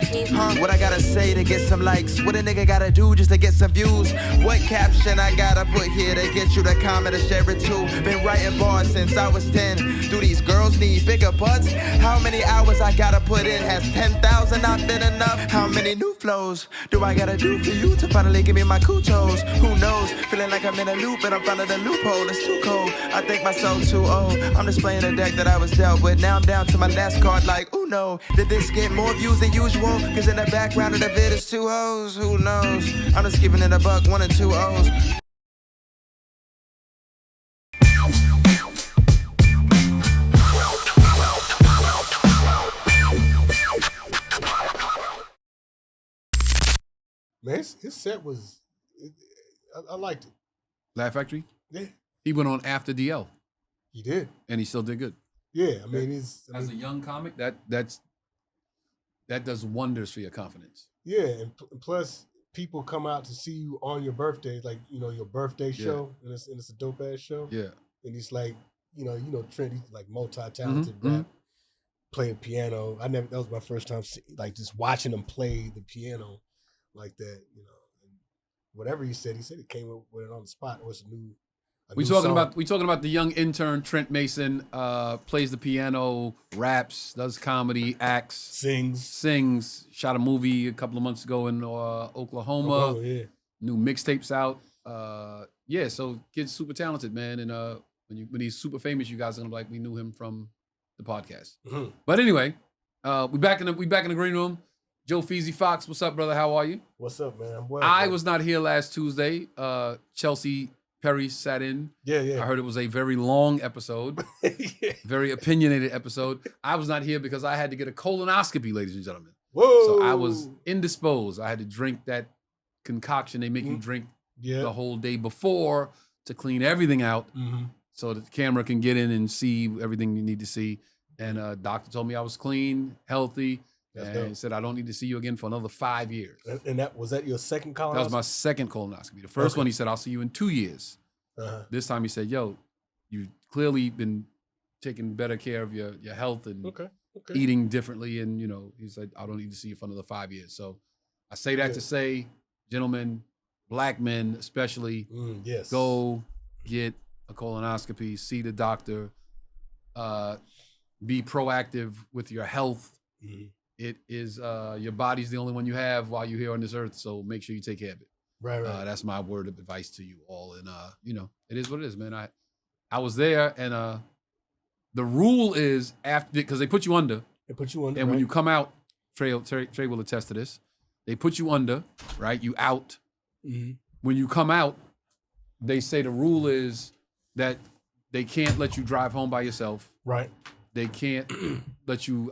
What I gotta say to get some likes? What a nigga gotta do just to get some views? What caption I gotta put here to get you to comment or share it too? Been writing bars since I was 10. Do these girls need bigger butts? How many hours I gotta put in? Has 10,000 not been enough? How many new flows do I gotta do for you to finally give me my kudos? Who knows? Feeling like I'm in a loop and I'm front of the loophole. It's too cold. I think myself too old. I'm displaying a deck that I was dealt with. Now I'm down to my last card like, ooh no. Did this get more views than usual? Cause in the background of the vid is two hoes. Who knows? I'm just keeping it a buck, 1 and 2 O's. Man, his set was, I liked it. Laugh Factory? Yeah. He went on after DL. He did. And he still did good. Yeah, I mean, as a young comic, that does wonders for your confidence. Yeah, and plus people come out to see you on your birthday, like, you know, your birthday show, and it's a dope ass show. Yeah. And he's like, you know, Trent, he's like multi-talented rap, playing piano. That was my first time like just watching him play the piano like that, you know. And whatever he said he came up with it on the spot. It was a new We talking about the young intern Trent Mason, plays the piano, raps, does comedy, acts, sings. Shot a movie a couple of months ago in Oklahoma. New mixtapes out. So kid's super talented, man. And when he's super famous, you guys are gonna be like, we knew him from the podcast. Mm-hmm. But anyway, we back in the green room. Joe Feezy Fox, what's up, brother? How are you? What's up, man? I'm well. I was not here last Tuesday. Chelsea Perry sat in. Yeah. I heard it was a very long episode, very opinionated episode. I was not here because I had to get a colonoscopy, ladies and gentlemen. Whoa! So I was indisposed. I had to drink that concoction they make you drink the whole day before to clean everything out, so that the camera can get in and see everything you need to see. And doctor told me I was clean, healthy. And he said, I don't need to see you again for another 5 years. And was that your second colonoscopy? That was my second colonoscopy. The first one, he said, I'll see you in 2 years. This time he said, yo, you've clearly been taking better care of your health and eating differently. And, you know, he said, I don't need to see you for another 5 years. So I say that to say, gentlemen, black men especially, go get a colonoscopy, see the doctor, be proactive with your health. It is your body's the only one you have while you're here on this earth, so make sure you take care of it. Right. That's my word of advice to you all. And you know, it is what it is, man. I was there, and the rule is after, because they put you under. And when you come out, Trey will attest to this. They put you under, right? You out. When you come out, they say the rule is that they can't let you drive home by yourself. Right. They can't let you.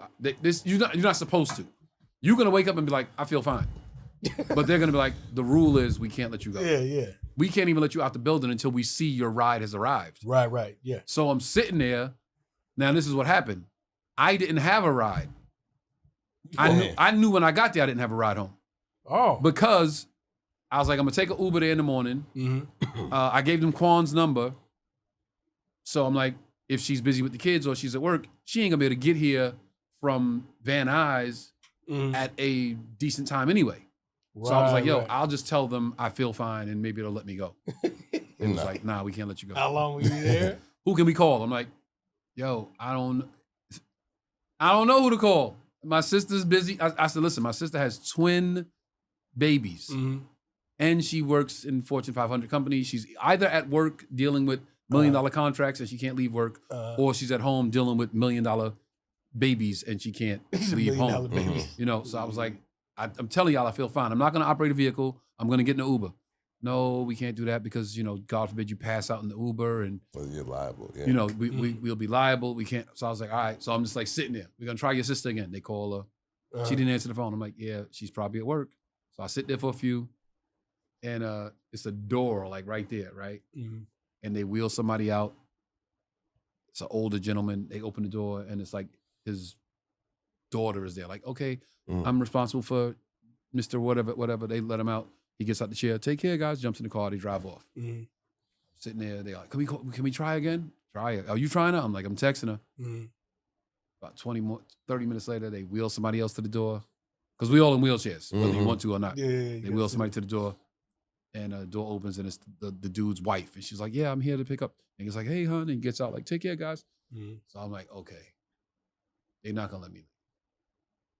You're not supposed to. You're gonna wake up and be like, I feel fine, but they're gonna be like, the rule is we can't let you go. Yeah. We can't even let you out the building until we see your ride has arrived. Right. Yeah. So I'm sitting there. Now this is what happened. I didn't have a ride. I knew when I got there I didn't have a ride home. Oh. Because I was like, I'm gonna take an Uber there in the morning. I gave them Quan's number. So I'm like, if she's busy with the kids or she's at work, she ain't gonna be able to get here from Van Nuys at a decent time anyway. So I was like, yo, I'll just tell them I feel fine and maybe it'll let me go. It was like, nah, we can't let you go. How long were you there? Who can we call? I'm like, yo, I don't know who to call. My sister's busy. I said, listen, my sister has twin babies and she works in Fortune 500 companies. She's either at work dealing with $1 million contracts and she can't leave work, or she's at home dealing with $1 million babies and she can't leave home. You know, so I was like, I'm telling y'all I feel fine. I'm not gonna operate a vehicle. I'm gonna get in an Uber. No, we can't do that because, you know, God forbid you pass out in the Uber and you're liable. Yeah. You know, we'll be liable. We can't. So I was like, all right. So I'm just like sitting there. We're gonna try your sister again. They call her. She didn't answer the phone. I'm like, yeah, she's probably at work. So I sit there for a few, and it's a door like right there, right? And they wheel somebody out. It's an older gentleman. They open the door and it's like his daughter is there. Like, okay, I'm responsible for Mr. Whatever. They let him out. He gets out the chair. Take care, guys. Jumps in the car. They drive off. Sitting there. They're like, can we try again? Try it. Are you trying her? I'm like, I'm texting her. About 30 minutes later, they wheel somebody else to the door. because we all in wheelchairs, whether you want to or not. Yeah, They wheel somebody to the door, and the door opens, and it's the dude's wife, and she's like, "Yeah, I'm here to pick up." And he's like, "Hey, hon," and he gets out like, "Take care, guys." So I'm like, "Okay, they're not gonna let me."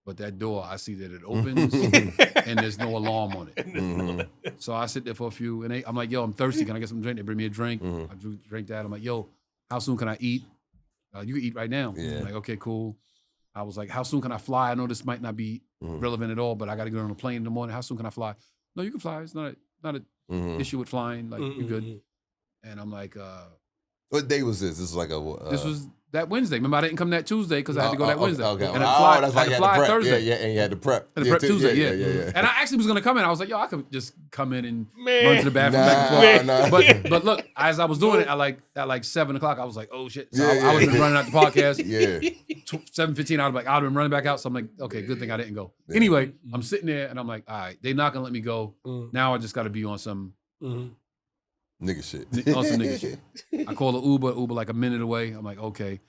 But that door, I see that it opens, and there's no alarm on it. So I sit there for a few, and I'm like, "Yo, I'm thirsty. Can I get some drink?" They bring me a drink. I drink that. I'm like, "Yo, how soon can I eat?" You can eat right now. I'm like, "Okay, cool." I was like, "How soon can I fly?" I know this might not be relevant at all, but I got to get on a plane in the morning. How soon can I fly? No, you can fly. It's not an issue with flying. Like, you're good. And I'm like, what day was this? This was like a. This was that Wednesday. Remember, I didn't come that Tuesday because I had to go that Wednesday. Okay. And I had to fly Thursday. Yeah, and you had to prep. And prep Tuesday, yeah. And I actually was gonna come in. I was like, "Yo, I could just come in and run to the bathroom back and forth." But look, as I was doing it, at like 7:00, I was like, "Oh shit!" So I was running out the podcast. 7:15, I'd have been running back out. So I'm like, "Okay, good thing I didn't go." Anyway, I'm sitting there and I'm like, "All right, they're not gonna let me go. Now I just got to be on some nigga shit. On some nigga shit." I call an Uber like a minute away. I'm like, "Okay."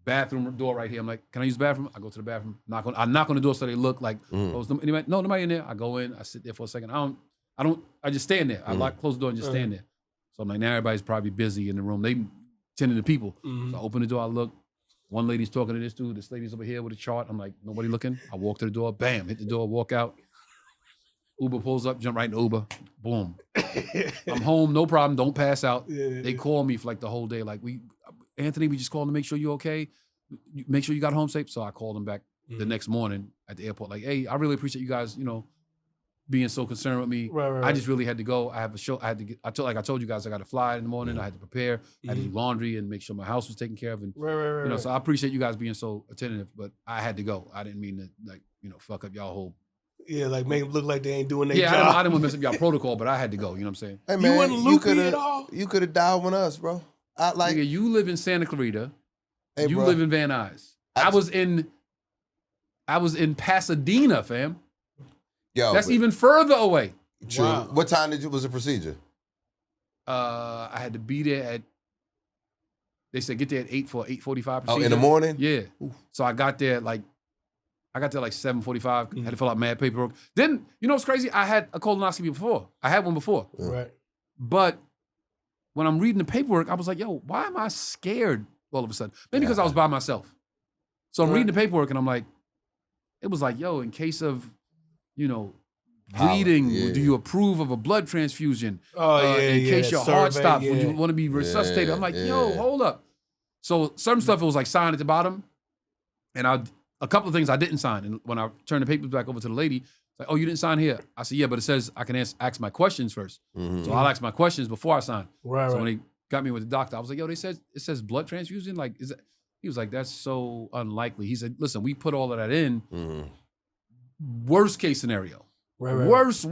Bathroom door right here. I'm like, "Can I use the bathroom?" I go to the bathroom. I knock on the door so they look like, anybody? No, nobody in there. I go in. I sit there for a second. I just stand there. I close the door and just stand there. So I'm like, now everybody's probably busy in the room. They tending to people. So I open the door. I look. One lady's talking to this dude. This lady's over here with a chart. I'm like, nobody looking. I walk to the door. Bam, hit the door. Walk out. Uber pulls up. Jump right in the Uber. Boom. I'm home. No problem. Don't pass out. They call me for like the whole day. Like, Anthony, we just called to make sure you're okay. Make sure you got home safe. So I called him back the next morning at the airport. Like, "Hey, I really appreciate you guys, being so concerned with me. Right. I just really had to go. I have a show. I had to get. I told you guys, I got to fly in the morning. I had to prepare. I had to do laundry and make sure my house was taken care of. And so I appreciate you guys being so attentive. But I had to go. I didn't mean to fuck up y'all whole. Yeah, like make them look like they ain't doing their job. job. I didn't want to mess up y'all protocol, but I had to go. You know what I'm saying? Hey, man, you wasn't loopy at all. You could have dialed on us, bro. Nigga, you live in Santa Clarita. Hey, you bro. live in Van Nuys. I was in Pasadena, fam. Yo, that's even further away. True. Wow. What time was the procedure? I had to be there at. They said get there at 8:45. Oh, in the morning? Yeah. So I got there like 7:45. Had to fill out mad paperwork. Then you know what's crazy? I had a colonoscopy before. I had one before. Right. But when I'm reading the paperwork, I was like, "Yo, why am I scared all of a sudden?" Maybe because I was by myself. So I'm reading the paperwork and I'm like, it was like, "Yo, in case of, bleeding, do you approve of a blood transfusion? In case your heart stops, would you want to be resuscitated?" I'm like, "Yo, hold up." So certain stuff, it was like signed at the bottom. And a couple of things I didn't sign. And when I turned the papers back over to the lady, it's like, "Oh, you didn't sign here." I said, "Yeah, but it says I can ask my questions first." So I'll ask my questions before I sign. So when they got me with the doctor, I was like, "Yo, it says blood transfusion? Like, is that?" He was like, "That's so unlikely." He said, "Listen, we put all of that in. Worst case scenario. Worst.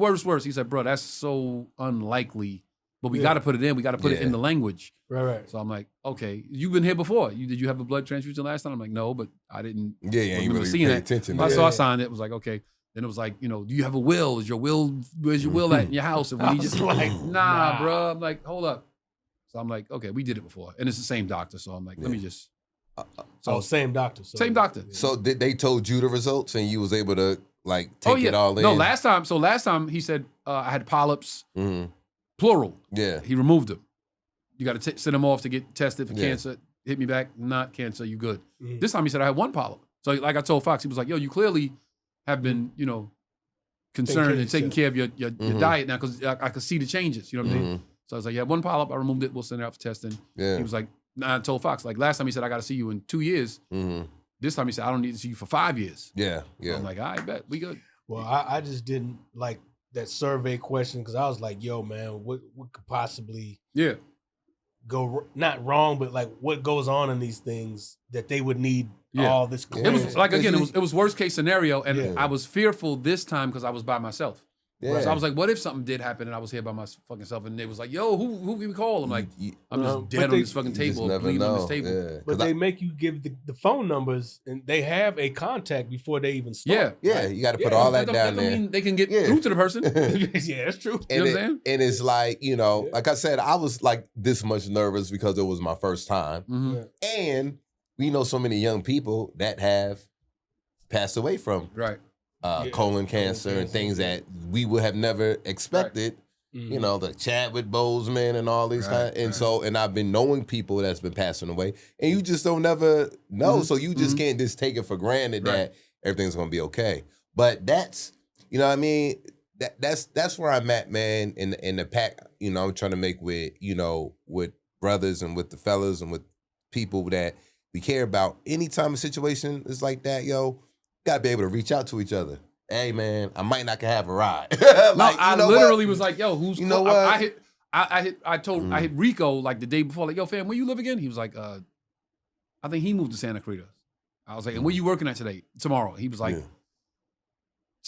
He said, "Bro, that's so unlikely. But we got to put it in. We got to put it in the language." Right. So I'm like, "Okay, you've been here before. Did you have a blood transfusion last time?" I'm like, "No, but I didn't ain't really seeing pay that." attention. So I signed it. It was like, okay. Then it was like, "Do you have a will? Where's your will at in your house?" And we just like, nah, bro. I'm like, hold up. So I'm like, okay, we did it before. And it's the same doctor. So I'm like, let me just. Same doctor. Same doctor. So did they told you the results and you was able to take it all in? No, last time he said I had polyps, plural. Yeah. He removed them. You got to send them off to get tested for cancer. Hit me back, not cancer, you good. This time he said I had one polyp. So like I told Fox, he was like, "Yo, you clearly have been, concerned and taking care of your diet now because I could see the changes." You know what I mean? So I was like, "Yeah, one polyp. I removed it. We'll send it out for testing." Yeah. He was like, "Nah," I told Fox, like last time he said, "I got to see you in 2 years." This time he said, "I don't need to see you for 5 years." Yeah. So I'm like, "I bet we good." Well, I just didn't like that survey question because I was like, "Yo, man, what could possibly go not wrong, but like what goes on in these things that they would need all this It clearance?" was like, again, it was worst case snenario, and I was fearful this time because I was by myself. Yeah. So I was like, what if something did happen and I was here by my fucking self and they was like, "Yo, who can we call?" I'm like, I'm just dead on this fucking table, bleeding on this table. Yeah. But they make you give the phone numbers and they have a contact before they even start. Yeah, you got to put all that down there. Mean they can get through to the person. Yeah, that's true. You know what I'm saying? And it's like, like I said, I was like this much nervous because it was my first time. And we know so many young people that have passed away from colon cancer and things that we would have never expected. Mm-hmm. You know, the Chadwick Boseman and all these kind. And so, and I've been knowing people that's been passing away, and you just don't never know. So you just can't just take it for granted that everything's gonna be okay. But that's, you know what I mean? That's where I'm at, man, in the pack, you know, I'm trying to make with, you know, with brothers and with the fellas and with people that we care about. Anytime a situation is like that, yo, gotta be able to reach out to each other. Hey, man, I might not can have a ride. Like, I literally was like, yo, who's, you know what? I hit Rico like the day before, like, yo, fam, where you live again? He was like, I think he moved to Santa Cruz. I was like, and where you working at today? Tomorrow. He was like,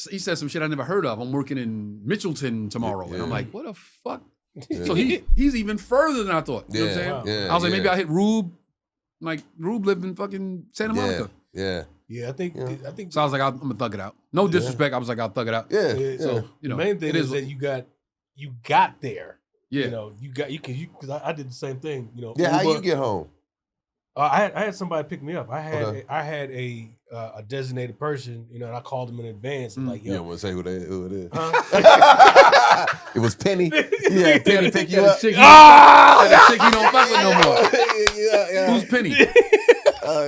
he said some shit I never heard of. I'm working in Mitchelton tomorrow. And I'm like, what the fuck? So he's even further than I thought. You know what I'm saying? I was like, maybe I hit Rube. Like, Rube lived in fucking Santa Monica. Yeah, I think. So I was like, I'm gonna thug it out. No disrespect. I was like, I'll thug it out. So you know, the main thing is that you got there. Yeah. You know, because I did the same thing. You know. Yeah. How you get home? I had somebody pick me up. I had a designated person. You know, and I called them in advance. And like, yo, you don't want to say who it is. Huh? It was Penny. Yeah, Penny pick you up. That chick you don't fuck with no more. Who's Penny?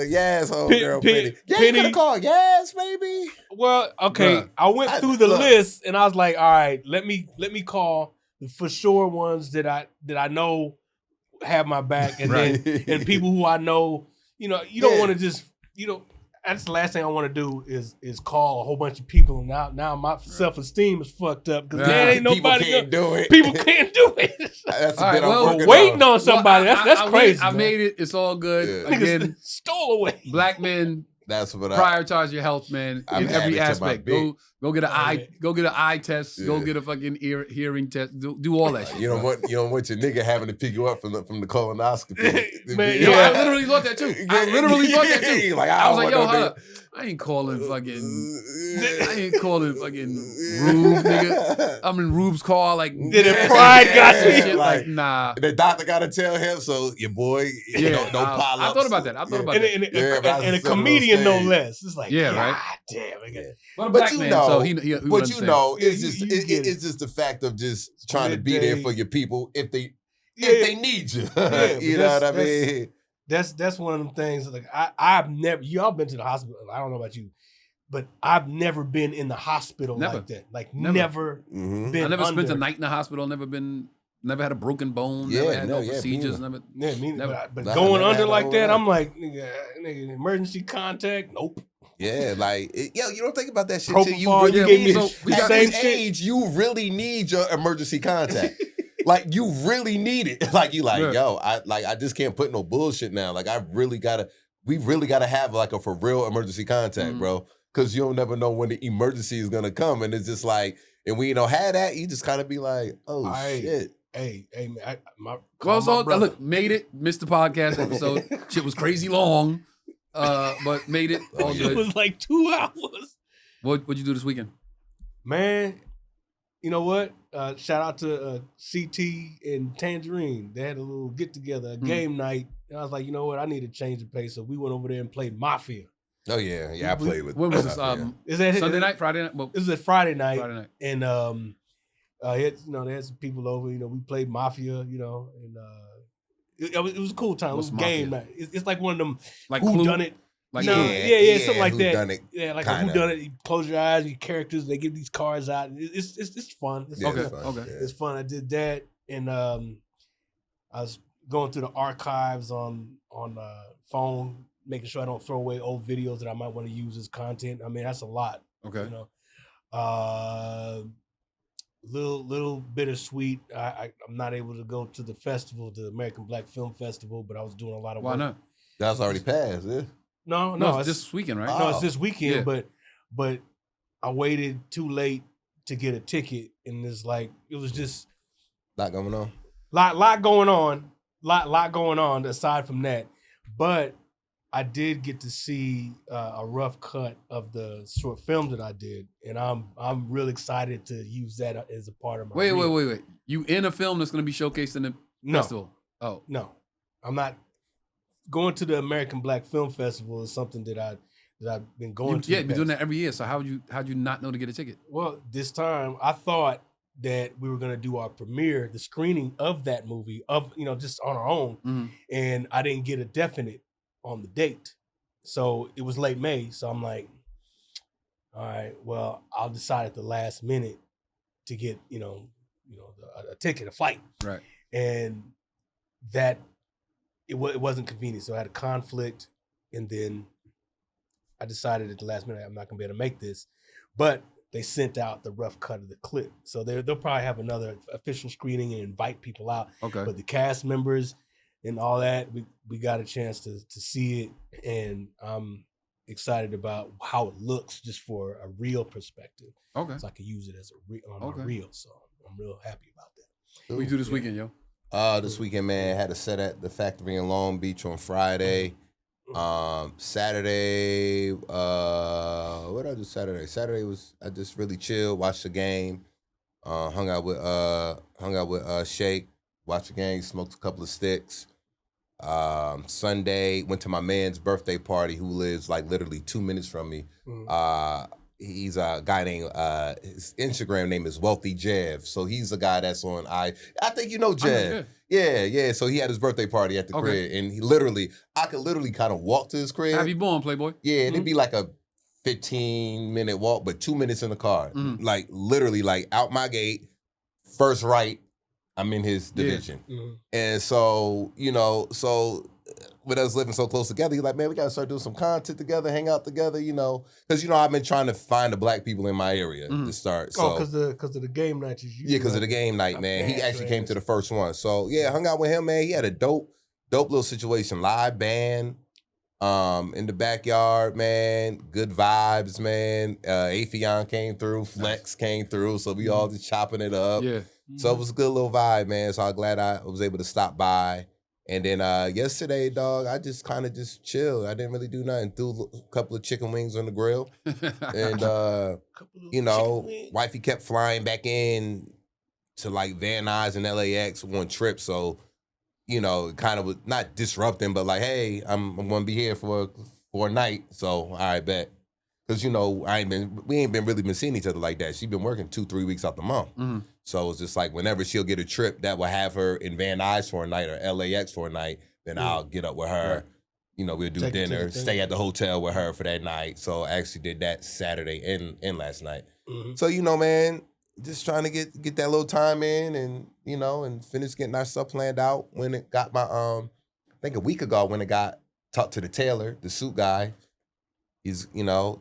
Yes, girl, Penny. Yeah, Penny. you could have called. Yes, baby. Well, okay. Bruh. I went through the list and I was like, all right, let me call the for sure ones that I know have my back, and then and people who I know. You know, you don't want to just, you know. That's the last thing I want to do is call a whole bunch of people. And now my self-esteem is fucked up because there ain't nobody. People can't do it. People can't do it. That's All right, well, waiting on somebody. That's crazy. I made it. It's all good. Yeah. Again, stole away. black men, that's what prioritize your health, man, in every aspect. Go get an eye test. Yeah. Go get a fucking hearing test. Do all that shit. You don't want your nigga having to pick you up from the colonoscopy. Man, Yo, I literally thought that too. Like, I was like, yo, hold I ain't calling fucking Rube, nigga. I'm in Rube's car, like, Did it pride got me? shit, like, nah. The doctor got to tell him, so your boy, no pile I thought about that. And a comedian, no less. It's like, right? Damn. But a But black you man, know, so he but you know, it's You just get it. it's just the fact of just trying to be there for your people if they need you. Yeah, You know what I mean? That's one of them things. Like I've never. Y'all been to the hospital? I don't know about you, but I've never been in the hospital like that. Like never been. I never spent under. a night in the hospital. Never had a broken bone. Never had procedures. Never. But going under like that, I'm like, nigga, emergency contact. Nope. Yeah, like you don't think about that shit Propofol, till you really you gave me at same this shit. age. You really need your emergency contact. Like you really need it. Like you yo, I just can't put no bullshit now. Like we really gotta have like a for real emergency contact, bro. Cause you'll never know when the emergency is gonna come. And it's just like, and we don't have that, you just kind of be like, oh shit. Hey, man. Look, made it. Missed the podcast episode. Shit was crazy long. But made it all good. It was like 2 hours. What'd you do this weekend? Man, you know what? Shout out to CT and Tangerine. They had a little get together, a game night. And I was like, you know what? I need to change the pace. So we went over there and played Mafia. Oh yeah, I played with. When was this? Is that Sunday night, Friday night? Well, this is a Friday night. Friday night. And they had some people over. You know, we played Mafia. You know, and it was a cool time. What's it was game Mafia? night. It's like one of them like who Clue? done it. Like something like that. Whodunit, Yeah, like kinda. a whodunit. You close your eyes, your characters. They give these cards out. It's fun. It's Okay. fun. Okay. It's fun. I did that, and I was going through the archives on phone, making sure I don't throw away old videos that I might want to use as content. I mean, that's a lot. Okay. You know, little bittersweet. I'm not able to go to the festival, the American Black Film Festival, but I was doing a lot of work. Why not? That's already passed. Yeah. No, it's this weekend, right? No, it's this weekend, Yeah. but I waited too late to get a ticket, and it was just Lot going on. lot going on aside from that. But I did get to see a rough cut of the short film that I did, and I'm real excited to use that as a part of my Wait. You in a film that's going to be showcased in the festival? Oh. No, I'm not. Going to the American Black Film Festival is something that that I've been going to. Yeah, you've been doing that every year. So how'd you not know to get a ticket? Well, this time I thought that we were gonna do our premiere, the screening of that movie, just on our own, and I didn't get a definite on the date, so it was late May. So I'm like, all right, well, I'll decide at the last minute to get a ticket, a flight, right? And that it wasn't convenient, so I had a conflict, and then I decided at the last minute I'm not gonna be able to make this, but they sent out the rough cut of the clip. So they'll probably have another official screening and invite people out. Okay. But the cast members and all that, we got a chance to see it, and I'm excited about how it looks just for a real perspective. Okay. So I can use it as a reel. So I'm real happy about that. What you do this weekend, yo? This weekend, man, had a set at the factory in Long Beach on Friday. Saturday, what did I do Saturday? Saturday I just really chilled, watched the game, hung out with Shake, watched the game, smoked a couple of sticks. Sunday, went to my man's birthday party who lives like literally 2 minutes from me. He's a guy named, his Instagram name is Wealthy Jev. So he's a guy that's on I think you know Jev. Yeah. So he had his birthday party at the crib, and I could literally kind of walk to his crib. Have you born, Playboy? Yeah, and it'd be like a 15-minute walk, but 2 minutes in the car. Like literally like out my gate, first right, I'm in his division. And so, with us living so close together, he's like, man, we got to start doing some content together, hang out together, because, I've been trying to find the black people in my area to start. So, because of the game night. Yeah, because of the game night, man. He actually came to the first one. So, yeah, hung out with him, man. He had a dope little situation. Live band in the backyard, man. Good vibes, man. Afion came through. Flex came through. So we all just chopping it up. Yeah. So it was a good little vibe, man. So I'm glad I was able to stop by. And then yesterday, dog, I just kind of just chilled. I didn't really do nothing. Threw a couple of chicken wings on the grill. And, wifey kept flying back in to like Van Nuys and LAX one trip. So, it kind of was not disrupting, but like, hey, I'm going to be here for a night. So, all right, bet. Because, we ain't really been seeing each other like that. She's been working 2-3 weeks out the month. So it's just like whenever she'll get a trip that will have her in Van Nuys for a night or LAX for a night, then I'll get up with her. Right. We'll do dinner, stay at the hotel with her for that night. So I actually did that Saturday and last night. So, man, just trying to get that little time in and, and finish getting our stuff planned out. When it got my, I think a week ago when it got talked to the tailor, the suit guy. He's, gonna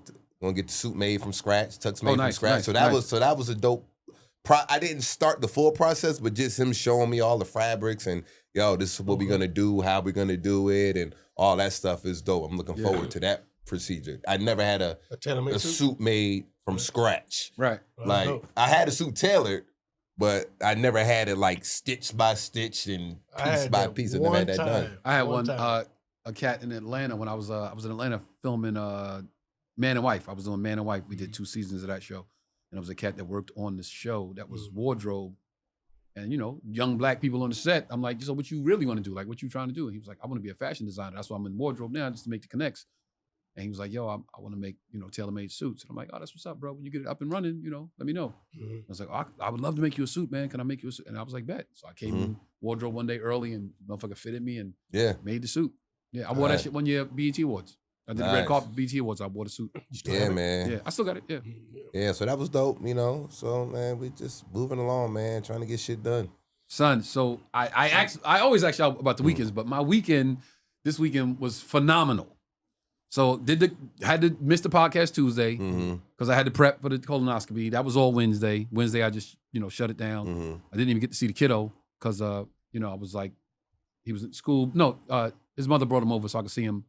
get the suit made from scratch, tux made from scratch. So that was a dope. I didn't start the full process, but just him showing me all the fabrics and this is what we're gonna do, how we're gonna do it, and all that stuff is dope. I'm looking forward to that procedure. I never had a suit made from scratch. Right. Like I had a suit tailored, but I never had it like stitch by stitch and piece by piece. I never had that done. I had one a cat in Atlanta when I was in Atlanta filming Man and Wife. I was doing Man and Wife. We did 2 seasons of that show. And it was a cat that worked on the show that was wardrobe. And, young black people on the set. I'm like, so what you really want to do? Like, what you trying to do? And he was like, I want to be a fashion designer. That's why I'm in wardrobe now, just to make the connects. And he was like, yo, I want to make, tailor-made suits. And I'm like, oh, that's what's up, bro. When you get it up and running, let me know. I was like, oh, I would love to make you a suit, man. Can I make you a suit? And I was like, bet. So I came in wardrobe one day early and motherfucker fitted me and made the suit. Yeah, I wore that shit one year at BET Awards. I did the red carpet BET Awards. I wore the suit. Yeah, man. Yeah, I still got it. Yeah. Yeah, so that was dope, So, man, we just moving along, man, trying to get shit done. Son, so I always ask y'all about the weekends, but my weekend, this weekend was phenomenal. So had to miss the podcast Tuesday because I had to prep for the colonoscopy. That was all Wednesday. Wednesday I just shut it down. I didn't even get to see the kiddo because I was like, he was in school. No, his mother brought him over so I could see him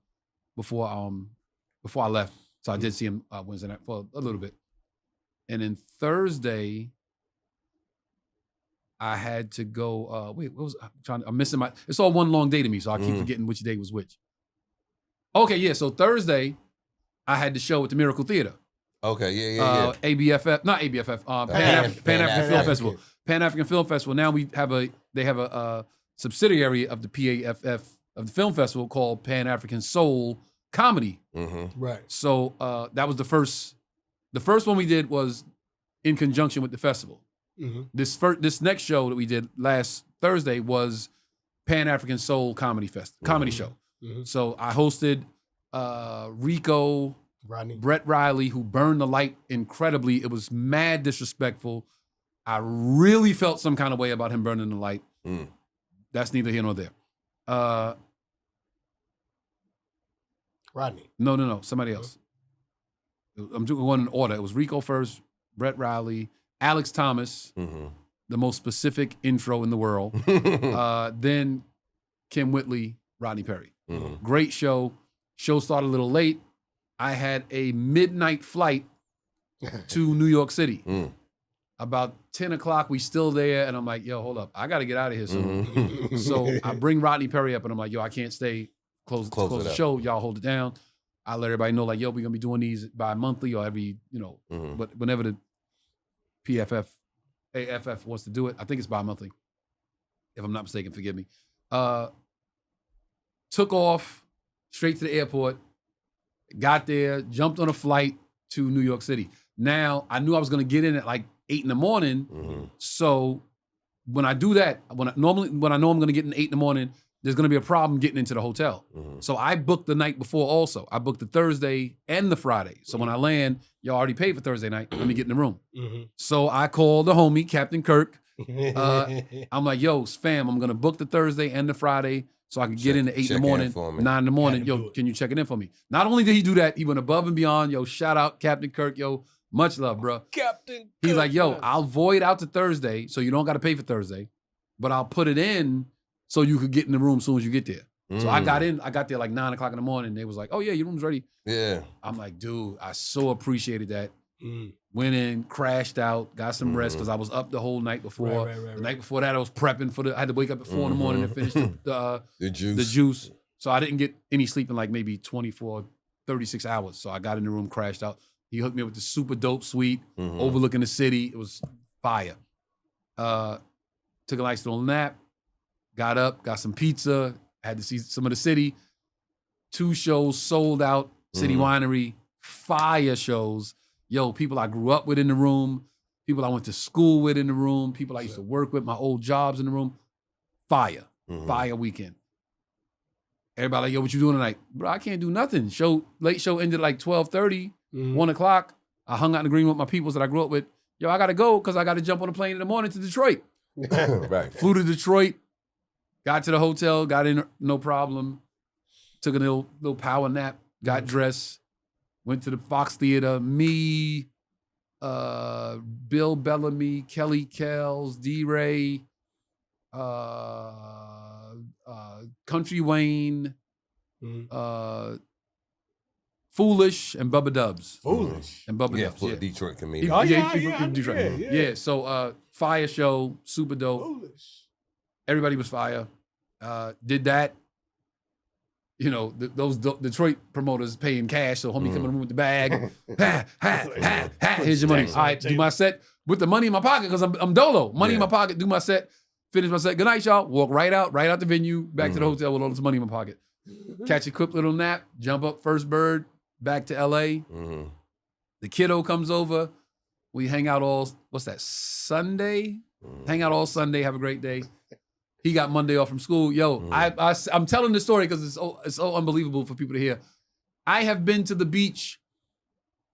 before I left. So I did see him Wednesday night for a little bit. And then Thursday, I had to go, I'm missing it's all one long day to me, so I keep forgetting which day was which. Okay, yeah, so Thursday, I had the show at the Miracle Theater. Okay, yeah. ABFF, not ABFF, Pan-African Film Festival. Pan-African Film Festival. Now they have a subsidiary of the PAFF, of the film festival called Pan-African Soul comedy. Right. So that was the first. The first one we did was in conjunction with the festival. This next show that we did last Thursday was Pan African Soul Comedy show. So I hosted Rico, Brett Riley, who burned the light incredibly. It was mad disrespectful. I really felt some kind of way about him burning the light. That's neither here nor there. Rodney. No, somebody else. I'm doing one in order. It was Rico first, Brett Riley, Alex Thomas, the most specific intro in the world. Then Kim Whitley, Rodney Perry. Great show. Show started a little late. I had a midnight flight to New York City. About 10 o'clock, we still there, and I'm like, yo, hold up. I got to get out of here soon. So I bring Rodney Perry up, and I'm like, yo, I can't stay. Close the show. Y'all hold it down. I let everybody know, like, yo, we're going to be doing these bi-monthly or every, but whenever the AFF wants to do it. I think it's bi-monthly. If I'm not mistaken, forgive me. Took off straight to the airport, got there, jumped on a flight to New York City. Now, I knew I was going to get in at like 8 in the morning. So when I do that, when I know I'm going to get in 8 in the morning, there's going to be a problem getting into the hotel. So I booked the night before also. I booked the Thursday and the Friday. So when I land, y'all already paid for Thursday night. Let me get in the room. So I called the homie, Captain Kirk. I'm like, yo, fam, I'm going to book the Thursday and the Friday so I can get in at 8 in the morning, 9 in the morning. Yo, can you check it in for me? Not only did he do that, he went above and beyond. Yo, shout out Captain Kirk. Yo, much love, bro. Captain Kirk. He's like, yo, I'll void out to Thursday so you don't got to pay for Thursday, but I'll put it in so you could get in the room as soon as you get there. So I got there like 9 o'clock in the morning. They was like, oh yeah, your room's ready. Yeah. I'm like, dude, I so appreciated that. Went in, crashed out, got some rest because I was up the whole night before. The night before that, I was prepping I had to wake up at 4 in the morning and finish the juice. So I didn't get any sleep in like maybe 24, 36 hours. So I got in the room, crashed out. He hooked me up with the super dope suite overlooking the city. It was fire. Took a nice little nap, got up, got some pizza, had to see some of the city. 2 shows sold out, City Winery, fire shows. Yo, people I grew up with in the room, people I went to school with in the room, people I used to work with, my old jobs in the room. Fire. Fire weekend. Everybody like, yo, what you doing tonight? Bro, I can't do nothing. Late show ended like 12:30, 1 o'clock. I hung out in the green with my peoples that I grew up with. Yo, I got to go because I got to jump on a plane in the morning to Detroit. Right. Flew to Detroit, got to the hotel, got in, no problem. Took a little power nap, got dressed. Went to the Fox Theater, me, Bill Bellamy, Kelly Kells, D-Ray, Country Wayne, Foolish, and Bubba Dubs. Foolish. And Bubba Dubs, Yeah, Detroit comedian. Detroit. Yeah, so fire show, super dope. Foolish. Everybody was fire. Did that. You know, those Detroit promoters paying cash, so homie come in the room with the bag. Here's your money. All right, do my set with the money in my pocket because I'm dolo. Money in my pocket, do my set, finish my set. Good night, y'all. Walk right out the venue, back to the hotel with all this money in my pocket. Catch a quick little nap, jump up first bird, back to LA. The kiddo comes over. We hang out Sunday? Hang out all Sunday, have a great day. He got Monday off from school. Yo, I'm telling this story because it's so unbelievable for people to hear. I have been to the beach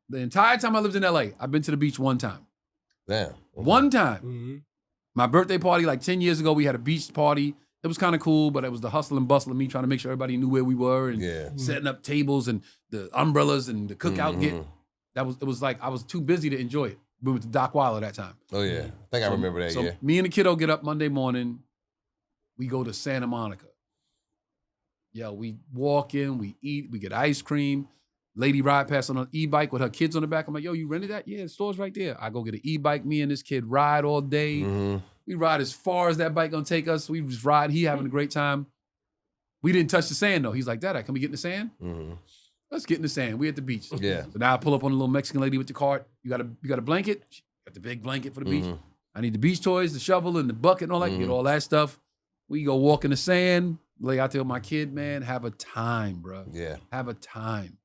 the entire time I lived in LA. I've been to the beach one time. Damn. One time. My birthday party like 10 years ago, we had a beach party. It was kind of cool, but it was the hustle and bustle of me trying to make sure everybody knew where we were and setting up tables and the umbrellas and the cookout get. It was like I was too busy to enjoy it. We went to Doc Weiler that time. Oh yeah, I think I remember that. So me and the kiddo get up Monday morning. We go to Santa Monica. Yo, we walk in, we eat, we get ice cream. Lady ride past on an e-bike with her kids on the back. I'm like, yo, you rented that? Yeah, the store's right there. I go get an e-bike. Me and this kid ride all day. We ride as far as that bike gonna take us. We just ride. He having a great time. We didn't touch the sand though. He's like, Dad, can we get in the sand? Let's get in the sand. We at the beach. Yeah. So now I pull up on a little Mexican lady with the cart. You got a blanket? She got the big blanket for the beach. I need the beach toys, the shovel, and the bucket and all that. Get all that stuff. We go walk in the sand, lay out there with my kid, man, have a time, bro. Yeah. Have a time.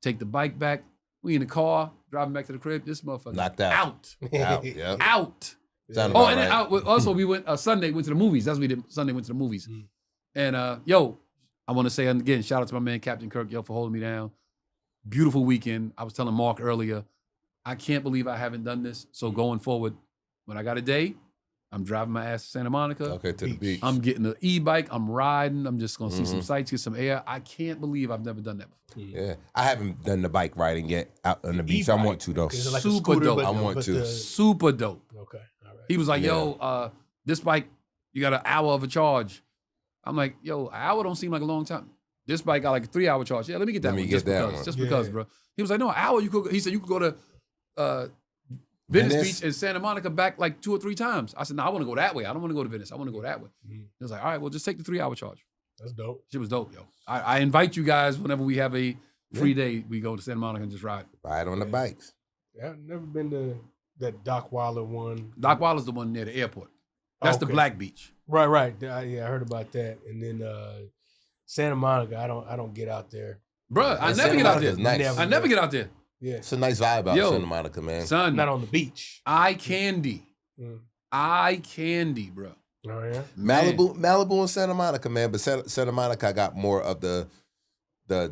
Take the bike back. We in the car, driving back to the crib. This motherfucker Knocked out. Out. Yeah. Out. Sound Oh, about and then right. also we went Sunday, went to the movies. That's what we did. Sunday went to the movies. And yo, I want to say again, shout out to my man Captain Kirk, yo, for holding me down. Beautiful weekend. I was telling Mark earlier, I can't believe I haven't done this. So going forward, when I got a day, I'm driving my ass to Santa Monica. Okay, to the beach. I'm getting an e-bike. I'm riding. I'm just gonna see some sights, get some air. I can't believe I've never done that before. Yeah, I haven't done the bike riding yet out on the beach. I want to though. Is it like a Super scooter, dope. but- I want but to. the- Super dope. Okay, all right. He was like, Yeah. yo, this bike, you got an hour of a charge. I'm like, yo, an hour don't seem like a long time. This bike got like a 3-hour charge. Yeah, let me get that Let me one. get Just that because. one. Just Yeah. because, bro. He was like, no, an hour you could. He said you could go to Venice Venice? Beach and Santa Monica back like 2 or 3 times. I said, no, I want to go that way. I don't want to go to Venice. I want to go that way. He was like, all right, well, just take the 3-hour charge. That's dope. Shit was dope, yo. I invite you guys whenever we have a free day, we go to Santa Monica and just ride. Ride on the bikes. I've never been to that Doc Wilder one. Doc Wilder's the one near the airport. That's the Okay. Black Beach. Right. Yeah, I heard about that. And then Santa Monica, I don't get out there. Bruh, I And never Santa get out there. Monica's nice. I never get out there. Yeah, It's a nice vibe out Yo. Santa Monica, man. Son, not on the beach. eye candy. Mm. Eye candy, bro. Oh yeah. Malibu and Santa Monica, man. But Santa Monica got more of the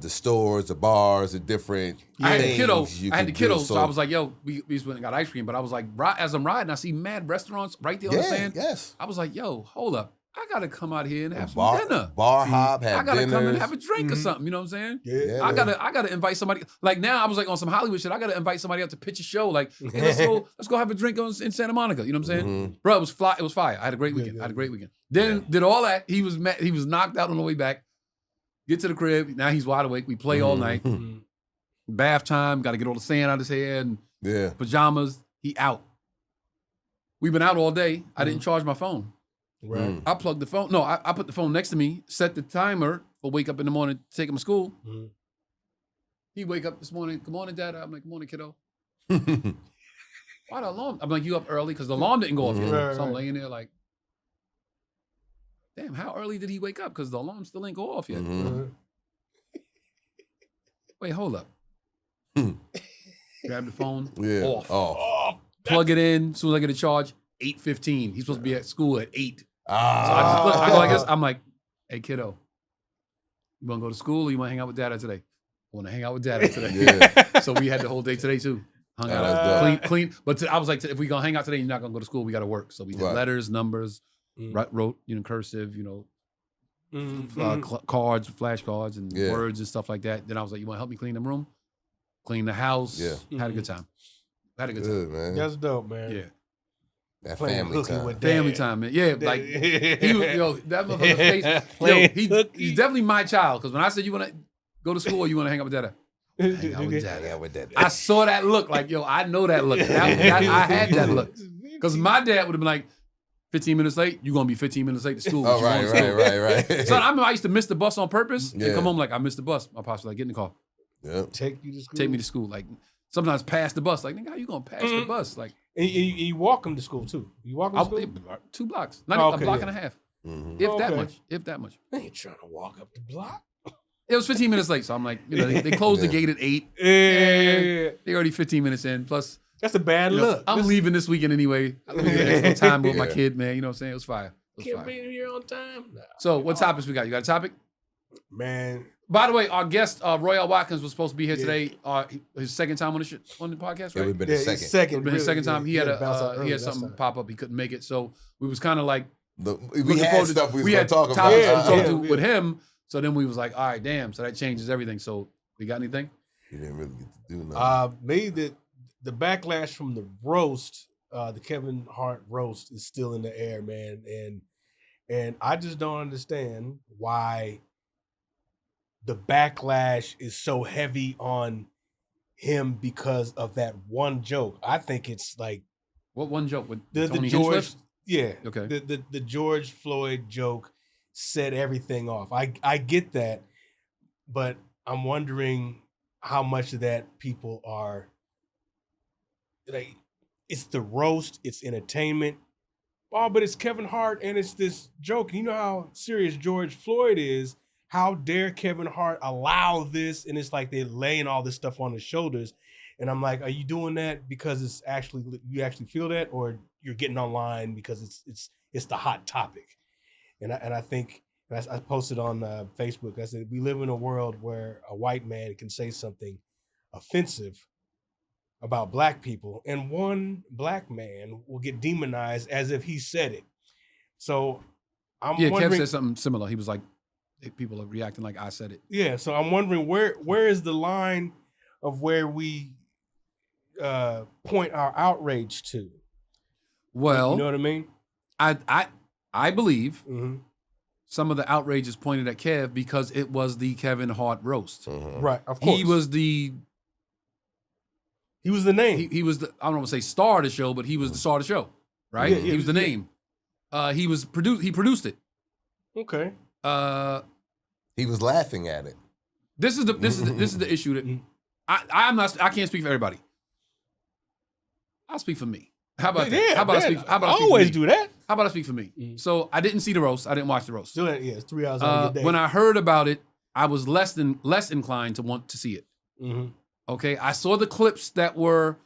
stores, the bars, the different I had the things kiddo. you I had can the kiddo, do. so I was like, yo, we just went and got ice cream. But I was like, as I'm riding, I see mad restaurants right there on the sand. yes. I was like, yo, hold up. I gotta come out here and have Bar, some dinner. bar hop, have I gotta dinners. come and have a drink or something. You know what I'm saying? Yeah. I gotta invite somebody. Like now, I was like on some Hollywood shit. I gotta invite somebody out to pitch a show. Like, hey, let's go have a drink in Santa Monica. You know what I'm saying, bro? It was fire. I had a great weekend. I had a great weekend. Then did all that. He was knocked out on the way back. Get to the crib. Now he's wide awake. We play all night. Bath time. Got to get all the sand out of his hair and Yeah. pajamas. He out. We've been out all day. I didn't charge my phone. Right. I plugged the phone. No, I put the phone next to me, set the timer for wake up in the morning to take him to school. He wake up this morning, good morning, Dad. I'm like, good morning, kiddo. Why the alarm? I'm like, you up early? Because the alarm didn't go off yet. Right, So I'm right. laying there like, damn, how early did he wake up? Because the alarm still ain't go off yet. Wait, hold up. Grab the phone, Yeah. off. Off. Plug it in. As soon as I get a charge, 8:15. He's supposed to be at school at 8. So Ah. I go like this. I'm like, hey, kiddo, you want to go to school or you want to hang out with Dada today? I want to hang out with Dada today. Yeah. So we had the whole day today too. Hung Yeah, out, that's dope. clean. But I was like, if we gonna hang out today, you're not gonna go to school. We got to work. So we did Right. letters, numbers, wrote, cursive, cards, flashcards, and Yeah. words and stuff like that. Then I was like, you want to help me clean the room, clean the house? Yeah. Had a good time. Had a good time. Good, man. That's dope, man. Yeah. That Playing family hooky time. with Family Dad. time, man. Yeah, like he was, that motherfucker's face. Yo, Playing he's hooky. definitely my child. Because when I said you want to go to school or you want to hang out with Dada, hang out with Dada. Yeah, with that. I saw that look. Like, yo, I know that look. I had that look. Because my dad would have been like, 15 minutes late, you're going to be 15 minutes late to school. Oh, right. So I remember I used to miss the bus on purpose and Yeah. come home like, I missed the bus. My pops was like, get in the car. Yep. Take you to school. Take me to school. Like, sometimes pass the bus. Like, nigga, how you going to pass the bus? Like, And you walk them to school too. You walk them to school. 2 blocks. Not Oh, even okay, a block yeah. and a half. Mhm. If that Okay. much. If that much. I ain't trying to walk up the block. It was 15 minutes late. So I'm like, they closed the Yeah. gate at 8. Yeah. They already 15 minutes in. Plus, That's a bad you know, look. I'm leaving this weekend anyway. I'm going to get extra time with my Yeah. kid, man. You know what I'm saying? It was fire. It was Can't fire. be here on time. Nah. So what topics we got? You got a topic? Man, By the way, our guest, Royale Watkins, was supposed to be here Yeah. today. His second time on the podcast, It would right? have been yeah, the his second. It would been his second time. He had bounced out he early had that something time. pop up. He couldn't make it, so we was kind of like We looking had forward to- stuff we was we going had to talk about. topics Yeah, to talk yeah, to yeah. with him. So then we was like, all right, damn. So that changes everything. So we got anything? You didn't really get to do nothing. Maybe the backlash from the roast, the Kevin Hart roast, is still in the air, man. And I just don't understand why the backlash is so heavy on him because of that one joke. I think it's like What one joke with the Tony George, Hinchcliffe? yeah, Okay. the George Floyd joke set everything off. I get that, but I'm wondering how much of that people are like. It's the roast. It's entertainment. oh, but it's Kevin Hart and it's this joke. You know how serious George Floyd is. How dare Kevin Hart allow this? And it's like they're laying all this stuff on his shoulders. And I'm like, are you doing that because it's actually you actually feel that, or you're getting online because it's the hot topic? And I think I posted on Facebook. I said we live in a world where a white man can say something offensive about black people, and one black man will get demonized as if he said it. So I'm wondering. Kev said something similar. He was like, people are reacting like I said it. Yeah, so I'm wondering where is the line of where we point our outrage to? Well, you know what I mean? I believe some of the outrage is pointed at Kev because it was the Kevin Hart roast. Right, of course. He was the name. He was the, I don't want to say star of the show, but he was the star of the show, right? He was the name. He produced it. Okay. He was laughing at it. This is the issue that I can't speak for everybody. I'll speak for me. How about that? How about I speak for me? Always do that. How about I speak for me? So I didn't see the roast. I didn't watch the roast. Do that. Yeah, it's 3 hours out of your day. When I heard about it, I was less inclined to want to see it. Okay, I saw the clips that were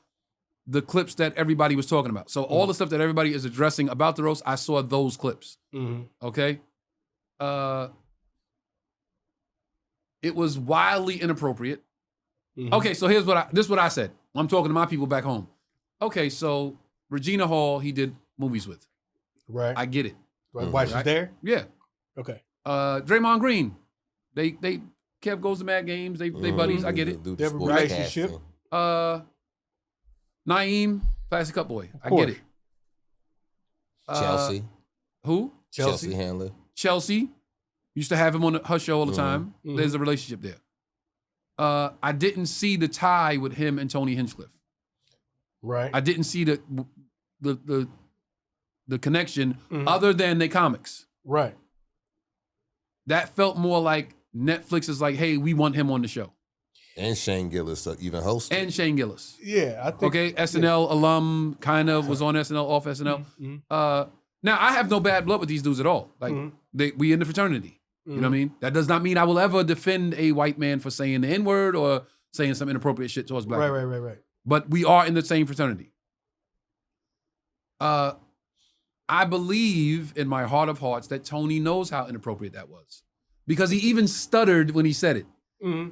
the clips that everybody was talking about. So all the stuff that everybody is addressing about the roast, I saw those clips. Okay, it was wildly inappropriate. Okay, so this is what I said. I'm talking to my people back home. Okay, so Regina Hall, he did movies with. Right. I get it. Right. Why she's there? Yeah. Okay. Draymond Green, they Kev goes to Mad Games. They buddies. I get it. They have a relationship. Naeem, Plastic Cup Boy. I get it. Chelsea. Who? Chelsea Handler. Chelsea. Used to have him on her show all the time. There's a relationship there. I didn't see the tie with him and Tony Hinchcliffe. Right. I didn't see the connection other than they comics. Right. That felt more like Netflix is like, hey, we want him on the show. And Shane Gillis even hosted. And Shane Gillis. Yeah, I think. Okay, SNL alum, kind of was on SNL, off SNL. Now, I have no bad blood with these dudes at all. Like, we in the fraternity. You know what I mean? That does not mean I will ever defend a white man for saying the N-word or saying some inappropriate shit towards black people. Right. But we are in the same fraternity. I believe in my heart of hearts that Tony knows how inappropriate that was. Because he even stuttered when he said it.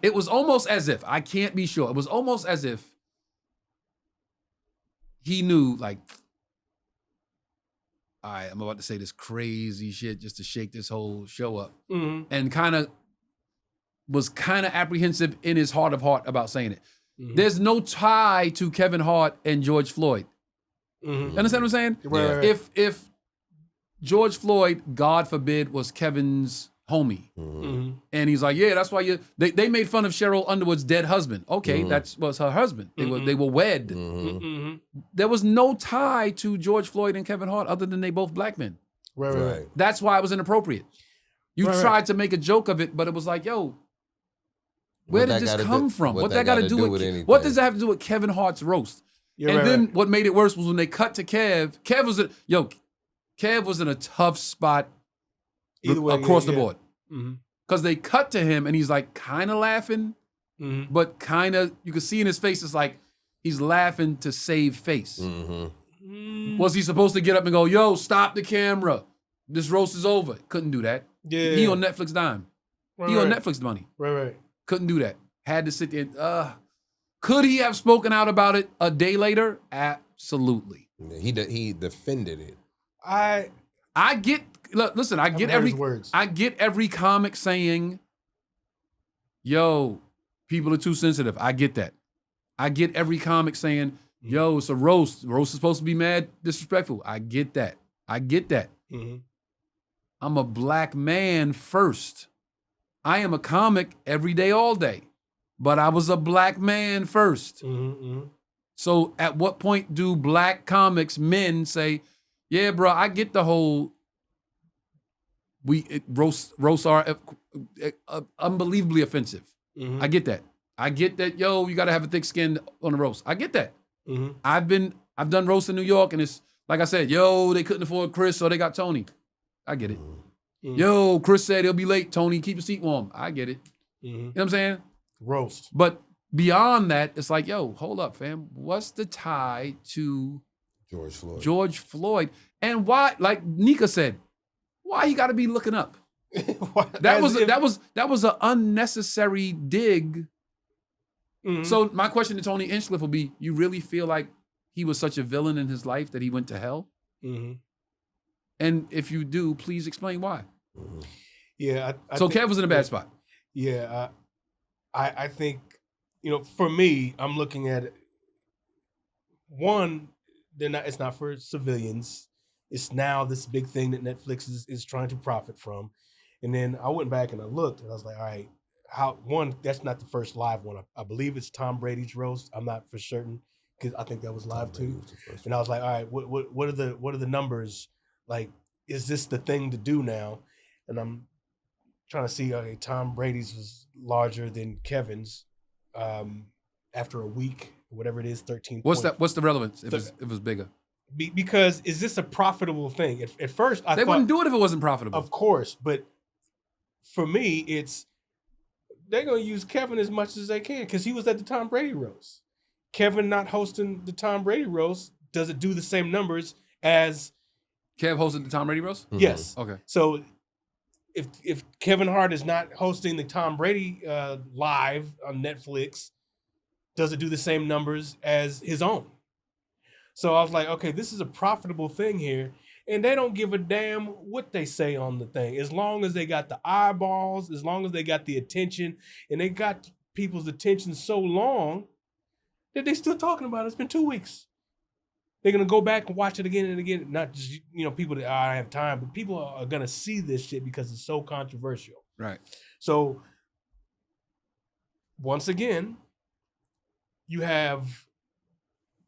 It was almost as if, I can't be sure, it was almost as if he knew, like, all right, I'm about to say this crazy shit just to shake this whole show up. And was kind of apprehensive in his heart of heart about saying it. There's no tie to Kevin Hart and George Floyd. You understand what I'm saying? Right. If George Floyd, God forbid, was Kevin's homie, and he's like, yeah, that's why they made fun of Cheryl Underwood's dead husband. Okay, that was her husband. They were wed. There was no tie to George Floyd and Kevin Hart other than they both black men. Right. That's why it was inappropriate. You tried to make a joke of it, but it was like, yo, where did this come from? What that got to do with anything? What does that have to do with Kevin Hart's roast? What made it worse was when they cut to Kev. Kev was in a tough spot across the board. Because they cut to him and he's like kind of laughing, but kind of, you can see in his face, it's like he's laughing to save face. Was he supposed to get up and go, yo, stop the camera? This roast is over. Couldn't do that. Yeah. He on Netflix dime. He on Netflix money. Right. Couldn't do that. Had to sit there. Could he have spoken out about it a day later? Absolutely. He defended it. I get every comic saying, yo, people are too sensitive. I get that. I get every comic saying, yo, it's a roast. Roast is supposed to be mad disrespectful. I get that. I'm a black man first. I am a comic every day, all day. But I was a black man first. So at what point do black comics, men, say, yeah, bro, I get the whole roasts are unbelievably offensive. I get that. I get that, yo, you got to have a thick skin on a roast. I get that. I've done roasts in New York, and it's Like I said, yo, they couldn't afford Chris, so they got Tony. I get it. Yo, Chris said he'll be late. Tony, keep your seat warm. I get it. You know what I'm saying? Roast. But beyond that, it's like, yo, hold up, fam. What's the tie to George Floyd? And why, like Nika said, why he got to be looking up? That was an unnecessary dig. So my question to Tony Hinchcliffe would be, you really feel like he was such a villain in his life that he went to hell? And if you do, please explain why. Yeah. So Kev was in a bad spot. Yeah. I think, for me, I'm looking at it. One, it's not for civilians. It's now this big thing that Netflix is trying to profit from. And then I went back and I looked and I was like, all right, that's not the first live one. I believe it's Tom Brady's roast. I'm not for certain because I think that was live too. And I was like, all right, what are the numbers? Like, is this the thing to do now? And I'm trying to see, okay, Tom Brady's was larger than Kevin's after a week, whatever it is, 13. What's the relevance if it was bigger? Because is this a profitable thing? At first, I thought, wouldn't do it if it wasn't profitable. Of course, but for me, they're going to use Kevin as much as they can because he was at the Tom Brady roast. Kevin not hosting the Tom Brady roast, does it do the same numbers as Kev hosted the Tom Brady roast? Yes. Okay. So if Kevin Hart is not hosting the Tom Brady live on Netflix, does it do the same numbers as his own? So I was like, okay, this is a profitable thing here. And they don't give a damn what they say on the thing. As long as they got the eyeballs, as long as they got the attention, and they got people's attention so long that they're still talking about it. It's been 2 weeks. They're going to go back and watch it again and again. Not just, people that I have time, but people are going to see this shit because it's so controversial. Right. So once again, you have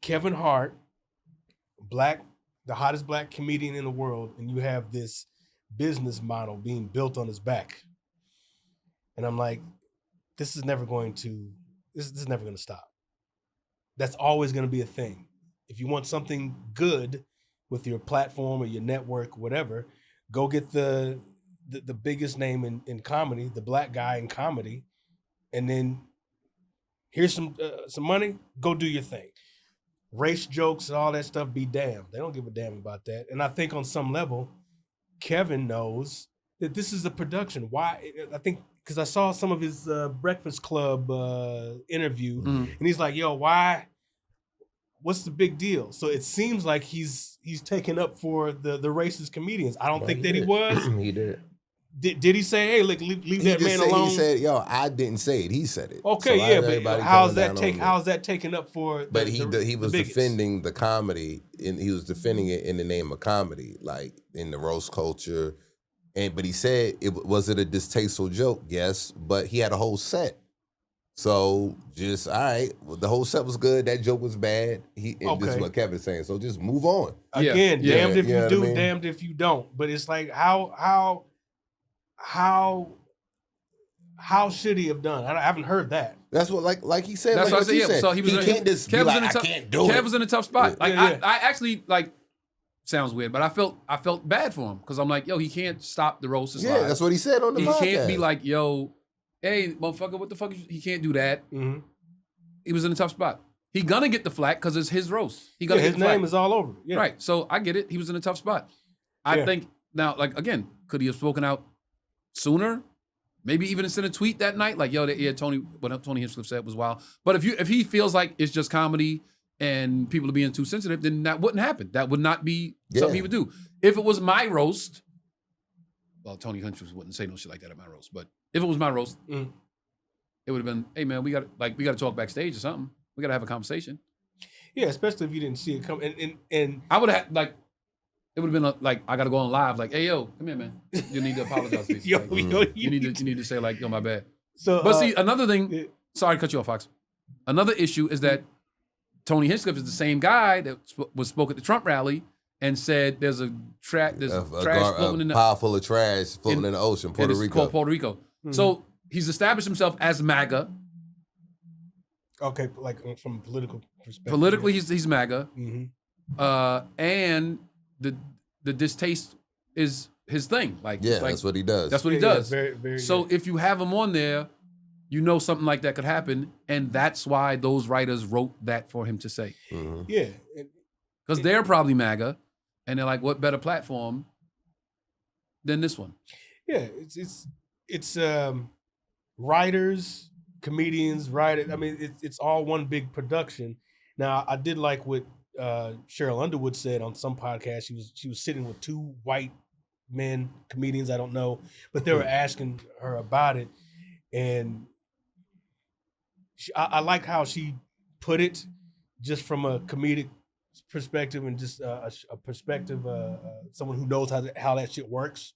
Kevin Hart, the hottest black comedian in the world, and you have this business model being built on his back. And I'm like, this is never going to stop. That's always going to be a thing. If you want something good with your platform or your network, whatever, go get the biggest name in comedy, the black guy in comedy, and then here's some money, go do your thing. Race jokes and all that stuff, be damned. They don't give a damn about that. And I think on some level, Kevin knows that this is a production. Why? I think because I saw some of his Breakfast Club interview, and he's like, yo, why? What's the big deal? So it seems like he's taken up for the racist comedians. I don't think that he was. He did. Did he say, hey, look, leave that man alone? He said, yo, I didn't say it. He said it. Okay, so yeah, but how's that taken up for But he was defending the comedy, and he was defending it in the name of comedy, like in the roast culture. But he said, was it a distasteful joke? Yes, but he had a whole set. So just, all right, well, the whole set was good. That joke was bad. This is what Kevin's saying. So just move on. Again, damned if you do, damned if you don't. But it's like, how should he have done? I haven't heard that. That's what, like he said. That's like what I said. Yeah. So he can't just be like, I can't do it. Kev was in a tough spot. Like I actually sounds weird, but I felt bad for him because I'm like, yo, he can't stop the roast. Yeah, that's what he said on the podcast. He can't be like, yo, hey, motherfucker, what the fuck? He can't do that. Mm-hmm. He was in a tough spot. He gonna get the flack because it's his roast. He gonna get his the flack. name is all over. Yeah. Right. So I get it. He was in a tough spot. I think now, like again, could he have spoken out sooner? Maybe even send a tweet that night, like, yo, Tony, what Tony Hinchcliffe said was wild. But if he feels like it's just comedy and people are being too sensitive, then that wouldn't happen. That would not be something he would do. If it was my roast, well, Tony Hinchcliffe wouldn't say no shit like that at my roast. But if it was my roast, it would have been, hey man, we got to talk backstage or something. We got to have a conversation. Yeah, especially if you didn't see it come. And I would have it would have been like, I got to go on live, like, hey, yo, come here, man. You need to apologize. You need to say, like, yo, my bad. So, but see, another thing, sorry to cut you off, Fox. Another issue is that Tony Hinchcliffe is the same guy that spoke at the Trump rally and said there's trash floating in the... pile full of trash floating in the ocean, Puerto Rico. Called Puerto Rico. Mm-hmm. So he's established himself as MAGA. Okay, like from a political perspective. Politically, he's MAGA. Mm-hmm. And the distaste is his thing. Like, Yeah, it's like, that's what he does. That's what he Yeah, does. very, very so good. if you have him on there, you know something like that could happen, and that's why those writers wrote that for him to say. Mhm. Yeah. Because they're probably MAGA, and they're like, what better platform than this one? Yeah, it's writers, comedians, writers. I mean, it's all one big production. Now, I did like what Cheryl Underwood said on some podcast. She was sitting with two white men, comedians, I don't know, but they were asking her about it, and I like how she put it, just from a comedic perspective and just a perspective, someone who knows how that shit works.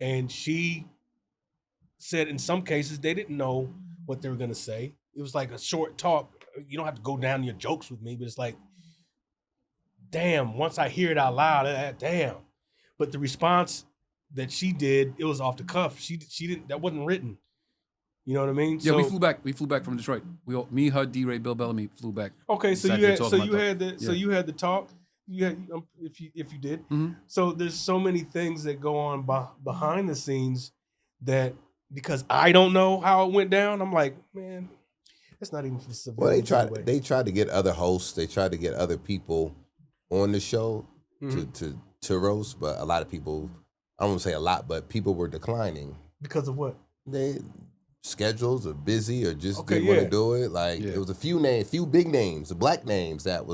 And she said in some cases they didn't know what they were gonna say. It was like a short talk. You don't have to go down your jokes with me, but it's like, damn, once I hear it out loud, damn. But the response that she did, it was off the cuff. She didn't, that wasn't written. You know what I mean? Yeah, so, we flew back from Detroit. Me, her, D-Ray, Bill Bellamy flew back. Okay, so Sat you there had talking so you about had that. the so Yeah. you had the talk. You had, if you did. Mhm. So there's so many things that go on behind the scenes that, because I don't know how it went down, I'm like, man, that's not even for Well, civilians. anyway. they tried to get other hosts, they tried to get other people on the show to roast, but a lot of people, I don't want to say a lot, but people were declining. Because of what? They schedules are busy or just Okay, didn't want yeah. to do it. Like Yeah. it was a few big names, the black names that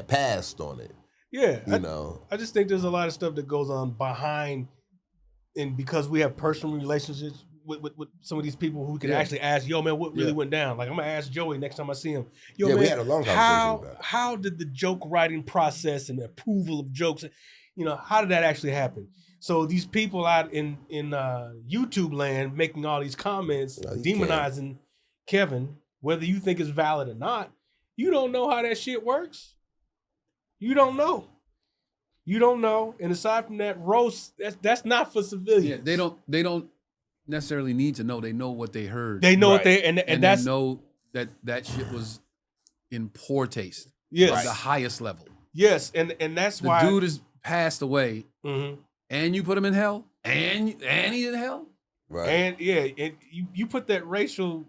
passed on it. Yeah, You know. I just think there's a lot of stuff that goes on behind, and because we have personal relationships with some of these people who can Yeah. actually ask, yo, man, what really Yeah. went down? Like, I'm gonna ask Joey next time I see him. Yo, Yeah, man, we had a long conversation about it. how did the joke writing process and the approval of jokes, how did that actually happen? So these people out in YouTube land making all these comments, No, you demonizing Kevin, whether you think it's valid or not, you don't know how that shit works. You don't know. You don't know. And aside from that roast, that's not for civilians. Yeah, they don't necessarily need to know. They know what they heard. They know what Right. they and and that's they know that shit was in poor taste. yes, Of the highest level. yes, and that's The why. dude is passed away, Mhm. and you put him in hell, and he's in hell. Right. And yeah, and you put that racial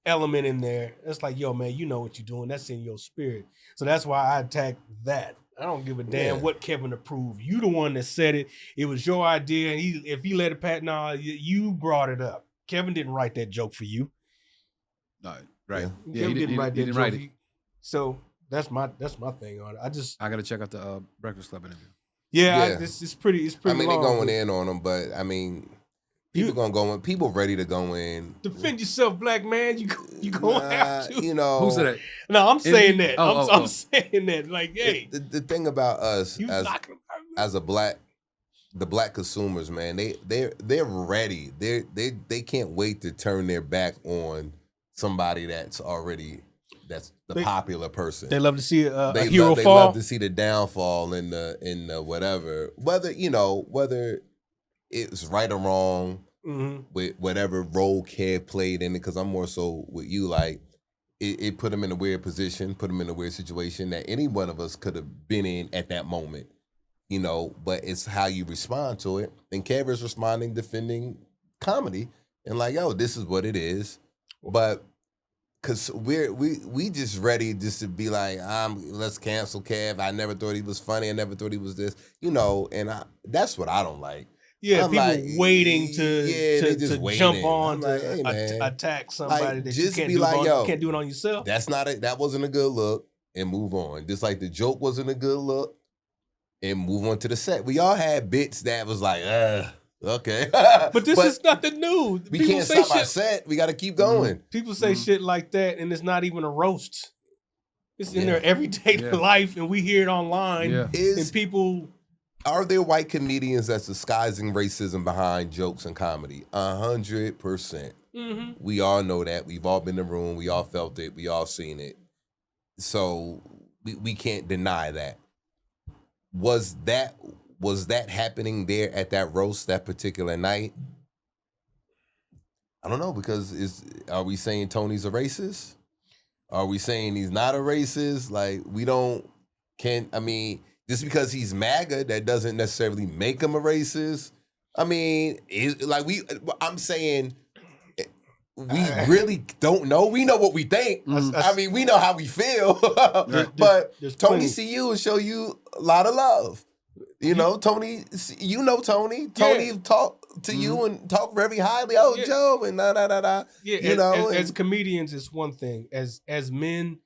element in there. It's like, yo, man, you know what you're doing. That's in your spirit. So that's why I attack that. I don't give a damn Yeah. what Kevin approved. You the one that said it. It was your idea, and if he let it pass, you brought it up. Kevin didn't write that joke for you. No, right. Yeah. Kevin didn't write that didn't joke write for it. you. So that's my thing on it. I gotta check out the Breakfast Club interview. Yeah. Yeah. It's pretty. It's I pretty. mean, long, they're going but in on them, but I mean, people You- gonna go in. People ready to go in. Defend yourself, black man. You gonna have to. You know, Who said that? No, I'm saying that. Oh, I'm saying that. Like, hey, the thing about us you as knocking as the black consumers, man, they're ready. They can't wait to turn their back on somebody that's the popular person. They love to see a They hero they fall. love to see the downfall in the whatever, whether it's right or wrong Mhm. with whatever role Kev played in it. Because I'm more so with you, like it put him in a weird position, put him in a weird situation that any one of us could have been in at that moment, But it's how you respond to it. And Kev is responding, defending comedy, and like, yo, this is what it is. But because we just ready just to be like, let's cancel Kev. I never thought he was funny. I never thought he was this, and that's what I don't like. Yeah, I'm people like, waiting they just to waiting. jump on I'm like, hey, man. attack somebody Like, that just you can't be do like, on, yo, you can't do it on yourself. That wasn't a good look, and move on. Just like the joke wasn't a good look, and move on to the set. We all had bits that was like, okay. But this is nothing new. We People can't say stop our shit. set. We got to keep going. People say shit like that, and it's not even a roast. It's in Yeah. their everyday Yeah. life, and we hear it online. Yeah. And people, Are there white comedians that's disguising racism behind jokes and comedy? 100%. We all know that. We've all been in the room. We all felt it. We all seen it. So we can't deny that. Was that happening there at that roast that particular night? I don't know, because are we saying Tony's a racist? Are we saying he's not a racist? Like, we don't just because he's MAGA, that doesn't necessarily make him a racist. I mean, I'm saying we really don't know. We know what we think. I mean, we know how we feel. But Tony see you and show you a lot of love. You know, Tony. Tony. Tony talk to you and talk very highly. Oh, Joe, and da. Yeah, as comedians, it's one thing. As men,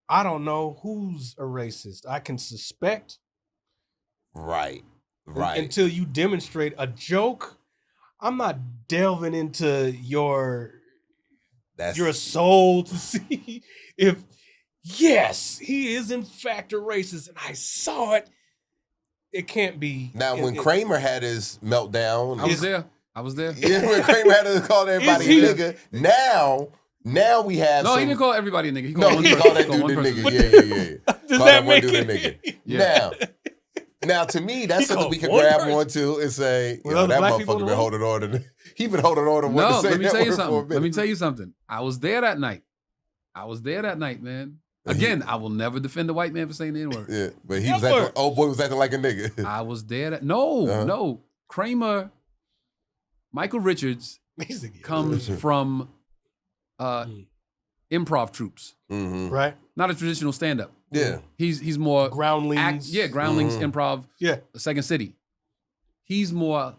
I don't know who's a racist. I can suspect. Right. Until you demonstrate a joke, I'm not delving into your soul to see if, yes, he is in fact a racist, and I saw it. It can't be. Now, when Kramer had his meltdown, I was there. Yeah, when Kramer had to call everybody a nigga. Now we have. No, he didn't call everybody a nigga. He called that dude a nigga. Yeah. Does that make it? Yeah. Now, to me, that's something we can grab onto and say, that motherfucker been holding on. He been holding on to what to say. Let me tell you something. I was there that night. Man. Again, I will never defend a white man for saying the N-word. Yeah, but he was acting, old boy was acting like a nigga. I was there. No. Kramer, Michael Richards comes from improv troops. Mm-hmm. Right. Not a traditional stand-up. Yeah. He's more Groundlings. Groundlings improv. Yeah. Second City. He's more,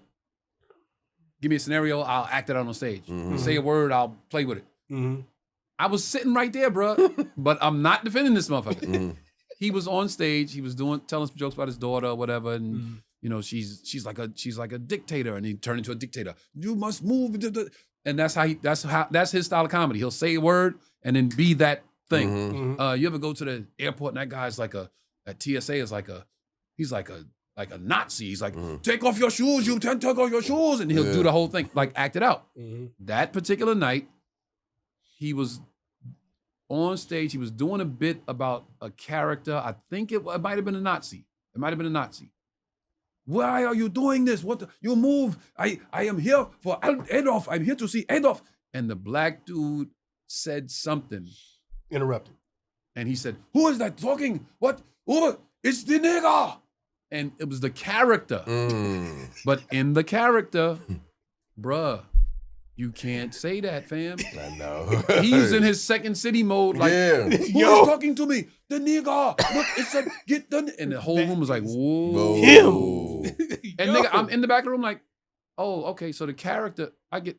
give me a scenario, I'll act it out on stage. Mm-hmm. Say a word, I'll play with it. Mm-hmm. I was sitting right there, bro, but I'm not defending this motherfucker. Mm-hmm. He was on stage. He was telling some jokes about his daughter or whatever, and she's like a dictator, and he turned into a dictator. You must move, and that's his style of comedy. He'll say a word and then be that thing. Mm-hmm. You ever go to the airport and that guy's at TSA is he's like a Nazi. He's like, take off your shoes, take off your shoes, and he'll do the whole thing, like act it out. Mm-hmm. That particular night, he was on stage. He was doing a bit about a character. I think it might have been a Nazi. Why are you doing this? You move. I am here for Adolf. I'm here to see Adolf. And the black dude said something. Interrupted. And he said, who is that talking? What? Oh, it's the nigga. And it was the character. But in the character, bruh, you can't say that, fam. I know. He's in his Second City mode. Like, who's talking to me? The nigga. Look, it's a get done. And the whole room was like, whoa. Him. And nigga, I'm in the back of the room like, oh, okay, so the character, I get.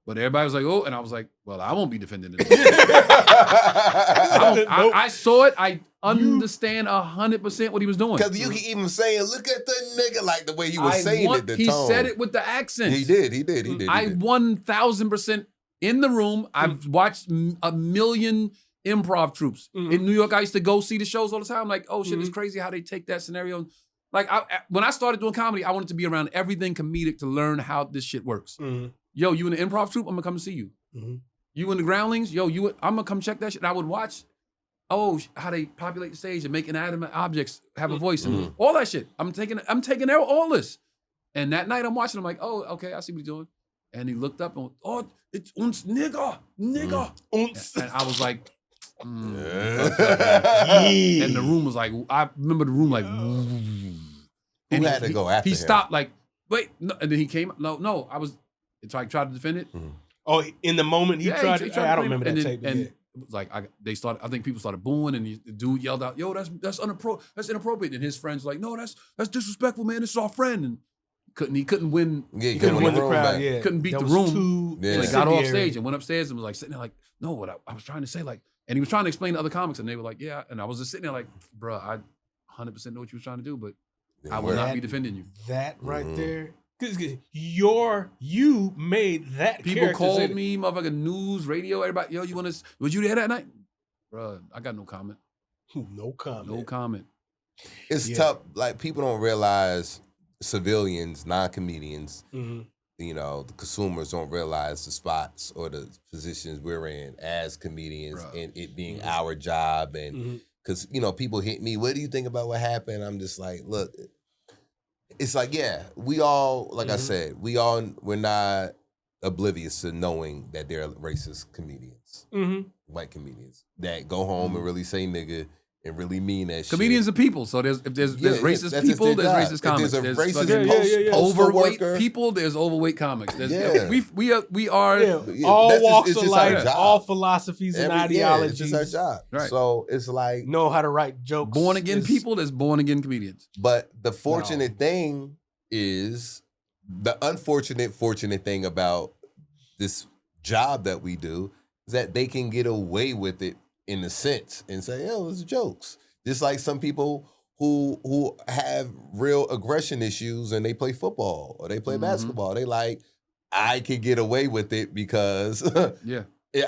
But everybody was like, oh, and I was like, well, I won't be defending it. I saw it. I understand 100% what he was doing. Because you can even say, look at the nigga, like the way he was saying it, the he tone. said it with the accent. He did. I 1,000% in the room. I've watched a million improv troops. In New York, I used to go see the shows all the time. Like, oh shit, it's crazy how they take that scenario. Like, when I started doing comedy, I wanted to be around everything comedic to learn how this shit works. Yo, you in the improv troupe? I'm gonna come and see you. You in the Groundlings? Yo, I'm gonna come check that shit. And I would watch, how they populate the stage and make inanimate objects have a voice and all that shit. I'm taking all this. And that night I'm watching, I'm like, oh, okay, I see what he's doing. And he looked up and went, it's uns nigga. Uns. And I was like, and the room was like, I remember the room like, and Who had to go after he him? stopped like, wait, no, and then he came, no, I was, tried to defend it. Oh, in the moment he tried to I don't remember that tape. And it was like, I think people started booing, and the dude yelled out, yo, that's inappropriate. And his friends were like, no, that's disrespectful, man. This is our friend. And he couldn't win. Yeah, he couldn't win the crowd. Yeah. Couldn't beat the room. So he got off stage and went upstairs and was like sitting there like, no, what I was trying to say, like, and he was trying to explain to other comics, and they were like, yeah. And I was just sitting there like, bruh, I 100% know what you was trying to do, but I will not be defending you. That right there. Because you made that people called me, motherfucking news, radio, everybody, yo, was you there that night? Bruh, I got no comment. No comment. It's tough. Like, people don't realize, civilians, non-comedians, the consumers don't realize the spots or the positions we're in as comedians, and it being our job. And because, people hit me, what do you think about what happened? I'm just like, look, it's like, yeah, we all, like I said, we're not oblivious to knowing that there are racist comedians, white comedians that go home and really say nigga and really mean that shit. Comedians are people, so if there's racist people, there's racist comics. If there's a There's racist overweight worker, people, there's overweight comics. There's, we are all walks of life, all philosophies and ideologies. It's just our job. Right. So it's like know how to write jokes. Born again people, there's born again comedians. But the fortunate thing is the fortunate thing about this job that we do is that they can get away with it in a sense and say, it's jokes. Just like some people who have real aggression issues and they play football or they play basketball. They like, I could get away with it because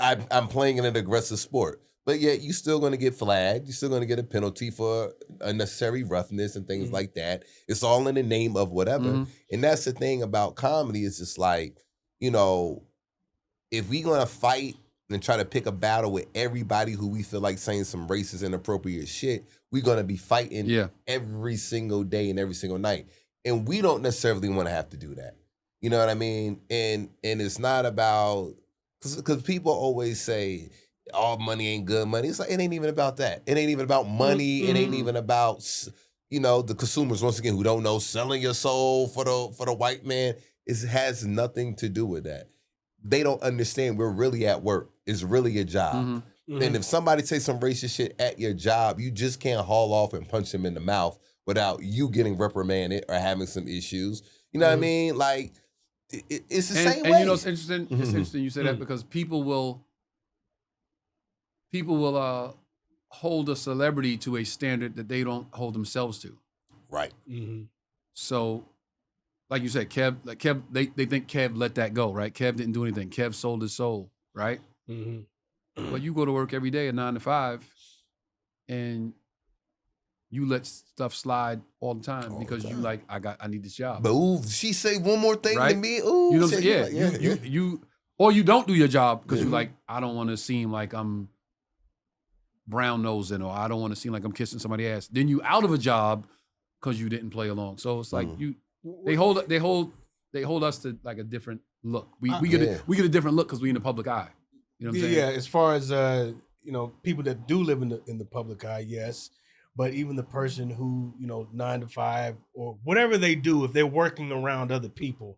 I'm playing in an aggressive sport. But yet you're still going to get flagged. You're still going to get a penalty for unnecessary roughness and things like that. It's all in the name of whatever. And that's the thing about comedy is just like, if we're going to fight and try to pick a battle with everybody who we feel like saying some racist, inappropriate shit, we're going to be fighting every single day and every single night. And we don't necessarily want to have to do that. You know what I mean? And it's not about, because people always say, all money ain't good money. It's like, it ain't even about that. It ain't even about money. It ain't even about, the consumers, once again, who don't know, selling your soul for the white man. It has nothing to do with that. They don't understand we're really at work. It's really a job. And if somebody says some racist shit at your job, you just can't haul off and punch them in the mouth without you getting reprimanded or having some issues. You know what I mean? Like, it's the same way. And it's interesting. It's interesting you say that because people will hold a celebrity to a standard that they don't hold themselves to. Right. So, like you said, Kev, they think Kev let that go, right? Kev didn't do anything. Kev sold his soul, right? But you go to work every day at 9 to 5, and you let stuff slide all the time because you like, I need this job. But ooh, she say one more thing to me. Ooh, you know what I'm saying? You or you don't do your job because you like, I don't want to seem like I'm brown nosing, or I don't want to seem like I'm kissing somebody's ass. Then you out of a job because you didn't play along. So it's like they hold us to like a different look. We get a different look because we in the public eye. You know what I'm saying? Yeah, as far as people that do live in the public eye, yes. But even the person who 9 to 5 or whatever they do, if they're working around other people,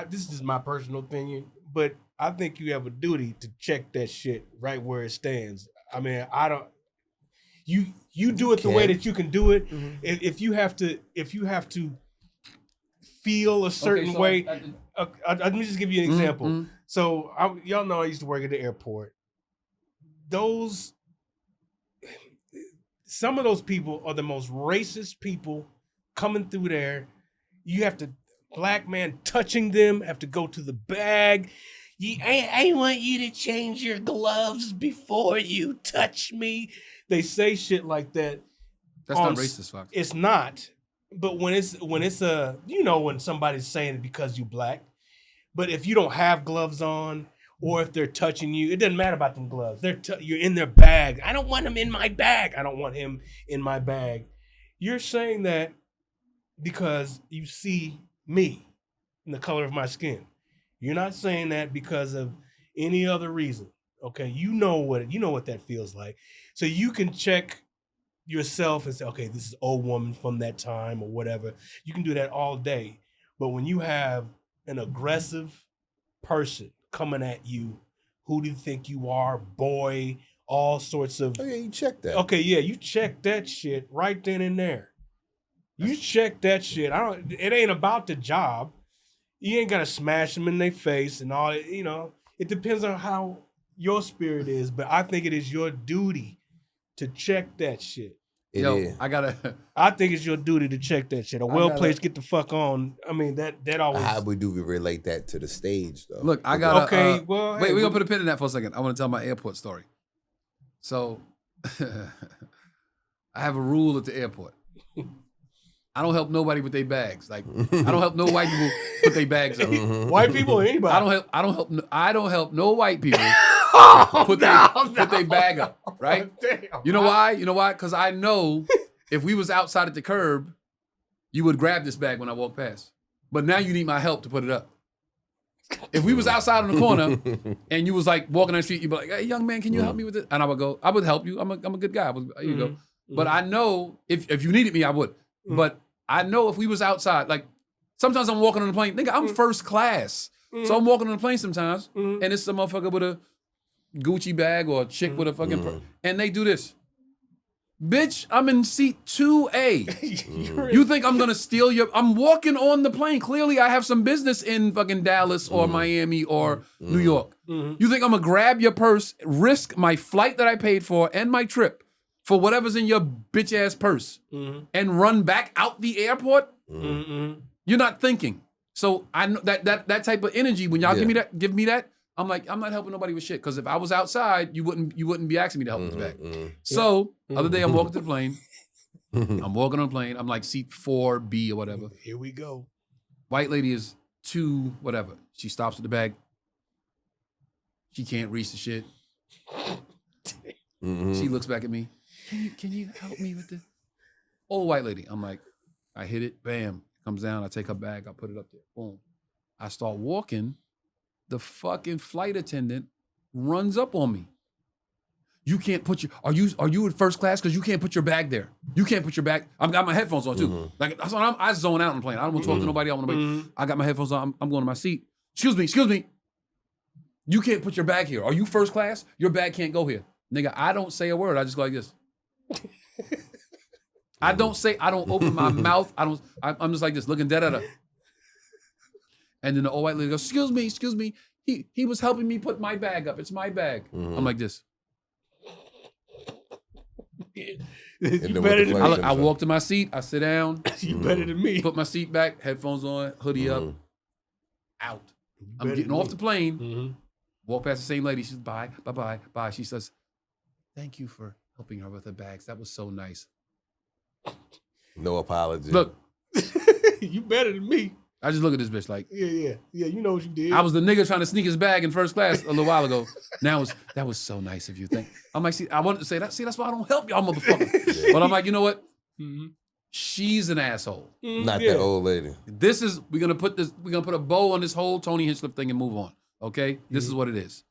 this is my personal opinion, but I think you have a duty to check that shit right where it stands. I mean, I don't. You do it the way that you can do it. If you have to feel a certain way. Let me just give you an example. So y'all know I used to work at the airport. Some of those people are the most racist people coming through there. You have to, black man touching them, have to go to the bag. I want you to change your gloves before you touch me. They say shit like that. That's not racist, Fox. It's not. But when it's when somebody's saying it because you black. But if you don't have gloves on, or if they're touching you, it doesn't matter about them gloves. You're in their bag. I don't want him in my bag. I don't want him in my bag. You're saying that because you see me in the color of my skin. You're not saying that because of any other reason. Okay, you know what that feels like. So you can check yourself and say, okay, this is old woman from that time or whatever. You can do that all day. But when you have an aggressive person coming at you, who do you think you are, boy, all sorts of... Oh yeah, you check that. Okay, yeah, you check that shit right then and there. You check that shit. It ain't about the job. You ain't gotta smash them in their face and all that, It depends on how your spirit is, but I think it is your duty to check that shit. I think it's your duty to check that shit. A well-placed get the fuck on. I mean, that always... How do we relate that to the stage, though? Look, I got okay, well... Wait, we're going to put a pin in that for a second. I want to tell my airport story. So, I have a rule at the airport. I don't help nobody with their bags. Like, I don't help no white people put their bags up. White people or anybody? I don't help no white people put their bag up, right? Damn, you know why? You know why? Because I know if we was outside at the curb, you would grab this bag when I walk past. But now you need my help to put it up. If we was outside on the corner and you was like walking down the street, you'd be like, hey, young man, can you help me with this? And I would go, I would help you. I'm a good guy. Here you go. But I know if you needed me, I would. But I know if we was outside, like sometimes I'm walking on the plane. Nigga, I'm first class. So I'm walking on the plane sometimes and it's a motherfucker with a Gucci bag or a chick with a fucking and they do this. Bitch, I'm in seat 2A. You think I'm gonna steal I'm walking on the plane. Clearly I have some business in fucking Dallas or Miami or New York. You think I'm gonna grab your purse, risk my flight that I paid for and my trip for whatever's in your bitch ass purse and run back out the airport? You're not thinking. So I know that type of energy, when y'all give me that, I'm like, I'm not helping nobody with shit. Because if I was outside, you wouldn't be asking me to help with back. So other day I'm walking to the plane. I'm walking on the plane. I'm like seat 4B or whatever. Here we go. White lady is 2 whatever. She stops with the bag. She can't reach the shit. She looks back at me. Can you help me with this? Old white lady. I'm like, I hit it. Bam. Comes down. I take her bag. I put it up there. Boom. I start walking. The fucking flight attendant runs up on me. You can't put your, are you in first class? Because you can't put your bag there. You can't put your bag. I've got my headphones on too. Like I zone out on the plane. I don't want to talk to nobody. I got my headphones on. I'm going to my seat. Excuse me. You can't put your bag here. Are you first class? Your bag can't go here. Nigga, I don't say a word. I just go like this. I don't open my mouth. I'm just like this, looking dead at her. And then the old white lady goes, excuse me. He was helping me put my bag up. It's my bag. I'm like this. You better than me. I walk to my seat. I sit down. You better than me. Put my seat back, headphones on, hoodie up, out. I'm getting off the plane. Walk past the same lady. She says, bye. She says, thank you for helping her with her bags. That was so nice. No apology. Look. You better than me. I just look at this bitch like, yeah, you know what you did. I was the nigga trying to sneak his bag in first class a little while ago. Now that was so nice of you. I'm like, see, I wanted to say that. See, that's why I don't help y'all motherfuckers. But I'm like, you know what? She's an asshole. Not that old lady. We're gonna put a bow on this whole Tony Hinchcliffe thing and move on. Okay? This is what it is.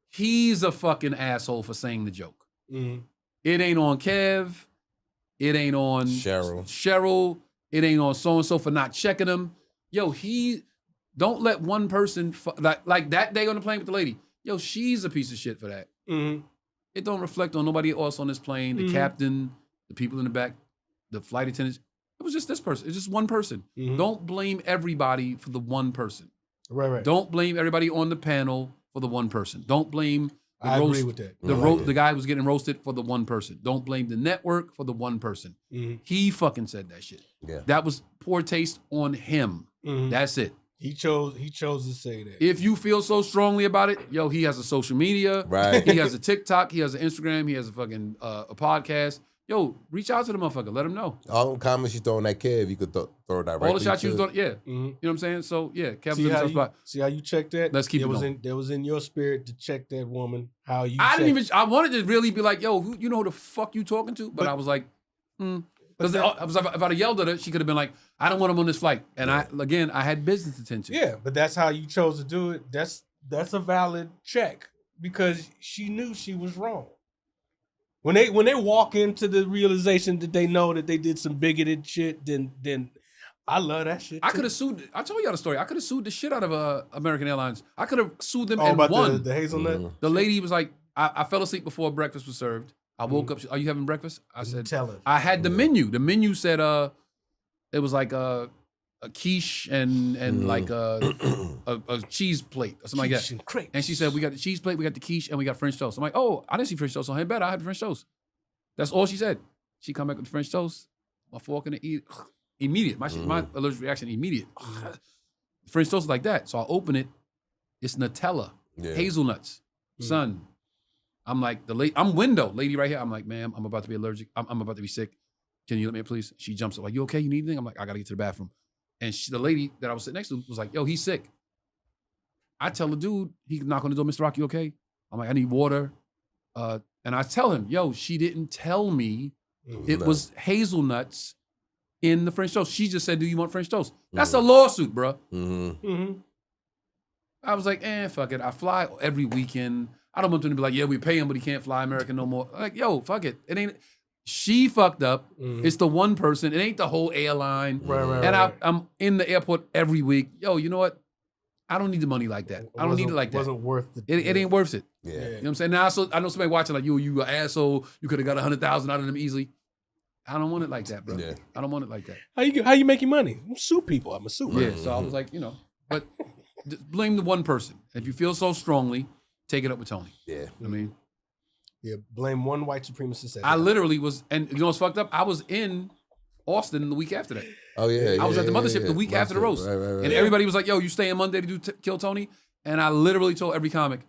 He's a fucking asshole for saying the joke. It ain't on Kev. It ain't on Cheryl. It ain't on so-and-so for not checking him. Yo, don't let one person, like that day on the plane with the lady, yo, she's a piece of shit for that. It don't reflect on nobody else on this plane, the captain, the people in the back, the flight attendants. It was just this person. It's just one person. Don't blame everybody for the one person. Right. Don't blame everybody on the panel for the one person. Don't blame I agree with that. The guy who's getting roasted for the one person. Don't blame the network for the one person. He fucking said that shit. Yeah. That was poor taste on him. That's it. He chose to say that. If you feel so strongly about it, yo, he has a social media. Right. He has a TikTok. He has an Instagram. He has a fucking a podcast. Yo, reach out to the motherfucker. Let him know. All the comments you throw on that Kev, you could throw directly. All the shots you was doing, yeah. You know what I'm saying? So yeah, Kev's in the spot. See how you checked that? Let's keep it going. There was in your spirit to check that woman. How you? I wanted to really be like, yo, you know who the fuck you talking to? But I was like, Because if I'd have yelled at her, she could have been like, I don't want him on this flight. And I had business attention. Yeah, but that's how you chose to do it. That's a valid check because she knew she was wrong. When they walk into the realization that they know that they did some bigoted shit, then I love that shit. I could have sued. I told y'all the story. I could have sued the shit out of American Airlines. I could have sued them and about won. The hazelnut. The lady was like, I fell asleep before breakfast was served. I woke up. Are you having breakfast? I said, tell her. I had the menu. The menu said it was like a quiche and like a cheese plate or something Quiche like that. and And she said, we got the cheese plate, we got the quiche, and we got French toast. I'm like, oh, I didn't see French toast on here. Better, I had the French toast. That's all she said. She come back with the French toast. My fork in the eat. Immediate. My allergic reaction, immediate. French toast is like that. So I open it. It's Nutella, hazelnuts. Son, I'm like, I'm window lady right here. I'm like, ma'am, I'm about to be allergic. I'm about to be sick. Can you let me in, please? She jumps up like, you okay? You need anything? I'm like, I got to get to the bathroom. And the lady that I was sitting next to was like, yo, he's sick. I tell the dude, he knock on the door, Mr. Rock, you okay? I'm like, I need water. And I tell him, yo, she didn't tell me it was hazelnuts in the French toast. She just said, do you want French toast? That's a lawsuit, bro. I was like, fuck it. I fly every weekend. I don't want them to be like, yeah, we pay him, but he can't fly American no more. Like, yo, fuck it. It ain't. She fucked up. It's the one person. It ain't the whole airline. Right. I'm in the airport every week. Yo, you know what? I don't need the money like that. I don't need it like that. It wasn't worth it. It ain't worth it. Yeah. You know what I'm saying? Now, I know somebody watching like, you an asshole. You could have got 100,000 out of them easily. I don't want it like that, bro. Yeah. I don't want it like that. How you making money? I'm sue people. I'm a suer. Yeah. So I was like, but just blame the one person. If you feel so strongly, take it up with Tony. Yeah. I mean, yeah. Blame one white supremacist. I literally was, and you know what's fucked up? I was in Austin the week after that. Oh yeah. I was at the mothership the week after the roast, right. and everybody was like, "Yo, you staying Monday to do Kill Tony?" And I literally told every comic,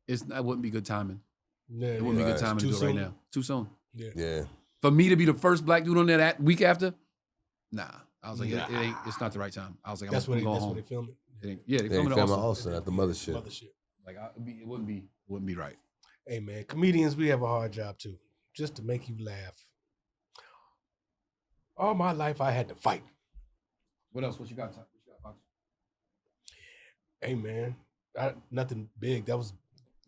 that wouldn't be good timing. It wouldn't be good timing to do it right now. Too soon. Yeah. For me to be the first black dude on there that week after, nah. I was like, it's not the right time. I was like, that's I'm when going home. they filmed it. They filmed it in Austin at the mothership. Like it wouldn't be right. Hey man, comedians, we have a hard job too, just to make you laugh. All my life, I had to fight. What else? What you got? Hey man, nothing big. That was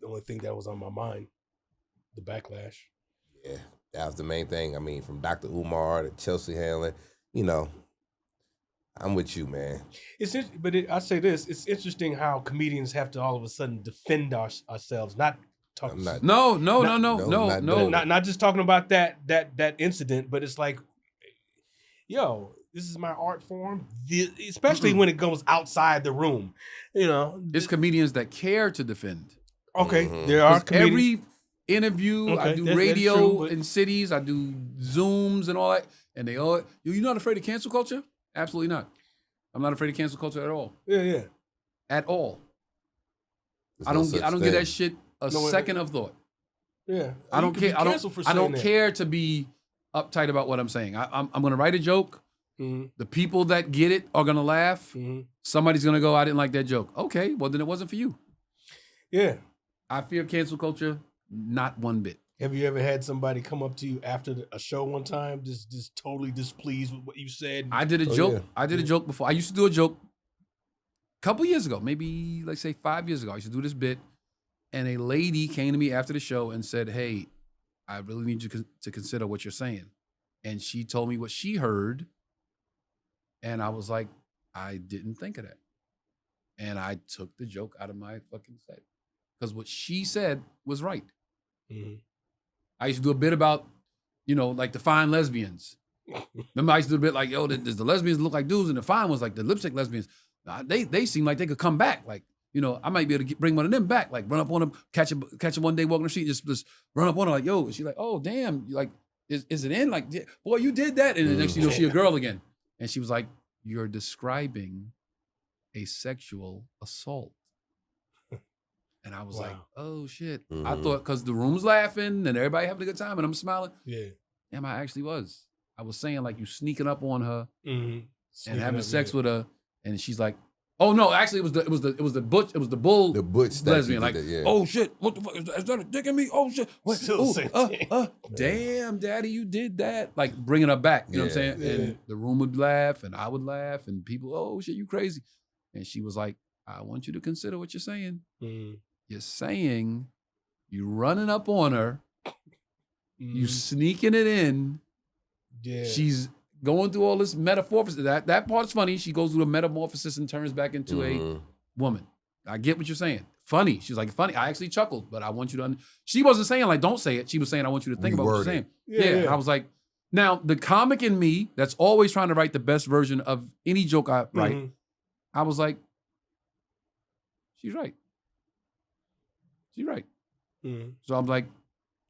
the only thing that was on my mind. The backlash. Yeah, that was the main thing. I mean, from Dr. Umar to Chelsea Handler, I'm with you, man. I say this: it's interesting how comedians have to all of a sudden defend ourselves, not talk. No. Not just talking about that incident, but it's like, yo, this is my art form, especially when it goes outside the room. It's comedians that care to defend. Okay, there are comedians. Every interview, I do radio in cities, I do Zooms and all that, and they all, you're not afraid of cancel culture? Absolutely not. I'm not afraid of cancel culture at all. Yeah. At all. I don't get that shit second of thought. Yeah. I don't care. I don't care to be uptight about what I'm saying. I'm gonna write a joke. Mm-hmm. The people that get it are gonna laugh. Mm-hmm. Somebody's gonna go, I didn't like that joke. Okay, well then it wasn't for you. Yeah. I fear cancel culture, not one bit. Have you ever had somebody come up to you after a show one time, just totally displeased with what you said? I did a joke. Yeah. I did a joke before. I used to do a joke a couple years ago, maybe like say 5 years ago. I used to do this bit, and a lady came to me after the show and said, "Hey, I really need you to consider what you're saying." And she told me what she heard, and I was like, I didn't think of that. And I took the joke out of my fucking set. Because what she said was right. Mm-hmm. I used to do a bit about, like the fine lesbians. Remember, I used to do a bit like, yo, does the lesbians look like dudes, and the fine ones, like the lipstick lesbians, they seem like they could come back. Like, I might be able to bring one of them back. Like, run up on them, catch her one day walking the street, just run up on her like, yo. She's like, oh, damn. Like, is it in? Like, boy, you did that. And the next thing you know, she a girl again. And she was like, you're describing a sexual assault. And I was like, oh, shit. Mm-hmm. I thought, because the room's laughing and everybody having a good time and I'm smiling. Yeah. Damn, I actually was. I was saying, like, you sneaking up on her and having sex with her. And she's like, oh, no, actually, it was the bull lesbian. Like, oh, shit, what the fuck? Is that a dick in me? Oh, shit. What? Damn, daddy, you did that. Like, bringing her back. You know what I'm saying? Yeah. And the room would laugh and I would laugh and people, oh, shit, you crazy. And she was like, I want you to consider what you're saying. Mm. You're saying you running up on her, you sneaking it in. Yeah. She's going through all this metamorphosis. That part's funny. She goes through a metamorphosis and turns back into a woman. I get what you're saying. Funny. She's like, funny. I actually chuckled, but I want you to she wasn't saying like, don't say it. She was saying, I want you to think about what you're saying. Yeah. I was like, now the comic in me that's always trying to write the best version of any joke I write, I was like, she's right. She's right. Mm-hmm. So I'm like,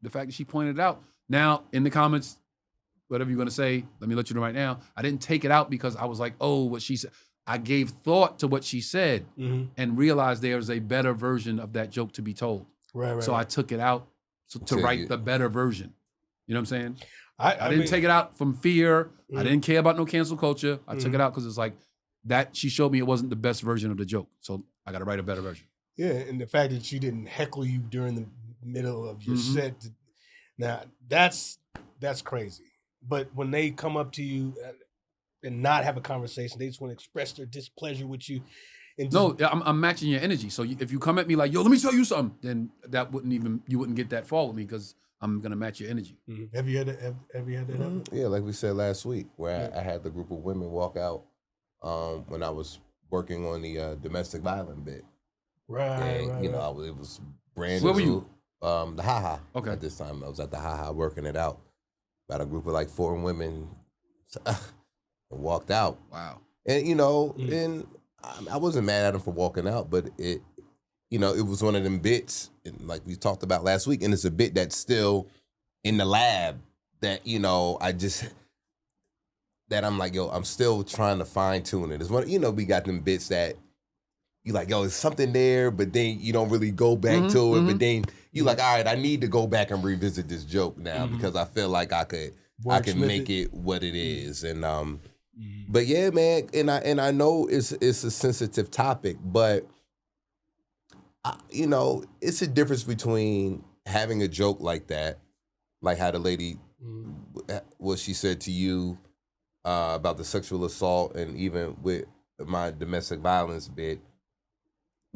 the fact that she pointed it out. Now, in the comments, whatever you're going to say, let me let you know right now, I didn't take it out because I was like, oh, what she said. I gave thought to what she said and realized there's a better version of that joke to be told. Right. So I took it out to write the better version. You know what I'm saying? I didn't take it out from fear. I didn't care about no cancel culture. I took it out because it's like, that she showed me it wasn't the best version of the joke. So I got to write a better version. Yeah, and the fact that she didn't heckle you during the middle of your set. Now, that's crazy. But when they come up to you and not have a conversation, they just want to express their displeasure with you, And No, I'm matching your energy. So if you come at me like, yo, let me tell you something, then you wouldn't get that far with me because I'm gonna match your energy. Mm-hmm. Have you had that happen? Yeah, like we said last week, where I had the group of women walk out when I was working on the domestic violence bit. Right. It was brand new. Where were you? The Ha-Ha. Okay. At this time, I was at the Ha-Ha working it out. About a group of like 4 women and walked out. Wow. And and I wasn't mad at them for walking out, but it was one of them bits, like we talked about last week, and it's a bit that's still in the lab that that I'm like, yo, I'm still trying to fine tune it. It's one, we got them bits that you like, yo, there's something there, but then you don't really go back to it. But then you like, all right, I need to go back and revisit this joke now because I feel like I can make it what it is. And but yeah, man, and I know it's a sensitive topic, but it's a difference between having a joke like that, like how the lady, what she said to you about the sexual assault, and even with my domestic violence bit.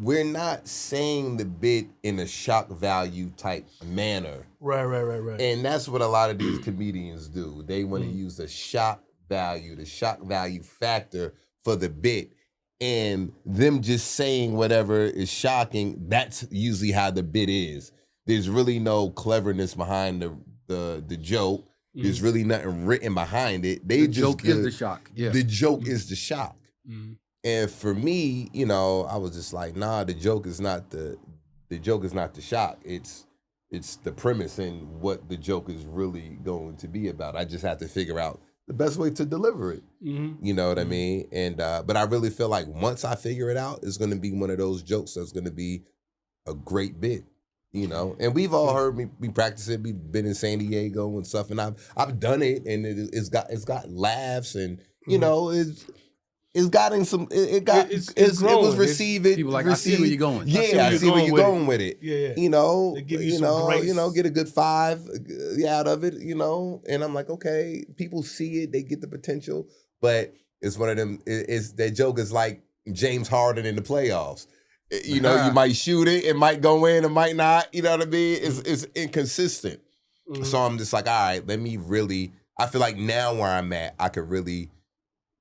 We're not saying the bit in a shock value type manner. Right. And that's what a lot of these comedians do. They want to use the shock value factor for the bit. And them just saying whatever is shocking, that's usually how the bit is. There's really no cleverness behind the joke. There's really nothing written behind it. The joke is the shock. Yeah. The joke is the shock. And for me, I was just like, nah, the joke is not the shock. It's the premise and what the joke is really going to be about. I just have to figure out the best way to deliver it. You know what I mean? And but I really feel like once I figure it out, it's going to be one of those jokes that's going to be a great bit. And we've all heard me practice it. We've been in San Diego and stuff, and I've done it, and it's got laughs, and it's gotten some. It was received. People like, I see where you're going. Yeah, I see where you're going with it. Yeah. Give you some grace. Get a good 5 out of it. And I'm like, okay, people see it, they get the potential, but it's one of them. That joke is like James Harden in the playoffs. You might shoot it might go in, it might not. You know what I mean? It's inconsistent. So I'm just like, all right, let me really. I feel like now where I'm at, I could really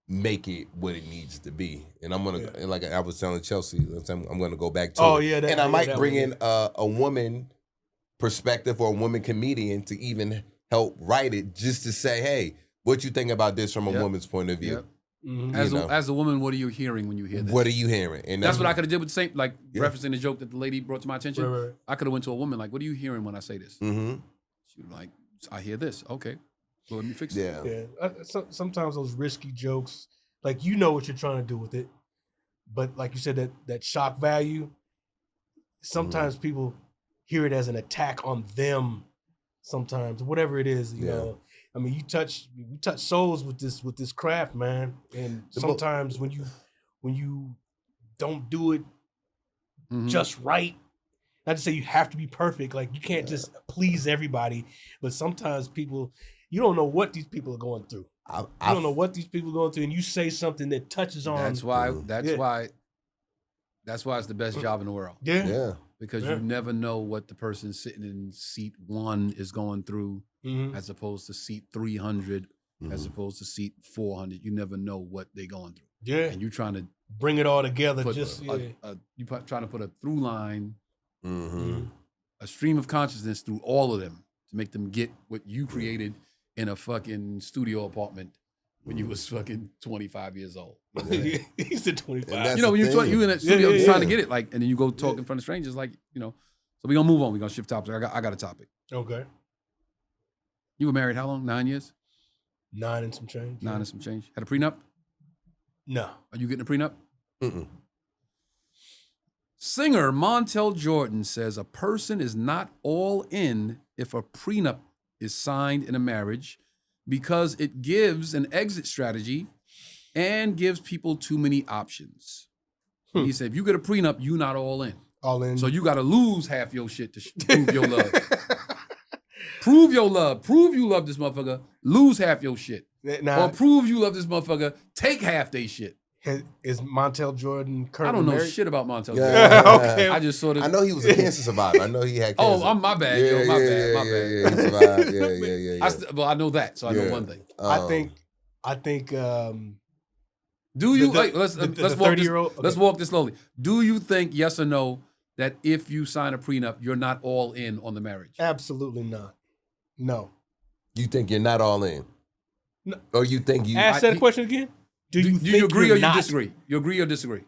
make it what it needs to be. And I'm gonna, like I was telling Chelsea, I'm gonna go back to it. And I might bring in a woman perspective or a woman comedian to even help write it, just to say, hey, what you think about this from a woman's point of view? As a woman, what are you hearing when you hear this? What are you hearing? And that's what I could have did with the same, like referencing the joke that the lady brought to my attention. Right. I could have went to a woman like, what are you hearing when I say this? She was like, I hear this. Okay. Well, let me fix it. Yeah. Sometimes those risky jokes, like what you're trying to do with it, but like you said, that shock value. Sometimes people hear it as an attack on them. Sometimes, whatever it is, you know. I mean, we touch souls with this craft, man. And sometimes when you don't do it just right. Not to say you have to be perfect, like you can't just please everybody, but sometimes you don't know what these people are going through. You don't know what these people are going through, and you say something that touches on. That's why it's the best job in the world. Yeah. Because you never know what the person sitting in seat 1 is going through, as opposed to seat 300, as opposed to seat 400. You never know what they're going through. Yeah. And you're trying to bring it all together. You're trying to put a through line, a stream of consciousness through all of them to make them get what you created in a fucking studio apartment when you was fucking 25 years old. He said 25. When you in that studio trying to get it, like, and then you go talk in front of strangers, like, So we're gonna move on. We're gonna shift topics. I got a topic. Okay. You were married how long? 9 years? 9 and some change. 9 and some change. Had a prenup? No. Are you getting a prenup? Singer Montel Jordan says a person is not all in if a prenup is signed in a marriage because it gives an exit strategy and gives people too many options. He said, if you get a prenup, you're not all in. All in. So you got to lose half your shit to prove your love. Prove your love. Prove you love this motherfucker. Lose half your shit. Or prove you love this motherfucker. Take half they shit. Is Montel Jordan I currently don't know married? shit about Montel. Yeah. Okay. I just sort of. I know he was a cancer survivor. I know he had cancer. Oh, my bad. Yo, my bad. My bad. Yeah, he survived. Yeah. Well, I know that, so I know one thing. I think. Do you the- wait? Let's the walk this. 30-year-old okay. Let's walk this slowly. Do you think yes or no that if you sign a prenup, you're not all in on the marriage? Absolutely not. No. You think you're not all in? No. Or you think you? Ask that question again. Do you agree you're or you not? disagree? You agree or disagree?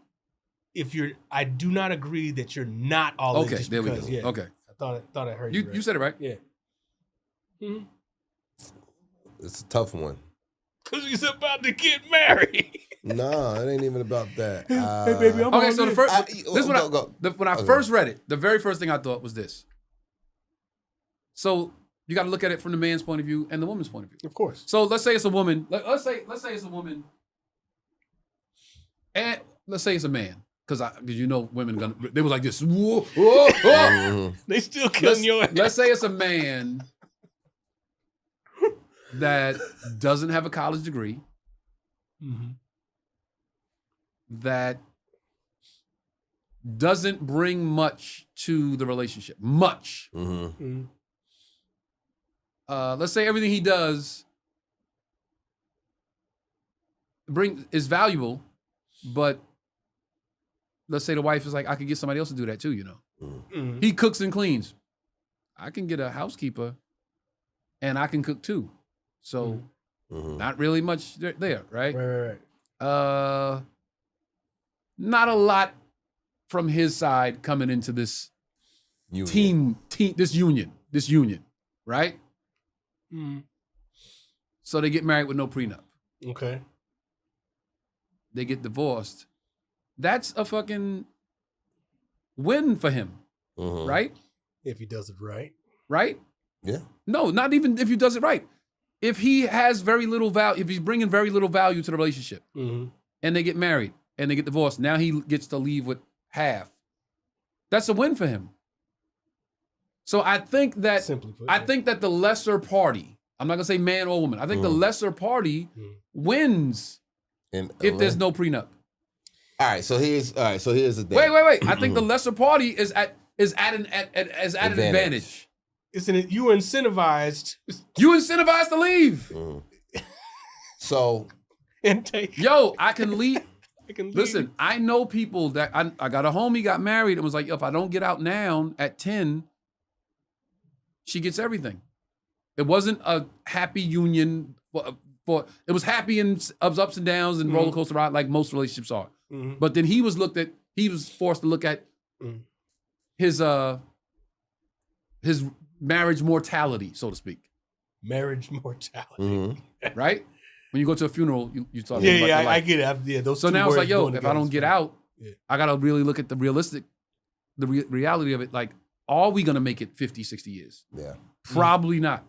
I do not agree that you're not all in. Okay, Just there we because, go. Yeah, Okay, I thought I heard you. Right. you said it right. Yeah. Mm-hmm. It's a tough one. Cause he's about to get married. No, it ain't even about that. Hey baby, I'm Okay, all so in. the first when I Okay. first read it, the very first thing I thought was this. So you got to look at it from the man's point of view and the woman's point of view. Of course. So let's say it's a woman. Let's say it's a woman, and let's say it's a man, because you know women gonna they was like this. Whoa, whoa, whoa. They still killing your ass. Let's say it's a man that doesn't have a college degree, that doesn't bring much to the relationship. Much. Let's say everything he does is valuable, but let's say the wife is like, I could get somebody else to do that too, you know. He cooks and cleans. I can get a housekeeper and I can cook too. So not really much there, right? Right. Not a lot from his side coming into this team, this union, right? So they get married with no prenup. Okay. They get divorced. That's a fucking win for him, right? If he does it right. Right? Yeah. No, not even if he does it right. If he has very little value, if he's bringing very little value to the relationship, and they get married and they get divorced, now he gets to leave with half. That's a win for him. So I think that the lesser party, I'm not gonna say man or woman, I think the lesser party wins if there's no prenup. All right, so here's the thing. Wait. I think the lesser party is at an advantage. You were incentivized. You incentivized to leave. So and take. Yo, I can leave. Listen, I know people that I got a homie got married and was like, yo, if I don't get out now at 10, she gets everything. It wasn't a happy union for it was happy and ups and downs and roller coaster ride like most relationships are. But then he was forced to look at his marriage mortality, so to speak. Marriage mortality. Right? When you go to a funeral, you talk about Yeah, your life. I get it. Yeah, those so two now it's words like, yo, going if together I don't is get fine. out, Yeah. I got to really look at the reality of it. Like, are we going to make it 50, 60 years? Yeah. Probably not.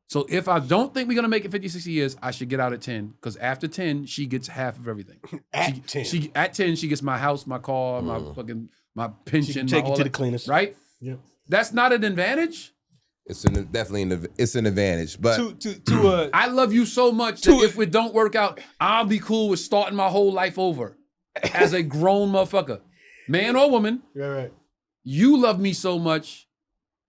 So if I don't think we're going to make it 50, 60 years, I should get out at 10, because after 10, she gets half of everything. At 10. At 10, she gets my house, my car, my pension. She can take you to the cleanest. Right? Yep. That's not an advantage. It's an advantage, but I love you so much that if it don't work out, I'll be cool with starting my whole life over as a grown motherfucker, man or woman. Right. You love me so much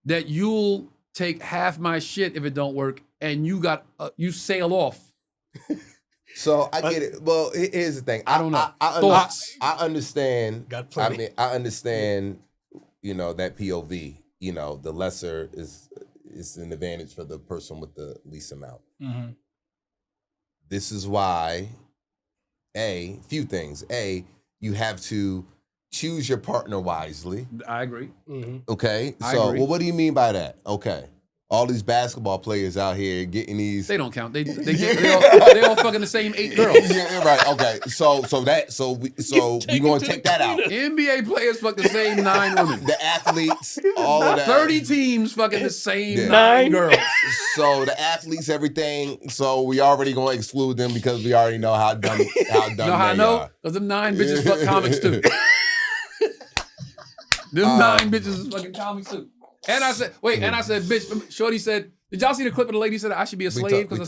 that you'll take half my shit if it don't work, and you sail off. So I get it. Well, here's the thing. I don't know. I understand. Got plenty. I understand. That POV. The lesser is an advantage for the person with the least amount. This is why, few things. You have to choose your partner wisely. I agree. Okay. I So, agree. well, what do you mean by that? Okay. All these basketball players out here getting these. They don't count. They all fucking the same 8 girls. Yeah, right. Okay. So we gonna take that out. NBA players fuck the same 9 women. The athletes, all of that. 30 teams fucking the same Yeah. 9 girls. So the athletes, everything. So we already gonna exclude them because we already know how dumb You know how I they know? are. Because them 9 bitches fuck comics too. Them 9 bitches is fucking comics too. And I said, bitch, Shorty said, Did y'all see the clip of the lady said I should be a slave because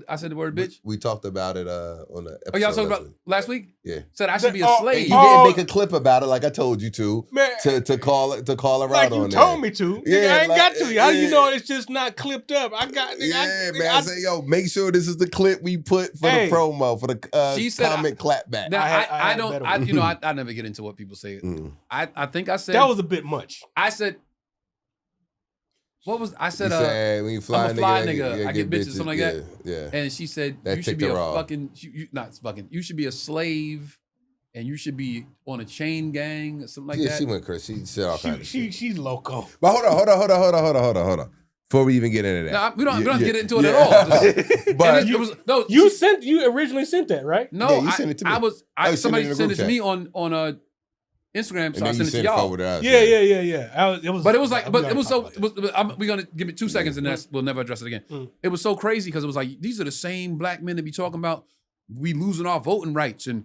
I said the word bitch? We talked about it on the episode. Oh, y'all talking about last week? Yeah. Said I should be a slave. You didn't make a clip about it like I told you to. Man, to call her out like on you there. told me to. Yeah, Nigga, I ain't got to. How yeah. you know it's just not clipped up? I got. Nigga, I say, yo, make sure this is the clip we put for the promo for the she said comment clapback. I never get into what people say. I think I said that was a bit much. I said. What was I said? When you fly, I'm a fly nigga. I get bitches, something like that. Yeah. And she said you should be a fucking. You should be a slave, and you should be on a chain gang or something like that. Yeah, she went crazy. She said all kinds of shit. She's loco. But hold on. Before we even get into that, no, we don't get into it at all. But you originally sent that, right? No, yeah, you sent it to me. Somebody sent it to me on Instagram, so I sent it to y'all. Yeah. We're gonna give it 2 seconds and we'll never address it again. It was so crazy because it was like these are the same black men that be talking about we losing our voting rights and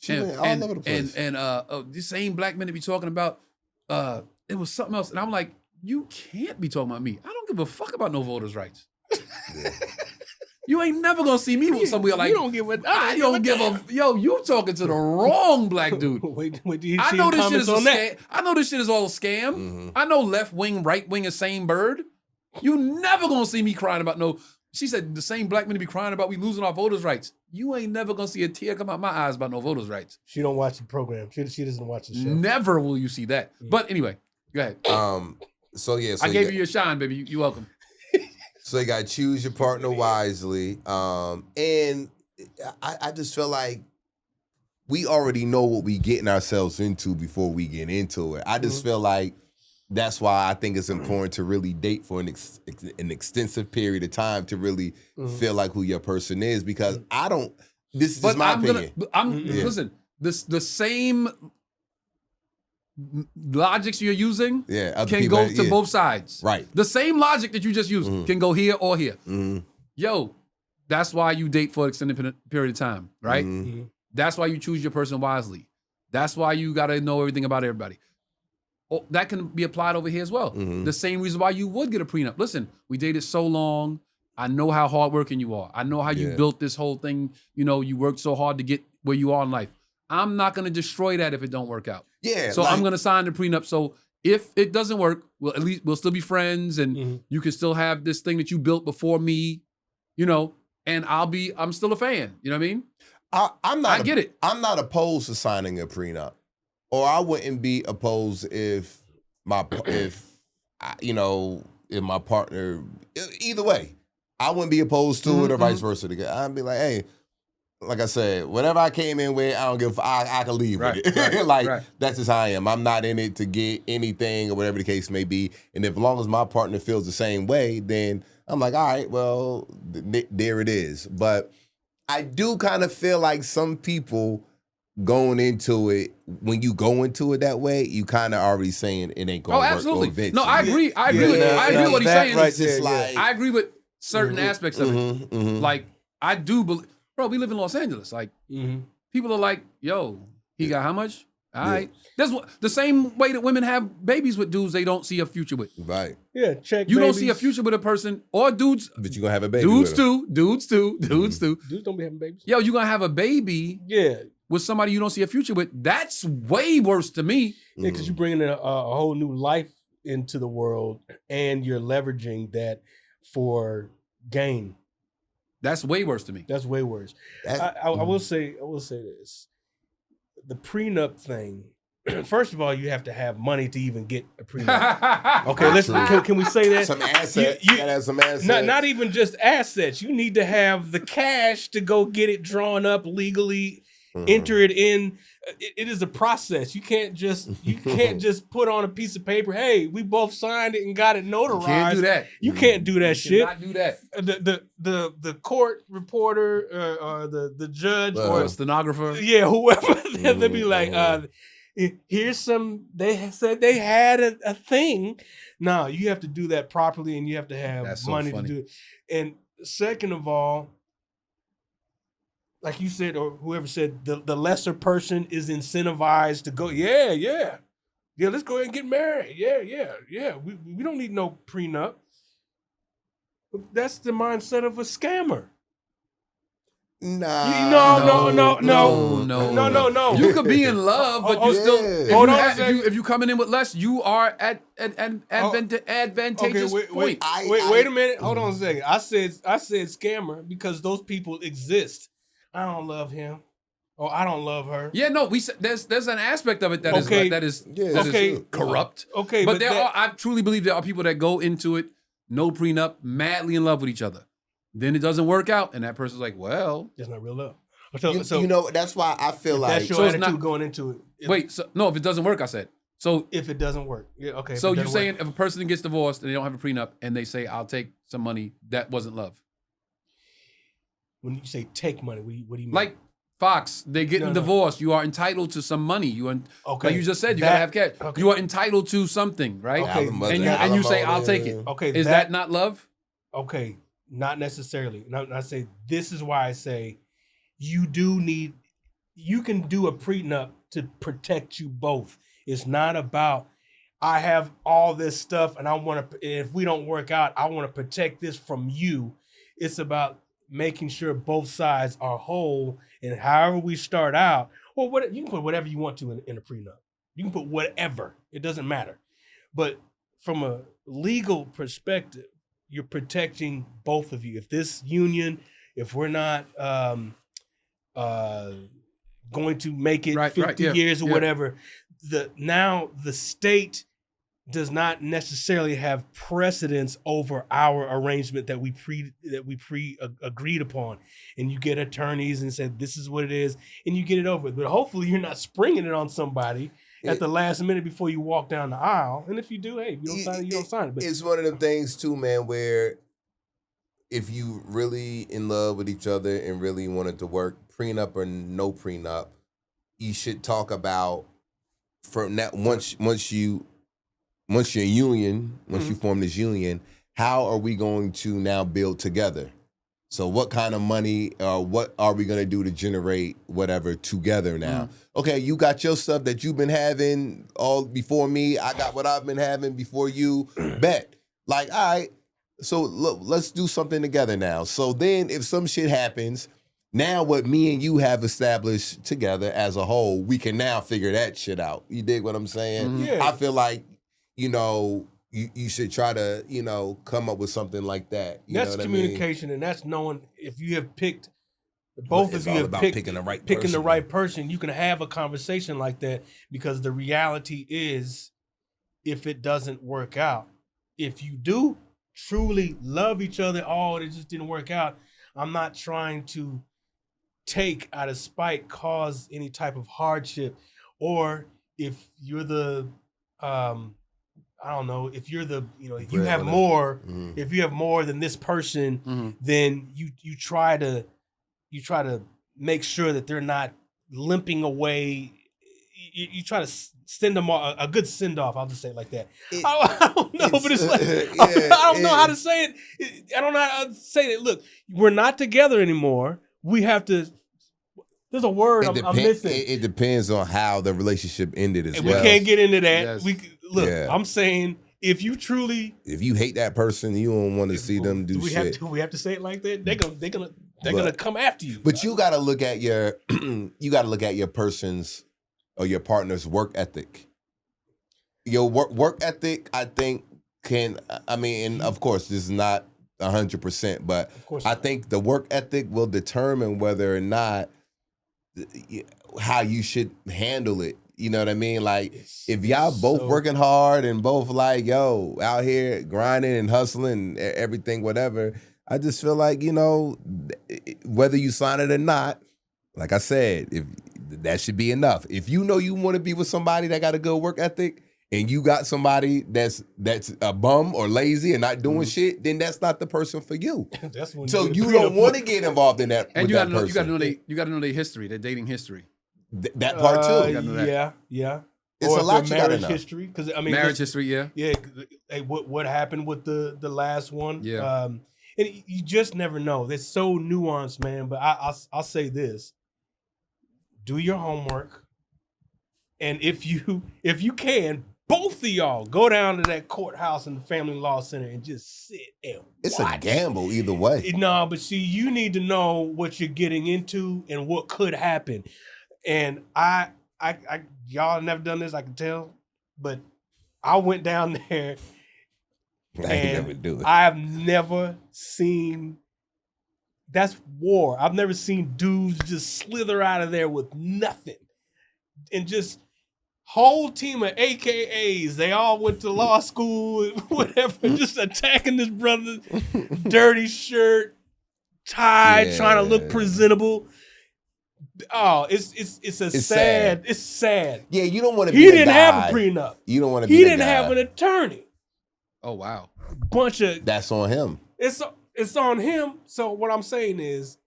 these same black men that be talking about it was something else, and I'm like, you can't be talking about me. I don't give a fuck about no voters' rights. You ain't never gonna see me somewhere like. You don't give a. I don't give a. Yo, you talking to the wrong black dude. Wait, do you I see know this shit is a that? scam. I know this shit is all a scam. I know left wing, right wing is same bird. You never gonna see me crying about no. She said the same black men be crying about we losing our voters' rights. You ain't never gonna see a tear come out my eyes about no voters' rights. She don't watch the program. She doesn't watch the show. Never will you see that. But anyway, go ahead. I gave you your shine, baby. You welcome. So you gotta choose your partner wisely. And I just feel like we already know what we getting ourselves into before we get into it. I just feel like that's why I think it's important to really date for an extensive period of time to really feel like who your person is, because this is just my opinion. Listen, the same logics you're using can go to both sides. Right. The same logic that you just used can go here or here. Yo, that's why you date for an extended period of time, right? That's why you choose your person wisely. That's why you got to know everything about everybody. Oh, that can be applied over here as well. The same reason why you would get a prenup. Listen, we dated so long. I know how hardworking you are. I know how you built this whole thing. You know, you worked so hard to get where you are in life. I'm not going to destroy that if it don't work out. Yeah. So I'm going to sign the prenup. So if it doesn't work, well, at least we'll still be friends, and you can still have this thing that you built before me, you know, and I'm still a fan. You know what I mean? I get it. I'm not opposed to signing a prenup, or I wouldn't be opposed if my partner, either way, I wouldn't be opposed to it or vice versa. I'd be like, hey, like I said, whatever I came in with, I don't give. I can leave with it. That's just how I am. I'm not in it to get anything or whatever the case may be. And if, as long as my partner feels the same way, then I'm like, all right, well, there it is. But I do kind of feel like some people going into it, when you go into it that way, you kind of already saying it ain't going to work. Absolutely. No, I agree. I agree with what he's saying. Right there, I agree with certain aspects of it. Like, I do believe. Bro, we live in Los Angeles. Like, people are like, yo, he got how much? All right. That's the same way that women have babies with dudes they don't see a future with. Right. Yeah, check. You don't see a future with a person, or dudes. But you're going to have a baby. Dudes too. Dudes too. Dudes don't be having babies. Yo, you're going to have a baby with somebody you don't see a future with. That's way worse to me. Yeah, because you're bringing a whole new life into the world, and you're leveraging that for gain. That's way worse to me. That's way worse. I will say this. The prenup thing, first of all, you have to have money to even get a prenup. Okay, can we say that? Some assets. You gotta have some assets. Not even just assets. You need to have the cash to go get it drawn up legally, enter it in. It is a process. You can't just put on a piece of paper, hey, we both signed it and got it notarized. You can't do that. You can't do that shit. Cannot do that. The court reporter or the judge or the stenographer. Yeah, whoever. They'll be like, here's some, they said they had a thing. No, you have to do that properly, and you have to have money to do it. And second of all, like you said, or whoever said, the lesser person is incentivized to go, yeah, let's go ahead and get married. Yeah. We don't need no prenup. That's the mindset of a scammer. Nah. No. You could be in love, but you still. If you coming in with less, you are at an advantageous point. Wait a minute. Hold on a second. I said scammer because those people exist. I don't love him, or I don't love her. Yeah, no, we there's an aspect of it that is corrupt. Okay, but I truly believe there are people that go into it, no prenup, madly in love with each other. Then it doesn't work out, and that person's like, well, it's not real love. So that's why I feel like that's your attitude going into it. If it doesn't work, I said. So if it doesn't work, yeah, okay. So you're saying if a person gets divorced and they don't have a prenup, and they say, "I'll take some money," that wasn't love. When you say take money, what do you mean? Like Fox, they're getting divorced. You are entitled to some money. Like you just said, you gotta have cash. Okay. You are entitled to something, right? Okay. And you say, "I'll take it." Okay, is that not love? Okay. Not necessarily. And I say this is why I say you can do a prenup to protect you both. It's not about I have all this stuff and if we don't work out, I want to protect this from you. It's about making sure both sides are whole, and however we start out, you can put whatever you want to in a prenup. You can put whatever. It doesn't matter. But from a legal perspective, you're protecting both of you. If this union, if we're not going to make it 50 years or whatever, the state does not necessarily have precedence over our arrangement that we agreed upon. And you get attorneys and say, this is what it is, and you get it over. But hopefully you're not springing it on somebody at the last minute before you walk down the aisle. And if you do, hey, if you don't sign it, you don't sign it. But it's one of them things too, man, where if you really in love with each other and really want it to work, prenup or no prenup, you should talk about from that once you form this union, how are we going to now build together? So what kind of money, what are we going to do to generate whatever together now? Okay, you got your stuff that you've been having all before me. I got what I've been having before you. Bet. Like, all right, so look, let's do something together now. So then if some shit happens, now what me and you have established together as a whole, we can now figure that shit out. You dig what I'm saying? Yeah. I feel like, you should try to, come up with something like that. That's communication, and that's knowing if you have picked, both of you have picked picking the right person. You can have a conversation like that, because the reality is, if it doesn't work out, if you do truly love each other, it just didn't work out, I'm not trying to take out of spite, cause any type of hardship, or if you're the I don't know, if you're the, if you have more, if you have more than this person, then you try to make sure that they're not limping away. You try to send them a good send off. I'll just say it like that. I don't know, but it's like I don't know how to say it. I don't know how to say it. Look, we're not together anymore. We have to. There's a word I'm missing. It depends on how the relationship ended as well. We can't get into that. Yes. I'm saying if you hate that person, you don't want to see them do shit. Do we have to say it like that? They're gonna come after you. But you got to look at your person's or your partner's work ethic. Your work ethic, I think, and of course, this is not 100%, but I think the work ethic will determine whether or not how you should handle it. You know what I mean? Like, if y'all both working hard and both like, out here grinding and hustling, everything, whatever, I just feel like, whether you sign it or not, like I said, if that should be enough. If you know you want to be with somebody that got a good work ethic, and you got somebody that's a bum or lazy and not doing shit, then that's not the person for you. So you don't want to get involved in that. And you got to know their history, their dating history. That part too. Yeah. It's a lot you got to know. History, because marriage history, yeah. Hey, what happened with the last one? Yeah. And you just never know. It's so nuanced, man. But I'll say this: do your homework, and if you can, both of y'all go down to that courthouse and the family law center and just sit and It's watch. a gamble either way. No, but see, you need to know what you're getting into and what could happen. And I y'all never done this, I can tell, but I went down there and I've never seen. That's war. I've never seen dudes just slither out of there with nothing. And just whole team of AKAs, they all went to law school, whatever, just attacking this brother's dirty shirt, tie, trying to look presentable. Oh, it's sad. It's sad. Yeah, you don't want to be He didn't have a prenup. You don't want to be He didn't have an attorney. Oh, wow. Bunch of That's on him. It's on him. So what I'm saying is,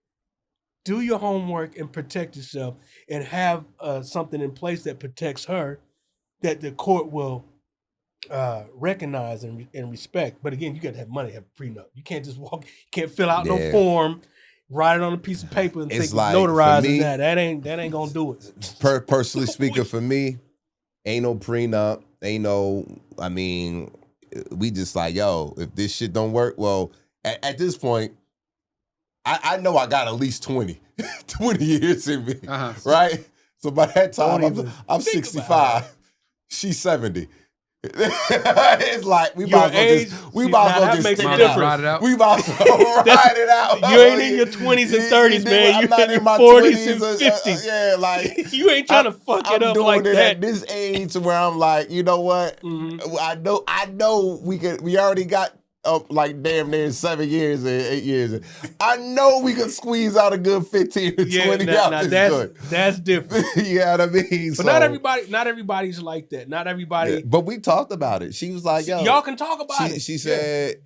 do your homework and protect yourself, and have something in place that protects her, that the court will recognize and respect. But again, you got to have money to have a prenup. You can't just walk. You can't fill out no form, write it on a piece of paper, and think like, notarizing that. That ain't gonna do it. Personally speaking, for me, ain't no prenup. Ain't no. I mean, we just like, yo, if this shit don't work, well. At this point, I know I got at least 20 years in me, right? So by that time, I'm 65. She's 70. It's like we might as well just stick it out. Ride it out. We might as well ride it out. You ain't in your 20s and 30s, man. You in your 40s and 50s. Yeah, like you ain't trying to fuck it up like that. At this age where I'm like, you know what? I know we already got like damn near 7 years or 8 years. I know we could squeeze out a good 15 to 20 out. That's different. You know what I mean? But not everybody's like that. Not everybody. Yeah, but we talked about it. She was like, yo. Y'all can talk about it. She said,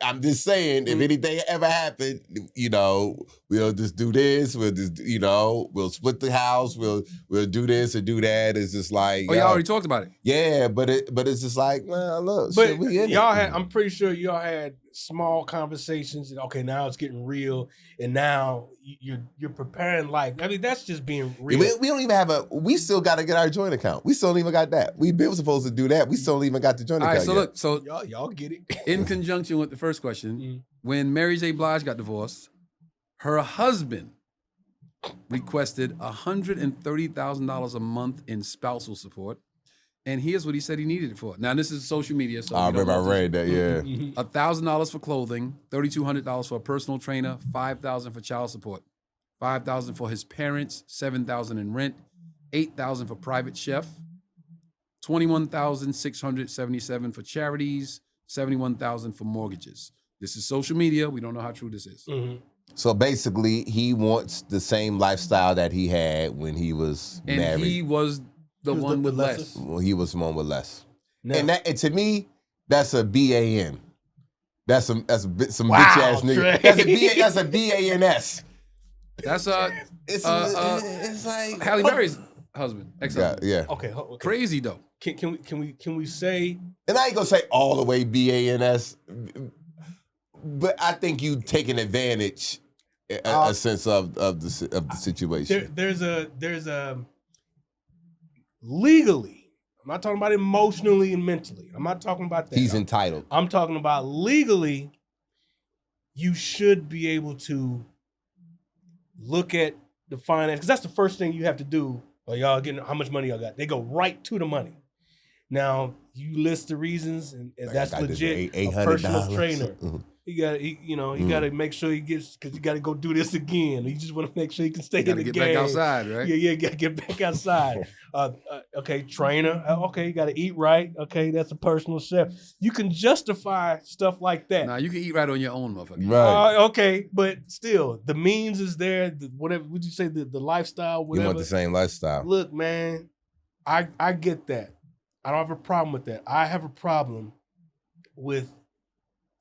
I'm just saying, if anything ever happened, you know, we'll just do this. We'll just, you know, we'll split the house. We'll do this and do that. It's just like. Oh, y'all already talked about it. Yeah, but it's just like, well, look, but shit, we in y'all had, I'm pretty sure y'all had small conversations. And okay, now it's getting real, and now you're preparing life. I mean, that's just being real. We don't even have we still got to get our joint account. We still don't even got that. We've been supposed to do that. We still don't even got the joint account. All right, so yet. look, y'all get it. In conjunction with the first question, when Mary J. Blige got divorced, her husband requested $130,000 a month in spousal support. And here's what he said he needed it for. Now, this is social media. So I remember I read that, yeah. $1,000 for clothing, $3,200 for a personal trainer, $5,000 for child support, $5,000 for his parents, $7,000 in rent, $8,000 for private chef, $21,677 for charities, $71,000 for mortgages. This is social media. We don't know how true this is. So basically, he wants the same lifestyle that he had when he was married. And he was the one with less. Well, he was the one with less. No. And to me, that's a BAN. That's some bitch ass nigga. That's a BANS. That's it's like Halle Berry's husband, ex-husband. Yeah. Okay. Crazy though. Can we say? And I ain't gonna say all the way BANS, but I think you taking advantage a sense of the situation. There's a legally. I'm not talking about emotionally and mentally. I'm not talking about that. He's entitled. I'm talking about legally. You should be able to look at the finance, because that's the first thing you have to do. Or y'all getting how much money y'all got? They go right to the money. Now you list the reasons, and that's legit. A personal trainer. You got to make sure he gets, because you got to go do this again. You just want to make sure he can stay in the game. Get back outside, right? Yeah, you got to get back outside. Okay, trainer. Okay, you got to eat right. Okay, that's a personal chef. You can justify stuff like that. Nah, you can eat right on your own, motherfucker. Right. Okay, but still, the means is there. Whatever, would you say the lifestyle, whatever. You want the same lifestyle. Look, man, I get that. I don't have a problem with that. I have a problem with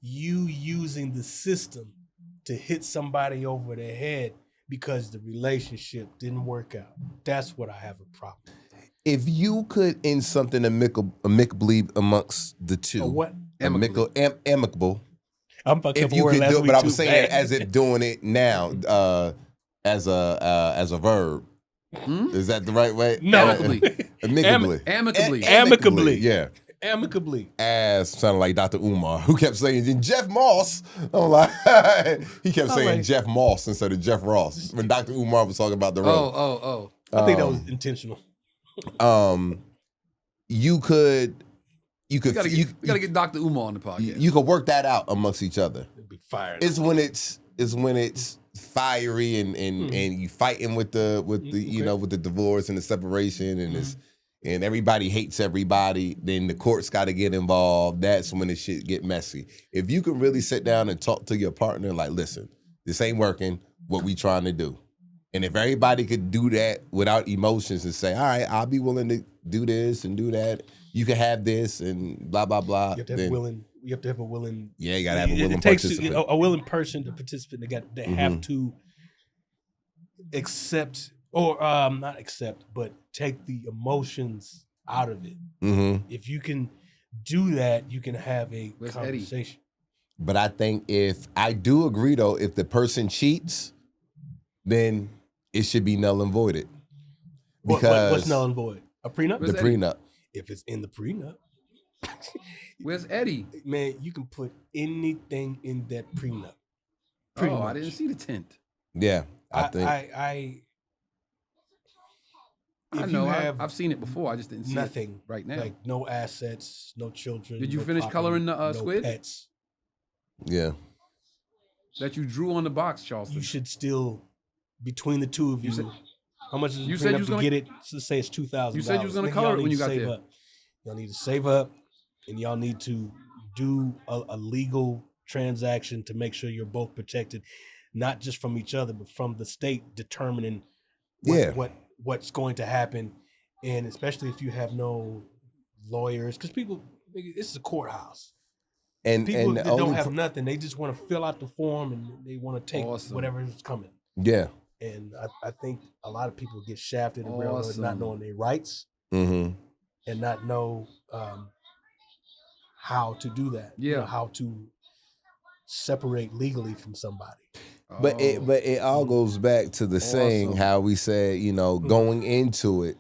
you using the system to hit somebody over the head because the relationship didn't work out. That's what I have a problem with. If you could end something amicably amongst the two, what? Amicable. I'm fucking if you could do it, but I was saying as if doing it now, as a verb. Is that the right way? No. Amicably. Yeah. Amicably. Ass sounded like Dr. Umar, who kept saying Jeff Moss. I'm like, he kept saying Jeff Moss instead of Jeff Ross when Dr. Umar was talking about the road. I think that was intentional. You could. We gotta get Dr. Umar on the podcast. You could work that out amongst each other. It'd be fire. It's when it's fiery and you fighting with the with the divorce and the separation and and everybody hates everybody. Then the courts got to get involved. That's when the shit get messy. If you can really sit down and talk to your partner, like, listen, this ain't working. What we trying to do? And if everybody could do that without emotions and say, all right, I'll be willing to do this and do that. You can have this and blah, blah, blah. You have to have a willing. Yeah, you got to have a willing it takes participant. A willing person, the participant, they have to accept or not accept, but take the emotions out of it. If you can do that, you can have a conversation. Eddie? But I think I do agree, though, if the person cheats, then it should be null and voided. Because what's null and void? A prenup? The prenup. If it's in the prenup. Where's Eddie? Man, you can put anything in that prenup. Oh, I didn't see the tint. Yeah, I think. I know. I've seen it before. I just didn't see nothing it right now. Like no assets, no children. Did you finish coloring the no squid? Pets. Yeah. That you drew on the box, Charleston. You should still, between the two of you, how much is you said you was gonna get it? Let's say it's $2,000. You said you was gonna color it when you got there. Y'all need to save up, and y'all need to do a legal transaction to make sure you're both protected, not just from each other, but from the state determining what's going to happen, and especially if you have no lawyers, because people, this is a courthouse. And people that don't have nothing, they just want to fill out the form and they want to take whatever is coming. Yeah. And I think a lot of people get shafted and railroaded not knowing their rights and not know how to do that. Yeah. You know, how to separate legally from somebody. But it all goes back to the saying how we said, going into it,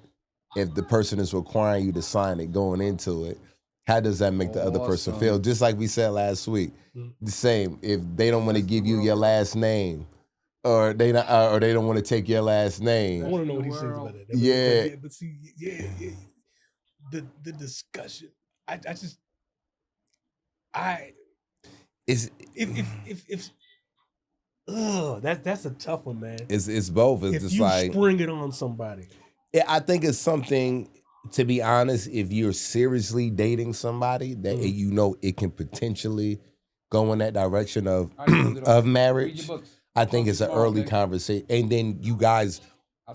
if the person is requiring you to sign it going into it, how does that make the other person feel? Just like we said last week, the same. If they don't want to give you your last name, or they don't want to take your last name. I want to know what he says about that. Yeah. But see, the discussion. That's a tough one, man. It's both. It's if just you like spring it on somebody. I think it's something. To be honest, if you're seriously dating somebody that it can potentially go in that direction of marriage, I think it's an early conversation. And then you guys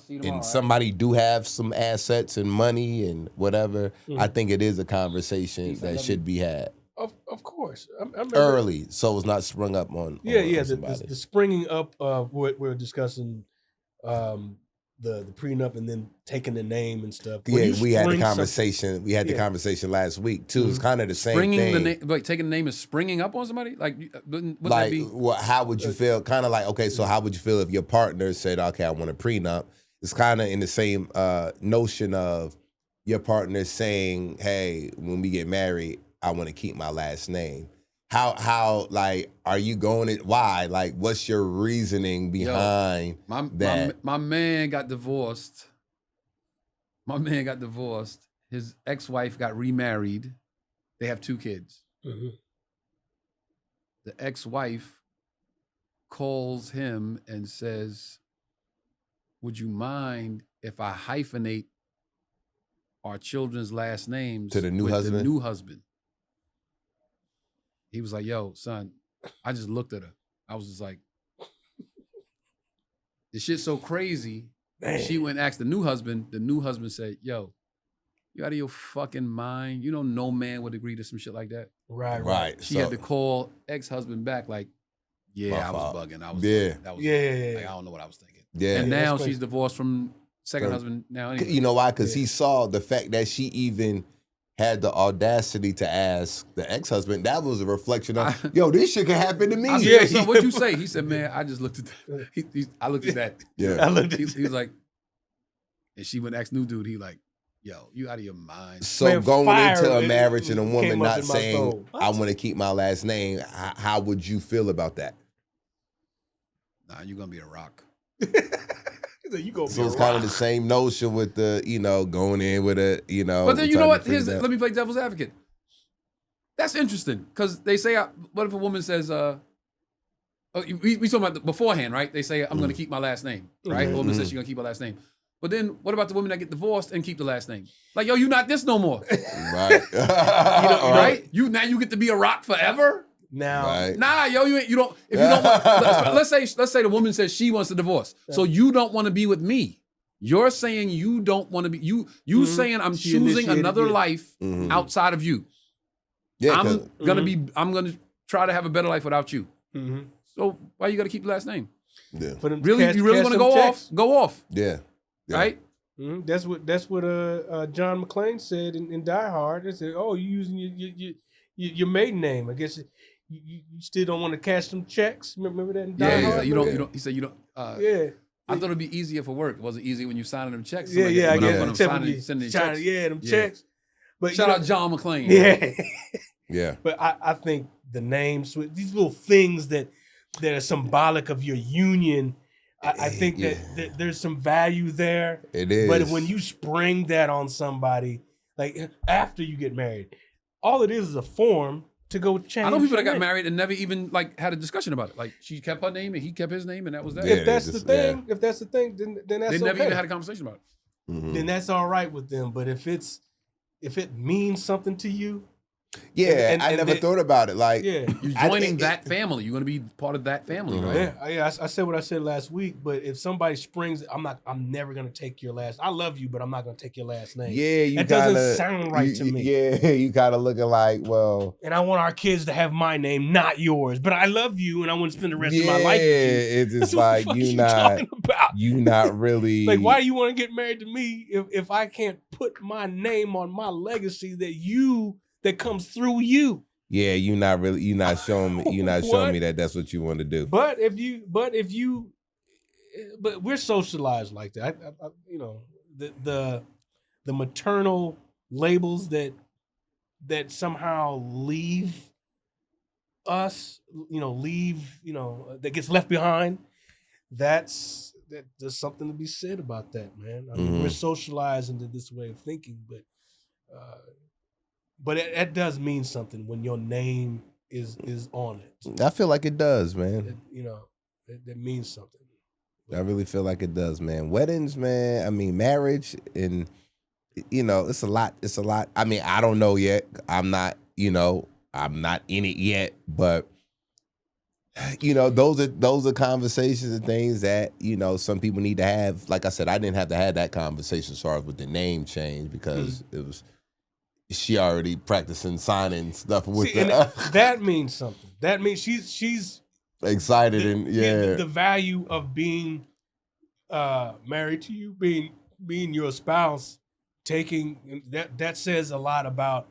and somebody do have some assets and money and whatever. I think it is a conversation that should be had. Of course. I early, so it's not sprung up on the springing up of what we're discussing, the prenup and then taking the name and stuff. Yeah, we had the conversation. We had the conversation last week too. It's kind of the same thing. Taking the name is springing up on somebody. Wouldn't that be? How would you feel? Kind of like, okay, so how would you feel if your partner said, okay, I want a prenup? It's kind of in the same notion of your partner saying, hey, when we get married, I want to keep my last name. How like, are you going it? Why? Like, what's your reasoning behind that? My man got divorced. His ex-wife got remarried. They have 2 kids. The ex-wife calls him and says, would you mind if I hyphenate our children's last names to the new husband? He was like, yo, son, I just looked at her. I was just like, this shit's so crazy. Man. She went and asked the new husband. The new husband said, yo, you out of your fucking mind? You know no man would agree to some shit like that. Right. She had to call ex-husband back like, I was bugging. Like, I don't know what I was thinking. Yeah. And now she's divorced from second husband now. Anyway. You know why? Because he saw the fact that she even had the audacity to ask the ex-husband. That was a reflection of, yo, this shit can happen to me. So what'd you say? He said, man, I just looked at that. I looked at that. Yeah. He was like, and she went and asked new dude, he like, Yo, you out of your mind. So Man, going fire into a it marriage and a came woman up not in my saying, soul. I want to keep my last name, how would you feel about that? Nah, you're gonna be a rock. You go So it's kind of the same notion with the, going in with a, But then you know trying what? to figure that- Let me play devil's advocate. That's interesting because they say, what if a woman says, we talking about beforehand, right? They say, I'm going to keep my last name, right? The woman says she's going to keep her last name. But then what about the women that get divorced and keep the last name? Like, yo, you not this no more. Right. Right? Now you get to be a rock forever? Now, Right. Nah, yo, you don't. If you don't want, let's say the woman says she wants a divorce, so you don't want to be with me. You're saying you don't want to be you saying I'm She choosing initiated another it. life outside of you. Yeah, I'm gonna try to have a better life without you. So why you got to keep the last name? yeah, for them Really, you really want to go checks. off? Go off, yeah, yeah. right? That's what John McClane said in Die Hard. They said, "Oh, you using your maiden name? I guess you still don't want to cash some checks." Remember that in Die Yeah, Hard? you don't. He said you don't. Yeah. I thought it'd be easier for work. It wasn't easy when you signing them checks. Yeah, yeah, I When guess. I'm Except when signing, you sending trying checks. to, them Yeah. checks. But Shout out John McClane. Yeah. Yeah. But I think the names, these little things that are symbolic of your union, I think that there's some value there. It is. But when you spring that on somebody, like after you get married, all it is a form to go change. I know people that got your name. married and never even like had a discussion about it. Like she kept her name and he kept his name and that was that. Yeah, If that's the just- thing, then that's They never okay. even had a conversation about it. Mhm. Then that's all right with them. But if it means something to you, Yeah, and I never they- thought about it. Like, yeah. You're I joining think that family. You're going to be part of that family, right? Yeah, I said what I said last week, but if somebody springs, I'm never gonna take your last. I love you, but I'm not gonna take your last name. yeah, you That doesn't kinda- sound right to me. Yeah, you kind of looking like, well, And I want our kids to have my name, not yours. But I love you, and I want to spend the rest yeah, of my life with you. it's That's just what like the fuck you you not, talking about. you not really. Like, why do you want to get married to me if I can't put my name on my legacy that comes through you? Yeah, you not showing me. You're not showing What? me that that's what you want to do. But we're socialized like that. I the maternal labels that somehow leave us, that gets left behind. There's something to be said about that, man. I mean, we're socialized into this way of thinking, but it does mean something when your name is on it. I feel like it does, man. It means something. I really feel like it does, man. Weddings, man. I mean, marriage, and it's a lot. It's a lot. I mean, I don't know yet. I'm not in it yet, but those are conversations and things that some people need to have. Like I said, I didn't have to have that conversation as far as with the name change because it was she already practicing signing stuff with that means something. That means she's excited the value of being married to you, being your spouse, taking that says a lot about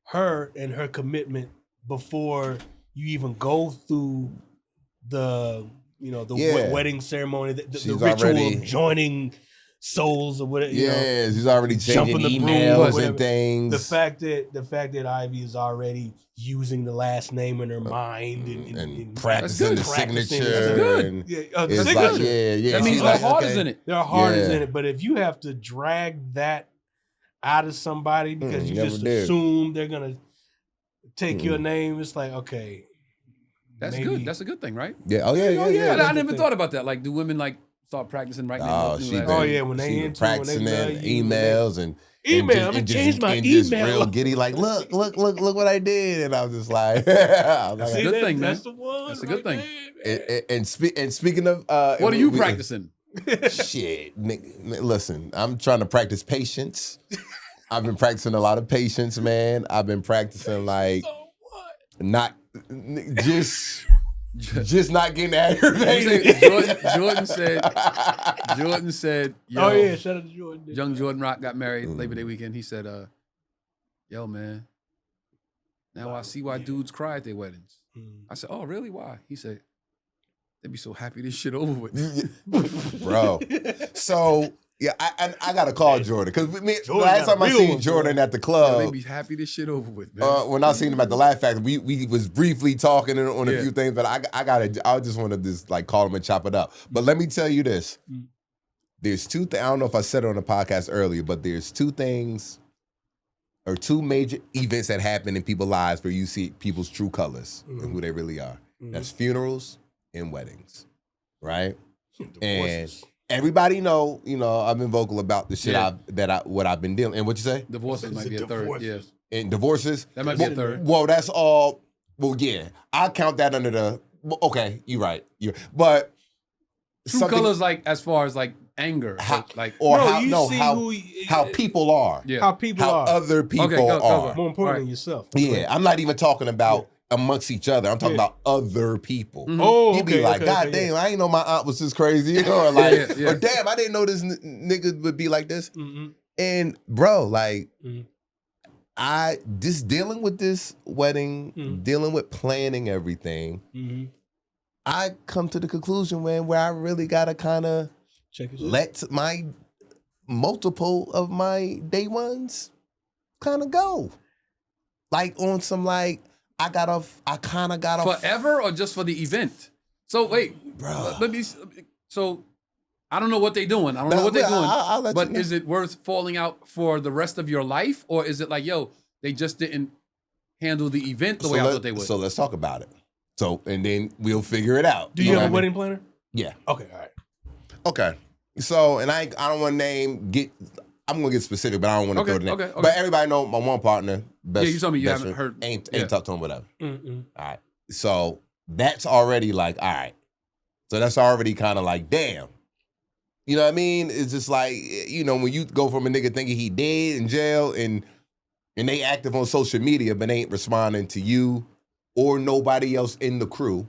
her and her commitment before you even go through the wedding ceremony, the ritual of joining souls or whatever. She's already changing the broom, emails whatever. and things. The fact that Ivy is already using the last name in her mind and practicing the signature. That's good. And the it's signature. like, yeah. That means she's her like, heart okay. is in it. Their heart is in it. But if you have to drag that out of somebody because you never just did. assume they're gonna take your name, it's like, okay. That's maybe- good. That's a good thing, right? Yeah. Oh yeah. I that's never the thought about that. Like, do women like start practicing right now? Oh, she Oh, yeah, when they she into practicing when they in love you, emails and Email, I'm gonna change my just email. real giddy, like look what I did, and I was just like, That's a See, good thing, man. That's the one. That's a good thing. and speaking of, What are you practicing? Shit, listen, I'm trying to practice patience. I've been practicing a lot of patience, man. I've been practicing like not just not getting aggravated. Jordan said, yo, Oh yeah, shout out to Jordan. young Jordan Rock got married Labor Day weekend. He said, yo, man, now I see why dudes cry at their weddings. I said, oh, really? Why? He said, they'd be so happy this shit over with. Bro. So Yeah, I gotta call Jordan because Jordan last got a time I real seen one, Jordan at the Yo, club, they be happy this shit over with, man. when I seen him at the Laugh Factory, we was briefly talking on a Yeah. few things, but I just want to just like call him and chop it up. But let me tell you this: there's two things. I don't know if I said it on the podcast earlier, but there's two things or two major events that happen in people's lives where you see people's true colors and who they really are. That's funerals and weddings, right? And everybody know, I've been vocal about the shit what I've been dealing. And what you say? Divorces might be a third. Yeah. And divorces? That might be a third. Well, that's all. Well, yeah, I count that under the. Okay, you're right. But True colors, like as far as like anger, like or No, how people are. yeah. how people How are. other people go. are. More important Right. than yourself. Yeah, I'm not even talking about amongst each other. I'm talking about other people. Oh, You be like, God damn, I ain't know my aunt was this crazy. Or like, Yeah. or damn, I didn't know this nigga would be like this. Mm-hmm. And bro, like, I just dealing with this wedding, dealing with planning everything. I come to the conclusion, man, where I really gotta kind of let my multiple of my day ones kind of go, like on some like I kind of gotta forever or just for the event. So wait, bro. let me. So I don't know what they're doing. I don't know what they're doing. I'll let but you know. is it worth falling out for the rest of your life, or is it like, yo, they just didn't handle the event the way I thought they would? So let's talk about it. So and then we'll figure it out. Do you have a what I wedding planner? mean? Yeah. Okay, all right. Okay. So and I don't want to I'm gonna get specific, but I don't want to throw the name. Okay. But everybody know my one partner. Best, Yeah, you told me you best haven't friend, heard. Ain't talked to him, whatever. Mm-mm. All right. So that's already like, all right. So that's already kind of like, damn. You know what I mean? It's just like, when you go from a nigga thinking he dead in jail and they active on social media, but ain't responding to you or nobody else in the crew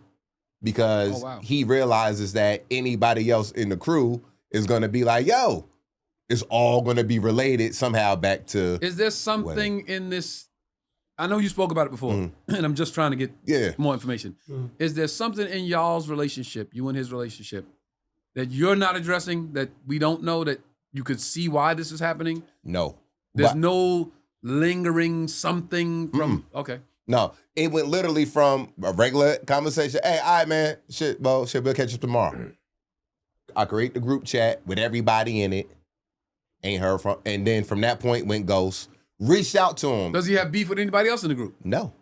because he realizes that anybody else in the crew is going to be like, yo, it's all going to be related somehow back to. Is there something in this? I know you spoke about it before, and I'm just trying to get more information. Is there something in y'all's relationship, you and his relationship, that you're not addressing, that we don't know, that you could see why this is happening? No. There's no lingering something from, okay. No, it went literally from a regular conversation. Hey, all right, man. Shit, we'll catch you tomorrow. I create the group chat with everybody in it. Ain't heard from, and then from that point went ghost. Reached out to him. Does he have beef with anybody else in the group? No.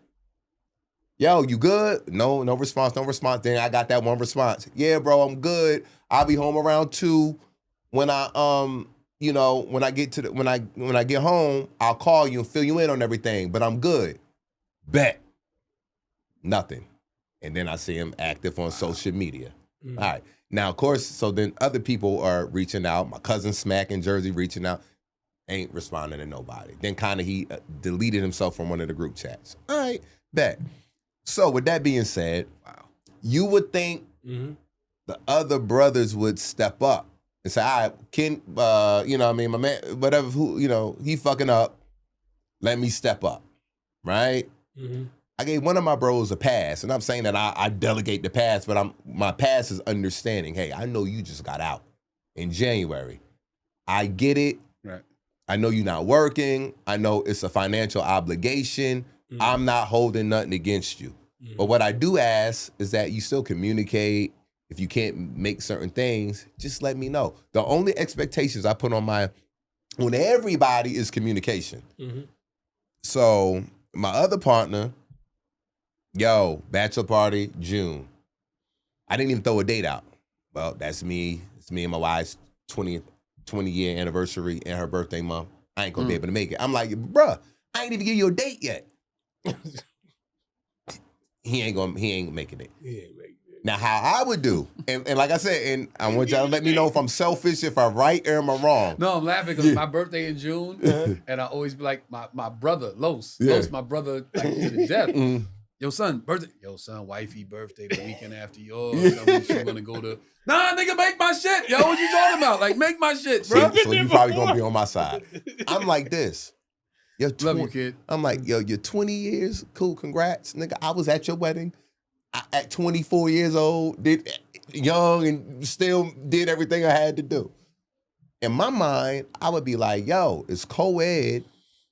Yo, you good? No response. Then I got that one response. Yeah, bro, I'm good. I'll be home around 2. When I when I get when I get home, I'll call you and fill you in on everything. But I'm good. Bet. Nothing. And then I see him active on social media. All right. Now, of course, so then other people are reaching out. My cousin Smack in Jersey reaching out. Ain't responding to nobody. Then kind of he deleted himself from one of the group chats. All right. Bet. So with that being said, you would think the other brothers would step up and say, all right, Ken, my man, whatever, he fucking up. Let me step up. Right? I gave one of my bros a pass, and I'm saying that I delegate the pass, but my pass is understanding. Hey, I know you just got out in January. I get it. Right. I know you're not working. I know it's a financial obligation. I'm not holding nothing against you. But what I do ask is that you still communicate. If you can't make certain things, just let me know. The only expectations I put on everybody is communication. So my other partner, bachelor party, June. I didn't even throw a date out. Well, that's me. It's me and my wife's 20-year anniversary and her birthday month. I ain't gonna be able to make it. I'm like, bruh, I ain't even give you a date yet. He ain't making it. Now, how I would do, and like I said, and I want y'all to let me know if I'm selfish, if I'm right or am I wrong. No, I'm laughing because my birthday in June, and I always be like, my brother, Los, my brother, like, to the death. Yo, son, birthday. Yo, son, wifey birthday the weekend after yours. Tell me you're gonna go to. Nah, nigga, make my shit. Yo, what you talking about? Like, make my shit, bro. So you probably gonna be on my side. I'm like this. Love you, kid. I'm like, yo, you're 20 years. Cool, congrats. Nigga, I was at your wedding. At 24 years old, young and still did everything I had to do. in my mind, I would be like, yo, it's co-ed.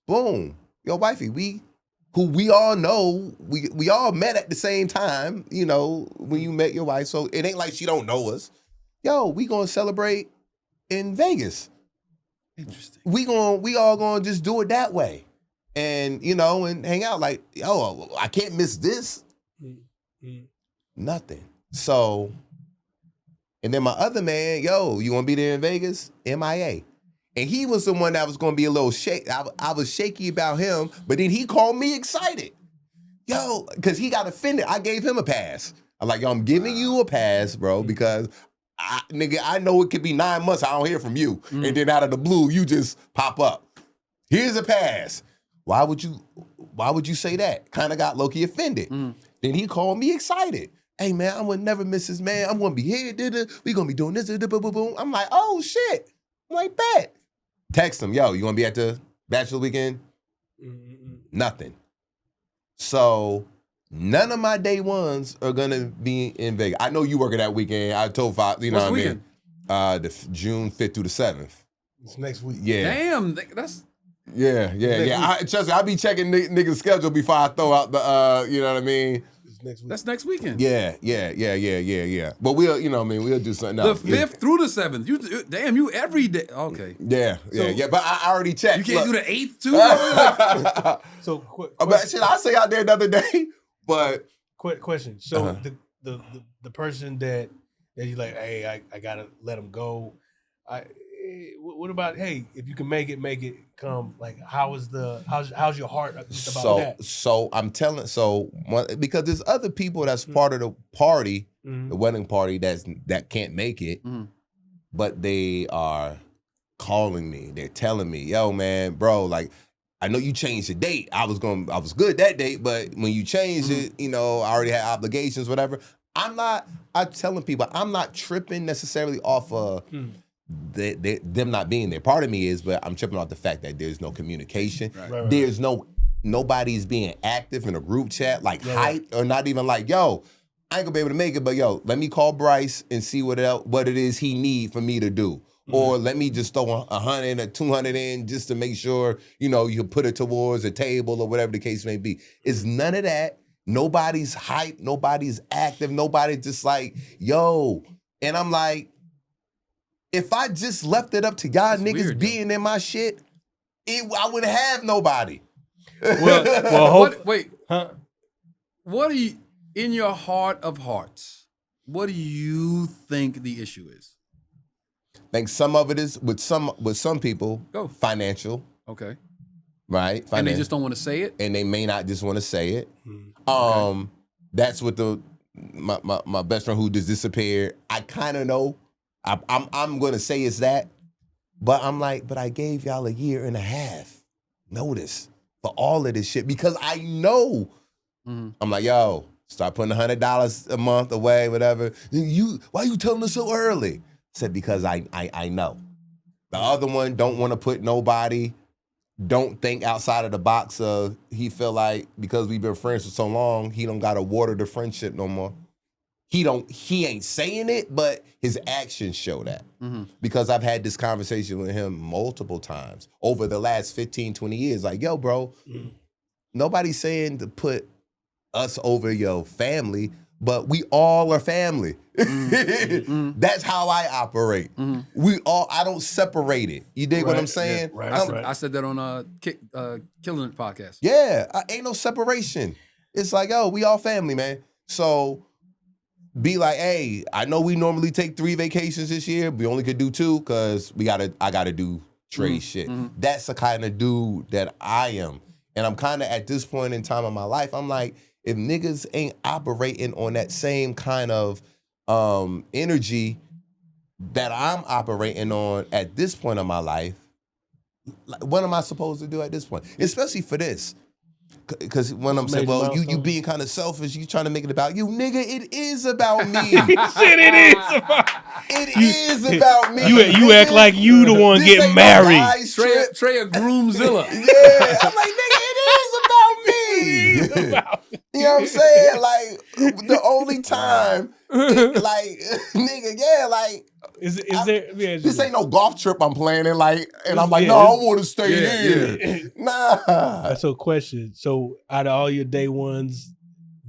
Boom. Yo, wifey, we all know, we all met at the same time, you know, when you met your wife. So it ain't like she don't know us. Yo, we gonna celebrate in Vegas. Interesting. We all gonna just do it that way. And, you know, and hang out like, yo, I can't miss this. Nothing. So, and then my other man, yo, you wanna be there in Vegas? MIA. And he was the one that was gonna be a little shaky. I was shaky about him, but then he called me excited. Yo, because he got offended. I gave him a pass. I'm like, yo, I'm giving you a pass, bro, because I know it could be 9 months I don't hear from you. And then out of the blue, you just pop up. Here's a pass. Why would you say that? Kind of got low-key offended. Then he called me excited. Hey, man, I'm going to never miss this, man. I'm going to be here. We going to be doing this. Boom. I'm like, oh, shit. I'm like, bet. Text him, yo, you want to be at the bachelor weekend? Nothing. So none of my day ones are going to be in Vegas. I know you working that weekend. I told Fox, you know what I mean? The June 5th through the 7th. It's next week. Yeah. Damn, that's... Yeah. Trust me, I be checking niggas' schedule before I throw out the, you know what I mean? It's next week. That's next weekend. Yeah. But we'll, you know what I mean, we'll do something else. The 5th through the 7th. You every day. Okay. Yeah. But I already checked. You can't do the 8th too? So, quick shit, I say out there another day, but... Quick question. So, the person that you like, hey, I got to let him go. What about, hey, if you can make it come, like, how's your heart about that? So I'm telling, because there's other people that's part of the party, the wedding party that can't make it, but they are calling me. They're telling me, yo, man, bro, like, I know you changed the date. I was good that date, but when you changed it, you know, I already had obligations, whatever. I'm telling people, I'm not tripping necessarily off of them not being there. Part of me is, but I'm tripping off the fact that there's no communication. Right. There's nobody's being active in a group chat, like hype, or not even like, yo, I ain't gonna be able to make it, but yo, let me call Bryce and see what it is he need for me to do. Or let me just throw 100 or 200 in just to make sure, you know, you put it towards a table or whatever the case may be. It's none of that. Nobody's hype. Nobody's active. Nobody's just like, yo. And I'm like, if I just left it up to y'all niggas weird, being in my shit, I wouldn't have nobody. What do you, in your heart of hearts, what do you think the issue is? I think some of it is with some people, financial. Okay. Right? And they just don't want to say it? And they may not just want to say it. Okay. That's what my best friend who just disappeared, I kind of know. I'm going to say it's that. But I'm like, but I gave y'all 1.5 years notice for all of this shit because I know. I'm like, yo, start putting $100 a month away, whatever. Why you telling us so early? I said, because I know. The other one don't want to put nobody, don't think outside of the box of he feel like because we've been friends for so long, he don't got to water the friendship no more. He ain't saying it, but his actions show that. Because I've had this conversation with him multiple times over the last 15, 20 years. Like, yo, bro, nobody's saying to put us over your family, but we all are family. That's how I operate. I don't separate it. You dig what I'm saying? Yeah, right, I said that on Killing It podcast. Yeah, ain't no separation. It's like, oh, we all family, man. So be like, hey, I know we normally take 3 vacations this year. We only could do 2 because I gotta do Trey shit. That's the kind of dude that I am. And I'm kind of at this point in time of my life, I'm like, if niggas ain't operating on that same kind of energy that I'm operating on at this point of my life, what am I supposed to do at this point? Especially for this. Because when I'm saying, well, you being kind of selfish, you trying to make it about you. Nigga, it is about me. Shit, it is about It is about me. You act like you the one This getting ain't married. No guys trip. Trey a groomzilla. Yeah. I'm like, nigga, it is about me. You know what I'm saying? Like, the only time, like, nigga, yeah, like, Is there? Yeah, This ain't no golf trip I'm planning. Like, and I'm like, Yeah, no, I want to stay here. yeah. Nah. So, question. So, out of all your day ones,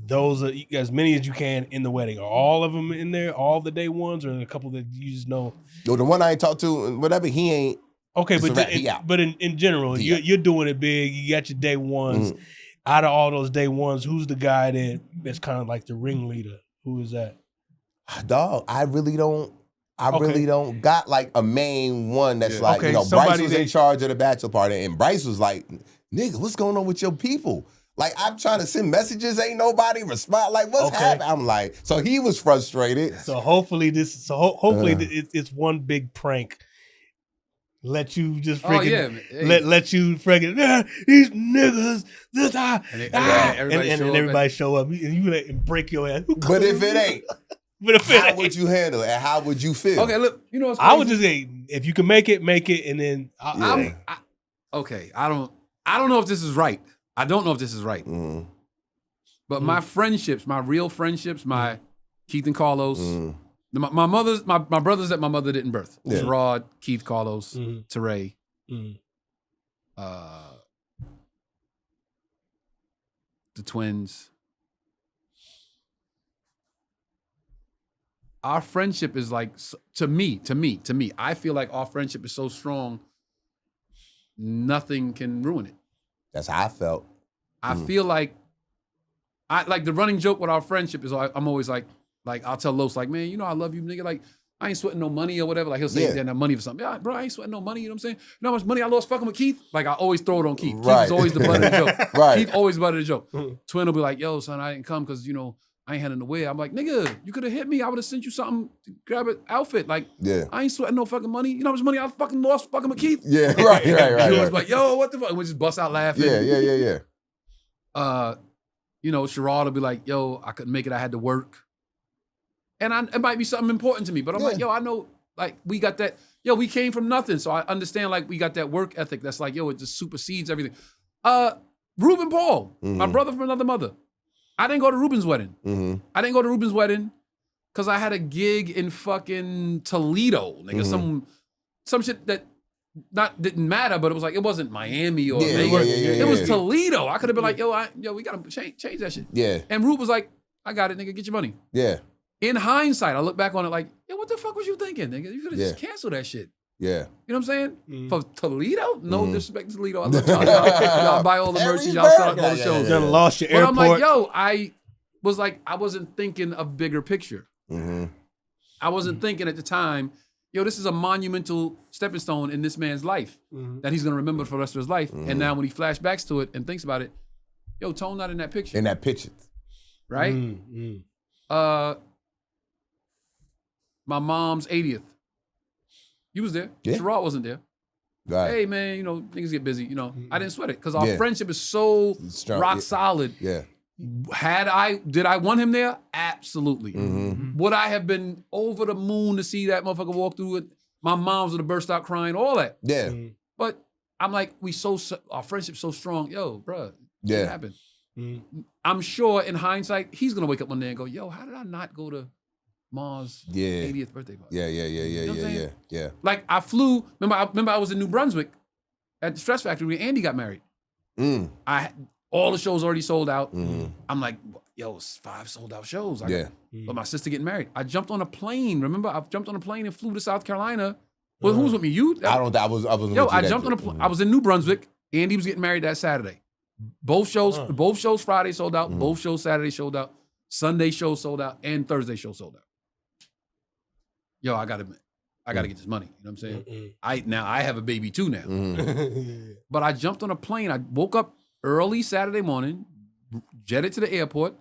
those are as many as you can in the wedding. Are all of them in there? All the day ones, or a couple that you just know? Yo, the one I ain't talked to, whatever, he ain't. Okay, It's but a wrap. He out. but in general, He you're doing it big. You got your day ones. Mhm. Out of all those day ones, who's the guy that's kind of like the ringleader? Who is that? Dog, I really don't got like a main one that's Yeah. like, Okay, Bryce somebody was that- in charge of the bachelor party, and Bryce was like, nigga, what's going on with your people? Like, I'm trying to send messages, ain't nobody respond. Like, what's Okay. happening? I'm like, so he was frustrated. So hopefully it's one big prank. Let you just freaking let you freaking these niggas and everybody show up and you let and break your ass. But if it ain't, how would you handle it? And how would you feel? Okay, look, you know what's crazy? I would just say if you can make it, and then okay. I don't know if this is right. I don't know if this is right. Mm. But my friendships, my real friendships, my Keith and Carlos, my brothers that my mother didn't birth. Yeah. Gerard, Keith, Carlos, Trey. The twins. Our friendship is like, to me, I feel like our friendship is so strong, nothing can ruin it. That's how I felt. I feel like, the running joke with our friendship is I'm always like I'll tell Los, like, man, you know I love you, nigga. Like, I ain't sweating no money or whatever. Like, he'll say he didn't have money for something. Yeah, bro, I ain't sweating no money, you know what I'm saying? You know how much money I lost fucking with Keith? Like, I always throw it on Keith. Right. Keith is always the butt of the joke. Right. Keith always butt of the joke. Twin will be like, yo, son, I didn't come because, you know, I ain't had in the way. I'm like, nigga, you could have hit me. I would have sent you something to grab an outfit. Like, I ain't sweating no fucking money. You know how much money I fucking lost fucking with Keith? Yeah, right. He was like, yo, what the fuck? And we just bust out laughing. Yeah. You know, Sherrod will be like, yo, I couldn't make it. I had to work. And it might be something important to me. But I'm like, yo, I know, like, we got that. Yo, we came from nothing. So I understand, like, we got that work ethic that's like, yo, it just supersedes everything. Ruben Paul, my brother from another mother. I didn't go to Ruben's wedding. I didn't go to Ruben's wedding because I had a gig in fucking Toledo. Nigga, some shit that didn't matter, but it was like, it wasn't Miami or it was Toledo. I could have been like, yo, we gotta change that shit. Yeah. And Rube was like, I got it, nigga, get your money. Yeah. In hindsight, I look back on it like, yo, what the fuck was you thinking, nigga? You could have just canceled that shit. Yeah. You know what I'm saying? For Toledo? No disrespect to Toledo. I love y'all. Y'all buy all the merch, y'all sell out all the shows. Done lost your But airport. I'm like, yo, I wasn't thinking of bigger picture. I wasn't thinking at the time, yo, this is a monumental stepping stone in this man's life that he's gonna remember for the rest of his life. And now when he flashbacks to it and thinks about it, yo, Tone not in that picture. In that picture. Right? My mom's 80th. You was there. Yeah. Sherrod wasn't there. Right. Hey, man, you know, niggas get busy. You know, I didn't sweat it because our friendship is so Strong. rock solid. Yeah. Did I want him there? Absolutely. Would I have been over the moon to see that motherfucker walk through it? My moms would have burst out crying, all that. Yeah. But I'm like, our friendship's so strong. Yo, bruh, it happened. I'm sure in hindsight, he's gonna wake up one day and go, yo, how did I not go to Ma's 80th birthday party? Yeah. Like, I flew, remember I was in New Brunswick at the Stress Factory when Andy got married. All the shows already sold out. I'm like, yo, it's 5 sold out shows. But my sister getting married. I jumped on a plane. Remember, I jumped on a plane and flew to South Carolina. Well, who was with me? You? I wasn't. Yo, I jumped on a plane. I was in New Brunswick. Andy was getting married that Saturday. Both shows Friday sold out. Both shows Saturday sold out. Sunday show sold out, and Thursday show sold out. Yo, I gotta get this money. You know what I'm saying? I have a baby too now. But I jumped on a plane. I woke up early Saturday morning, jetted to the airport,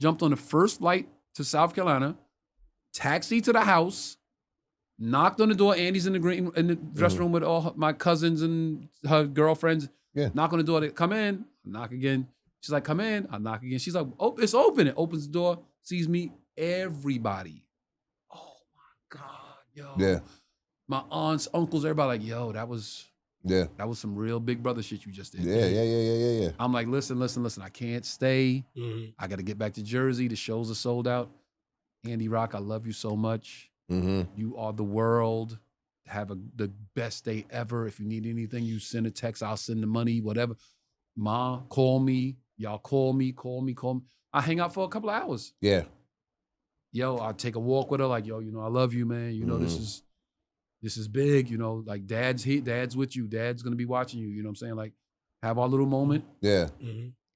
jumped on the first flight to South Carolina, taxi to the house, knocked on the door. Andy's in the dressing room with all my cousins and her girlfriends. Yeah. Knock on the door. They come in. I knock again. She's like, come in. I knock again. She's like, oh, it's open. It opens the door. Sees me. Everybody. Oh my God, yo. Yeah. My aunts, uncles, everybody like, yo, that was some real big brother shit you just did. Yeah. I'm like, listen. I can't stay. I got to get back to Jersey. The shows are sold out. Andy Rock, I love you so much. You are the world. Have the best day ever. If you need anything, you send a text. I'll send the money, whatever. Ma, call me. Y'all call me. I hang out for a couple of hours. Yeah. Yo, I take a walk with her. Like, yo, I love you, man. This is big. Like dad's here. Dad's with you. Dad's gonna be watching you. You know what I'm saying? Like, have our little moment. Yeah.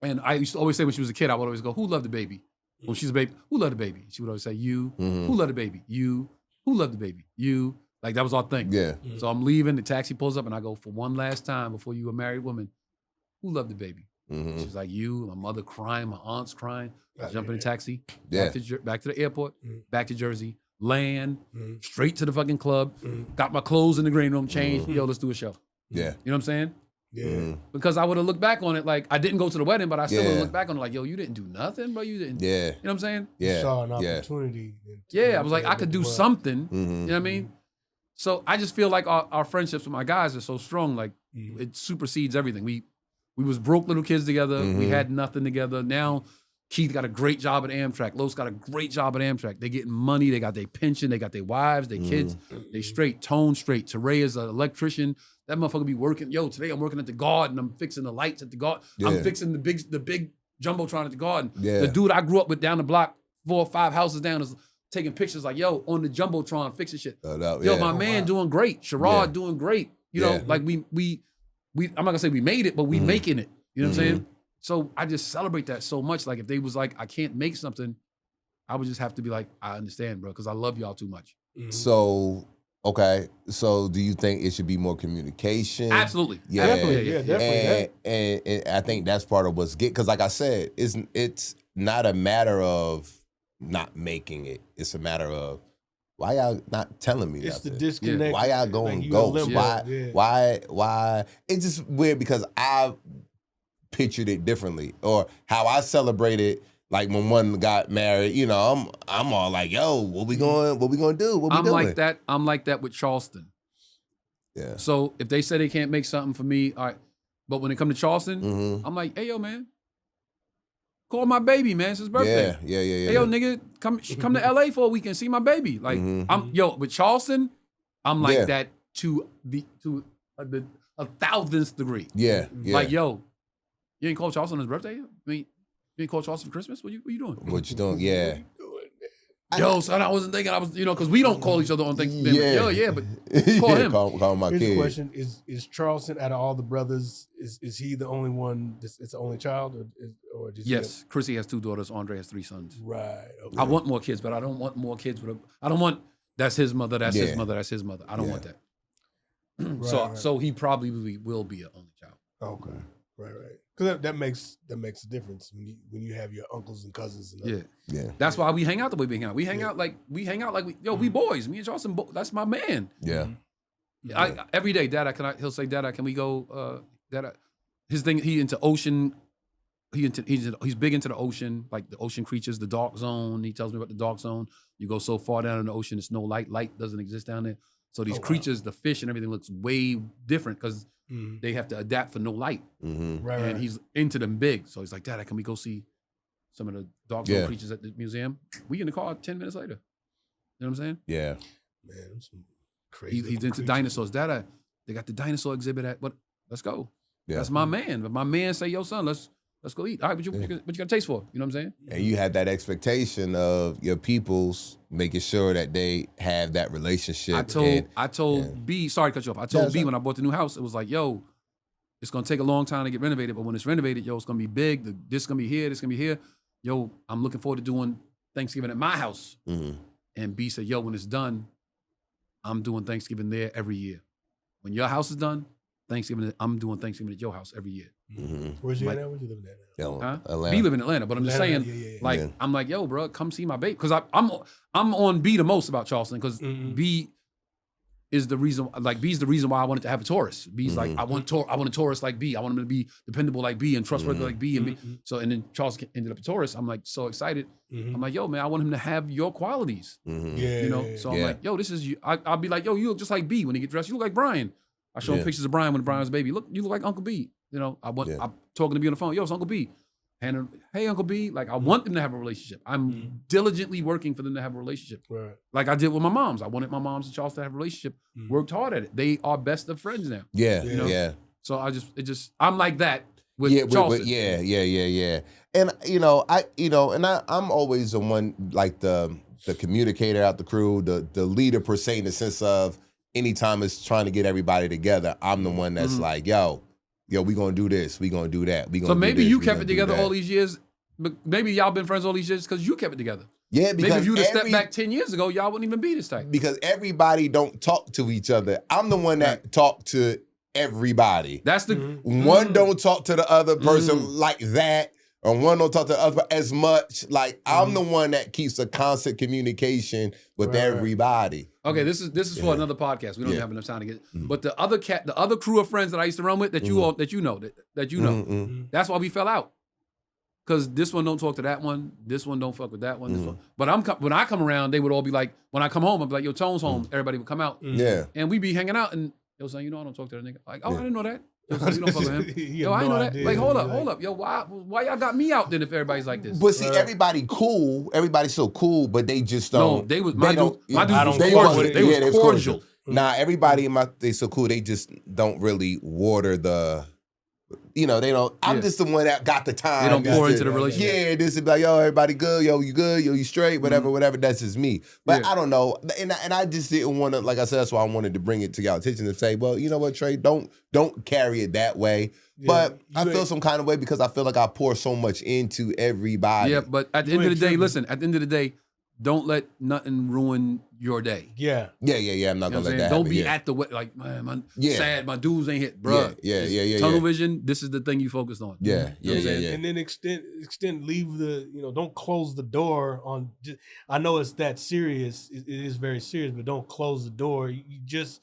And I used to always say when she was a kid, I would always go, who loved the baby? When she's a baby, who loved the baby? She would always say, you. Who loved the baby? You. Who loved the baby? You. Like, that was our thing. Yeah. So I'm leaving, the taxi pulls up, and I go, for one last time before you a married woman, who loved the baby? She's like, you. My mother crying, my aunt's crying. I jump in the taxi, back to the airport, back to Jersey, land, straight to the fucking club, got my clothes in the green room, changed, yo, let's do a show. Yeah. You know what I'm saying? Yeah. Because I would have looked back on it like, I didn't go to the wedding, but I still would have looked back on it like, yo, you didn't do nothing, bro. You didn't. Yeah. You know what I'm saying? Yeah. You saw an opportunity. Yeah, I was like, I could do something. You know what I mean? So I just feel like our friendships with my guys are so strong. Like, it supersedes everything. We was broke little kids together. We had nothing together. Now, Keith got a great job at Amtrak. Los got a great job at Amtrak. They getting money. They got their pension. They got their wives, their kids. They straight, tone straight. Trey is an electrician. That motherfucker be working. Yo, today I'm working at the Garden. I'm fixing the lights at the Garden. Yeah. I'm fixing the big Jumbotron at the Garden. Yeah. The dude I grew up with down the block, 4 or 5 houses down, is taking pictures like, yo, on the Jumbotron, fixing shit. Yo, my man doing great. Sherrod doing great. You know, like we I'm not gonna say we made it, but we making it. You know what I'm saying? So I just celebrate that so much. Like, if they was like, I can't make something, I would just have to be like, I understand, bro, because I love y'all too much. So, okay. So do you think it should be more communication? Absolutely. Yeah. Definitely. And I think that's part of what's because like I said, it's not a matter of not making it. It's a matter of why y'all not telling me It's nothing? the disconnect. Why y'all going you ghost? limbo. Why? It's just weird because I pictured it differently, or how I celebrated. Like when one got married, I'm all like, "Yo, what we going to do? What we doing?" I'm like that with Charleston. Yeah. So if they say they can't make something for me, all right. But when it come to Charleston, I'm like, hey, yo, man, call my baby, man. It's his birthday. Yeah. Hey, yo, nigga, come to LA for a week and see my baby. Like, with Charleston, I'm like that to a 1,000th degree. Yeah. Like, yo, you ain't call Charleston on his birthday? I mean, you ain't call Charleston for Christmas? What you doing? What you doing? Yeah. Yo, son, I wasn't thinking. I was, because we don't call each other on Thanksgiving. Yeah. But call him. Call my Here's kid. the question: Is Charleston, out of all the brothers, is he the only one? It's the only child, or did you Yes, Chrissy has 2 daughters. Andre has 3 sons. Right. Okay. I want more kids, but I don't want more kids with I don't want. That's his mother. That's his mother. That's his mother. I don't want that. Right. So he probably will be an only child. Okay. Right. Because that makes a difference when you have your uncles and cousins. And Yeah. That's why we hang out the way we hang out. We hang out like we boys. Me and Charleston. That's my man. Yeah. Every day, Dada, he'll say, Dada, can we go? Dada, his thing. He into ocean. He's big into the ocean, like the ocean creatures, the dark zone. He tells me about the dark zone. You go so far down in the ocean, it's no light. Light doesn't exist down there. So these creatures, the fish and everything, looks way different because they have to adapt for no light. Right. And he's into them big. So he's like, Dada, can we go see some of the dark zone creatures at the museum? We in the car 10 minutes later. You know what I'm saying? Yeah. Man, some crazy. He's into dinosaurs. Dada, they got the dinosaur exhibit at let's go. Yeah. That's my man. But my man say, yo, son, let's go eat. All right, what you got a taste for? You know what I'm saying? And you had that expectation of your peoples making sure that they have that relationship. I told B, sorry to cut you off. I told B when I bought the new house, it was like, yo, it's gonna take a long time to get renovated, but when it's renovated, yo, it's gonna be big. This is gonna be here, this is gonna be here. Yo, I'm looking forward to doing Thanksgiving at my house. And B said, yo, when it's done, I'm doing Thanksgiving there every year. When your house is done, I'm doing Thanksgiving at your house every year. Where's you at now? Where you living at now? Atlanta. B live in Atlanta, but I'm just saying, I'm like, yo, bro, come see my baby, because I'm on B the most about Charleston, because B is the reason. Like, B's the reason why I wanted to have a Taurus. B's like, I want a Taurus like B. I want him to be dependable like B and trustworthy like B. And and then Charles ended up a Taurus. I'm like so excited. I'm like, yo, man, I want him to have your qualities. So I'm like, yo, this is you. I'll be like, yo, you look just like B when he get dressed. You look like Brian. I show him pictures of Brian when Brian was a baby. Look, you look like Uncle B. I'm talking to B on the phone. Yo, it's Uncle B. And hey, Uncle B, like I want them to have a relationship. I'm diligently working for them to have a relationship. Right. Like I did with my moms. I wanted my moms and Charles to have a relationship. Worked hard at it. They are best of friends now. Yeah, You know? yeah. So I'm like that with Charleston. Yeah. And I'm always the one like the communicator out the crew, the leader per se, in the sense of anytime it's trying to get everybody together, I'm the one that's like, yo, we gonna do this, we gonna do that. So maybe you kept it together all these years, but maybe y'all been friends all these years because you kept it together. Yeah, because maybe if you'd have stepped back 10 years ago, y'all wouldn't even be this tight. Because everybody don't talk to each other. I'm the one that talk to everybody. That's the one don't talk to the other person like that, or one don't talk to the other as much. Like I'm the one that keeps a constant communication with everybody. Okay, this is for another podcast. We don't have enough time to get. But the other crew of friends that I used to run with, that you know, that's why we fell out. Because this one don't talk to that one. This one don't fuck with that one. This one. But when I come around, they would all be like, when I come home, I'd be like, yo, Tone's home. Everybody would come out. Yeah. And we'd be hanging out, and yo, son, you know I don't talk to that nigga. Like, oh, I didn't know that. Yo, son, you don't fuck with him. Yo, I didn't know that. Like, hold up. Yo, why y'all got me out then if everybody's like this? But see, everybody cool. Everybody's so cool, but they just don't. No, they was my dude was cordial. They was cordial. Nah, everybody they so cool. They just don't really water the. They don't. I'm just the one that got the time. They don't pour into the relationship. Yeah, this is like, yo, everybody good. Yo, you good. Yo, you straight. Whatever. That's just me. But I don't know. And I just didn't want to. Like I said, that's why I wanted to bring it to y'all attention and say, well, you know what, Trey, don't carry it that way. Yeah, but I feel some kind of way because I feel like I pour so much into everybody. Yeah, but at the end of the day, listen. At the end of the day, don't let nothing ruin your day. Yeah. I'm not gonna let that happen. Don't be at the like, man, sad. My dudes ain't hit, bro. Yeah. Tunnel vision. This is the thing you focused on. Yeah. And then extend. Leave the. Don't close the door on. I know it's that serious. It is very serious, but don't close the door. You just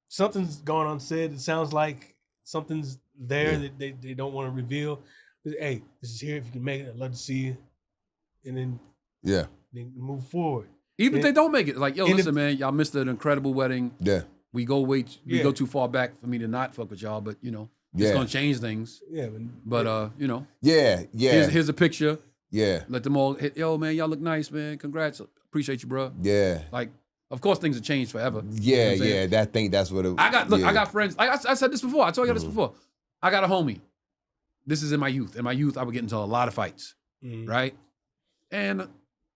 something's going on said. It sounds like something's there that they don't want to reveal. Hey, this is here. If you can make it, I'd love to see you. And then then move forward. Even if they don't make it, like, yo, listen, man, y'all missed an incredible wedding. Yeah. We go go too far back for me to not fuck with y'all, but it's gonna change things. Yeah. But Yeah. Here's a picture. Yeah. Let them all hit, yo, man, y'all look nice, man. Congrats. Appreciate you, bro. Yeah. Like, of course things have changed forever. Yeah, that's what it I got friends. I said this before. I told you this before. I got a homie. This is in my youth. In my youth, I would get into a lot of fights. Right? And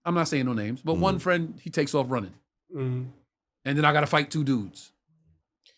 I'm not saying no names, but one friend, he takes off running. And then I got to fight two dudes.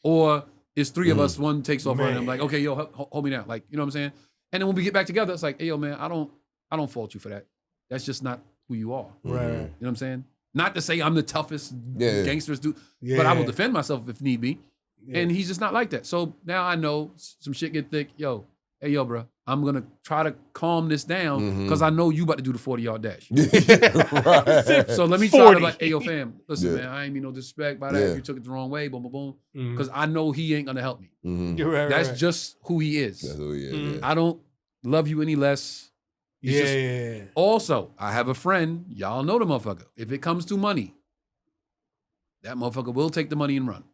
Or it's three of us, one takes off running. I'm like, okay, yo, hold me down. Like, you know what I'm saying? And then when we get back together, it's like, hey, yo, man, I don't fault you for that. That's just not who you are. Right. You know what I'm saying? Not to say I'm the toughest gangsters dude, but I will defend myself if need be. Yeah. And he's just not like that. So now I know some shit get thick. Yo, hey, yo, bro, I'm going to try to calm this down because I know you about to do the 40-yard dash. Right. So let me try to like, hey, yo, fam, listen, man, I ain't mean no disrespect by that. If you took it the wrong way, boom, boom, boom. Because I know he ain't going to help me. That's just who he is. That's who he is. I don't love you any less. Also, I have a friend, y'all know the motherfucker. If it comes to money, that motherfucker will take the money and run.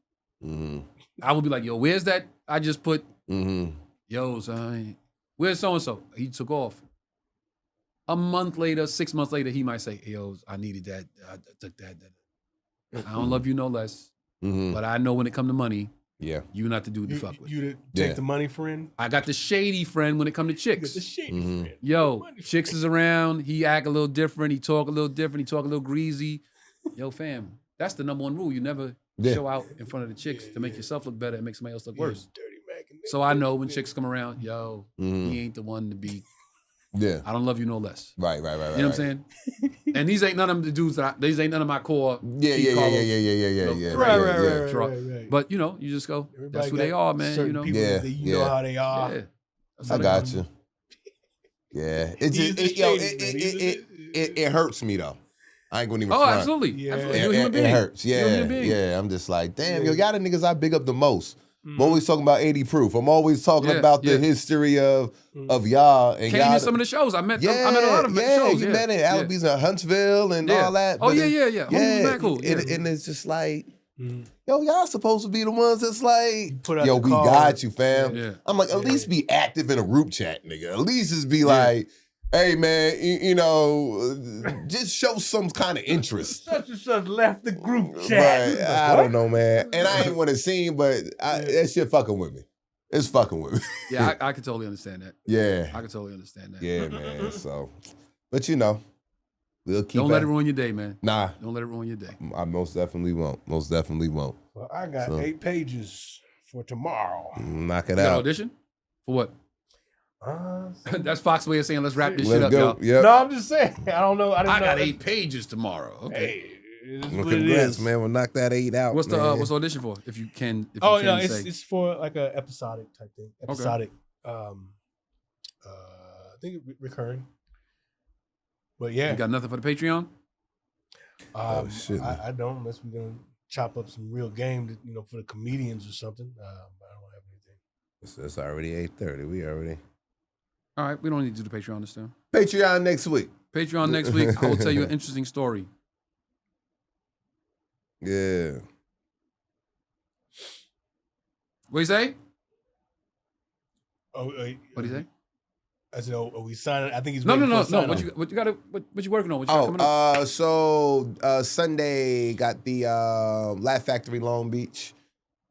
I will be like, yo, where's that? I just put, yo, son, where's so-and-so? He took off. A month later, 6 months later, he might say, hey, yo, I needed that. I took that. I don't love you no less. But I know when it come to money, you not to do the fuck with. You take the money friend? I got the shady friend when it come to chicks. You got the shady friend. Yo, chicks is around. He act a little different. He talk a little different. He talk a little greasy. Yo, fam, that's the number one rule. You never show out in front of the chicks to make yourself look better and make somebody else look worse. Dirty Mac and so I know when chicks come around, yo, he ain't the one to be. Yeah, I don't love you no less. Right. You know what I'm saying? And these ain't none of the dudes these ain't none of my core. Yeah. Right. But you just go. That's who they are, man. You know. You know how they are. Yeah. I got you. Yeah, it hurts me though. I ain't gonna even. Oh, front. absolutely. Yeah. Absolutely. It hurts. Yeah. I'm just like, damn, yo, y'all the niggas I big up the most. I'm always talking about 80 proof. I'm always talking about the history of y'all and Came y'all. in some of the shows. I met a lot of shows. You met in Applebee's and Huntsville and all that. Oh yeah. Back cool. And it's just like, yo, y'all supposed to be the ones that's like, yo, we call. got you, fam. Yeah. I'm like, at least be active in a group chat, nigga. At least just be like, Hey man, you know, just show some kind of interest. Such and such left the group chat. But I don't know, man. And I ain't want to see him, but that shit fucking with me. It's fucking with me. Yeah, I can totally understand that. Yeah. I can totally understand that. Yeah, man. So, but you know, we'll keep. Don't let it ruin your day, man. Nah. Don't let it ruin your day. I most definitely won't. Most definitely won't. Well, I got 8 pages for tomorrow. Knock it You got an out. audition? For what? That's Fox's way of saying let's wrap this shit Let's up, go. y'all. Yep. No, I'm just saying. I don't know. I got know. 8 pages tomorrow. Okay. Hey, it is Well, what it congrats, is. man. We'll knock that 8 out. What's the man. what's the audition for? If you can. If Oh you no, can say. it's for like a episodic type thing. Episodic. I think recurring. But yeah, You got nothing for the Patreon? Oh, shit. I don't unless we're gonna chop up some real game, for the comedians or something. But I don't have anything. It's already 8:30. We already. All right, we don't need to do the Patreon this time. Patreon next week. Patreon next week, I will tell you an interesting story. Yeah. What do you say? Oh, What do you say? I said, are we signing? I think he's No. waiting for a What sign-off. you working on? What you got coming up? So Sunday got the Laugh Factory Long Beach,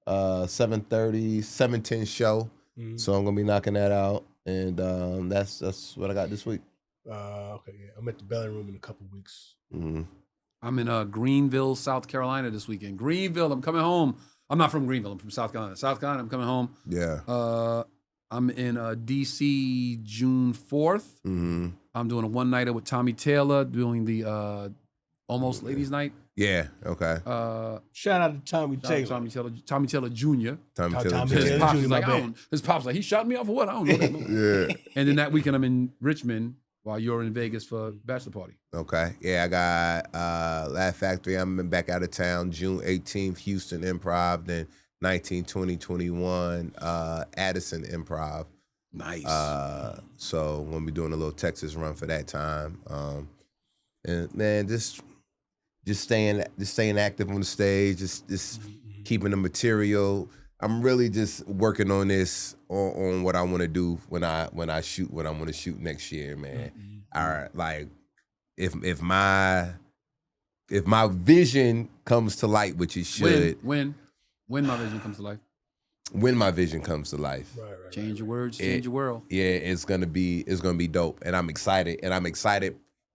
7:30, 7:10 show. Mhm. So I'm gonna be knocking that out, and that's what I got this week. Okay, yeah. I'm at the Belly Room in a couple weeks. Mm-hmm. I'm in Greenville, South Carolina this weekend. Greenville, I'm coming home. I'm not from Greenville. I'm from South Carolina. South Carolina, I'm coming home. Yeah. I'm in D.C. June 4th. Mm-hmm. I'm doing a one-nighter with Tommy Taylor, doing the Almost Ladies Night. Yeah. Okay. Shout out to Tommy Taylor. Tommy Taylor Jr. Tommy Oh, Taylor. Tommy His Taylor. pops Jr., is like, my I bad. don't. His pops like, he shot me off for what? I don't know that. Yeah. And then that weekend I'm in Richmond while you're in Vegas for a bachelor party. Okay. Yeah, I got Laugh Factory. I'm back out of town June 18th, Houston Improv, then 19, 20, 21, Addison Improv. Nice. So I'm gonna be doing a little Texas run for that time. And man, just staying active on the stage, just keeping the material. I'm really just working on this on what I want to do when I shoot what I want to shoot next year, man. All right, like if my vision comes to light, which it should, When my vision comes to life. when my vision comes to life. Right. Change your words, change your world. Yeah, it's gonna be dope, and I'm excited,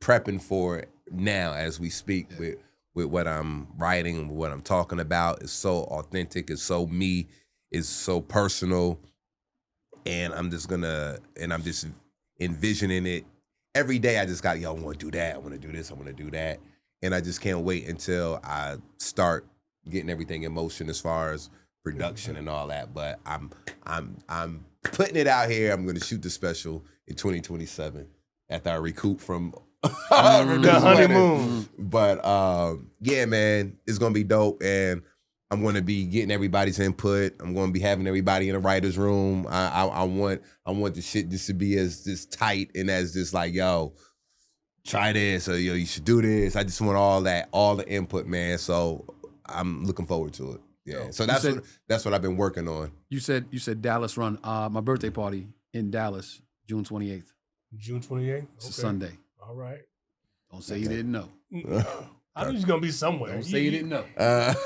prepping for it now as we speak with what I'm writing, what I'm talking about. It's so authentic, it's so me, it's so personal, and I'm just envisioning it every day. I just got, I want to do that, I want to do this, I want to do that, and I just can't wait until I start getting everything in motion as far as production and all that. But I'm putting it out here. I'm going to shoot the special in 2027 after I recoup from The honeymoon. But yeah, man, it's going to be dope, and I'm going to be getting everybody's input. I'm going to be having everybody in the writer's room. I want the shit just to be as just tight and as just like, yo, try this, or yo, you should do this. I just want all the input, man. So I'm looking forward to it. Yeah. So that's what I've been working on. You said Dallas run. My birthday party in Dallas, June 28th. June 28th? It's a Sunday. All right. Don't say you didn't know. I knew he's going to be somewhere. Don't say you didn't know.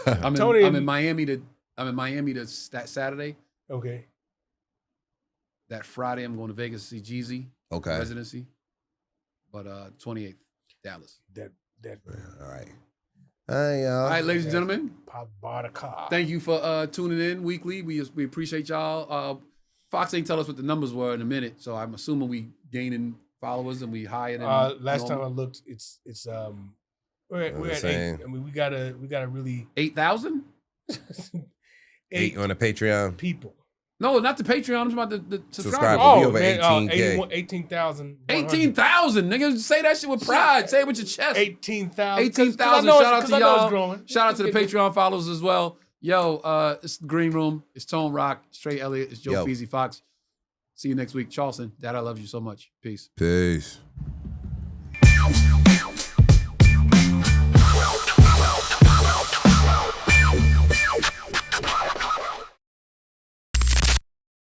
I'm in Miami to that Saturday. Okay. That Friday I'm going to Vegas to see Jeezy. Okay. Residency. But 28th, Dallas. That. All right. Hey, y'all. All right, ladies and gentlemen. Pop bought a car. Thank you for tuning in weekly. We appreciate y'all. Fox ain't tell us what the numbers were in a minute, so I'm assuming we gaining followers and we higher than last time I looked, it's we're at 8. I mean, we gotta really 8,000? 8 on the Patreon. people. No, not the Patreon. I'm talking about the subscribers. Subscribers. We Oh, over man, 18K. 18,000. 18,000, nigga. Say that shit with pride. Say it with your chest. 18,000. 18,000. Shout out to y'all. Shout out to the Patreon followers as well. Yo, it's the Green Room. It's Tone Rock. It's Trey Elliot. It's Joe Feezy Fox. See you next week. Charleston, Dad, I love you so much. Peace. Peace.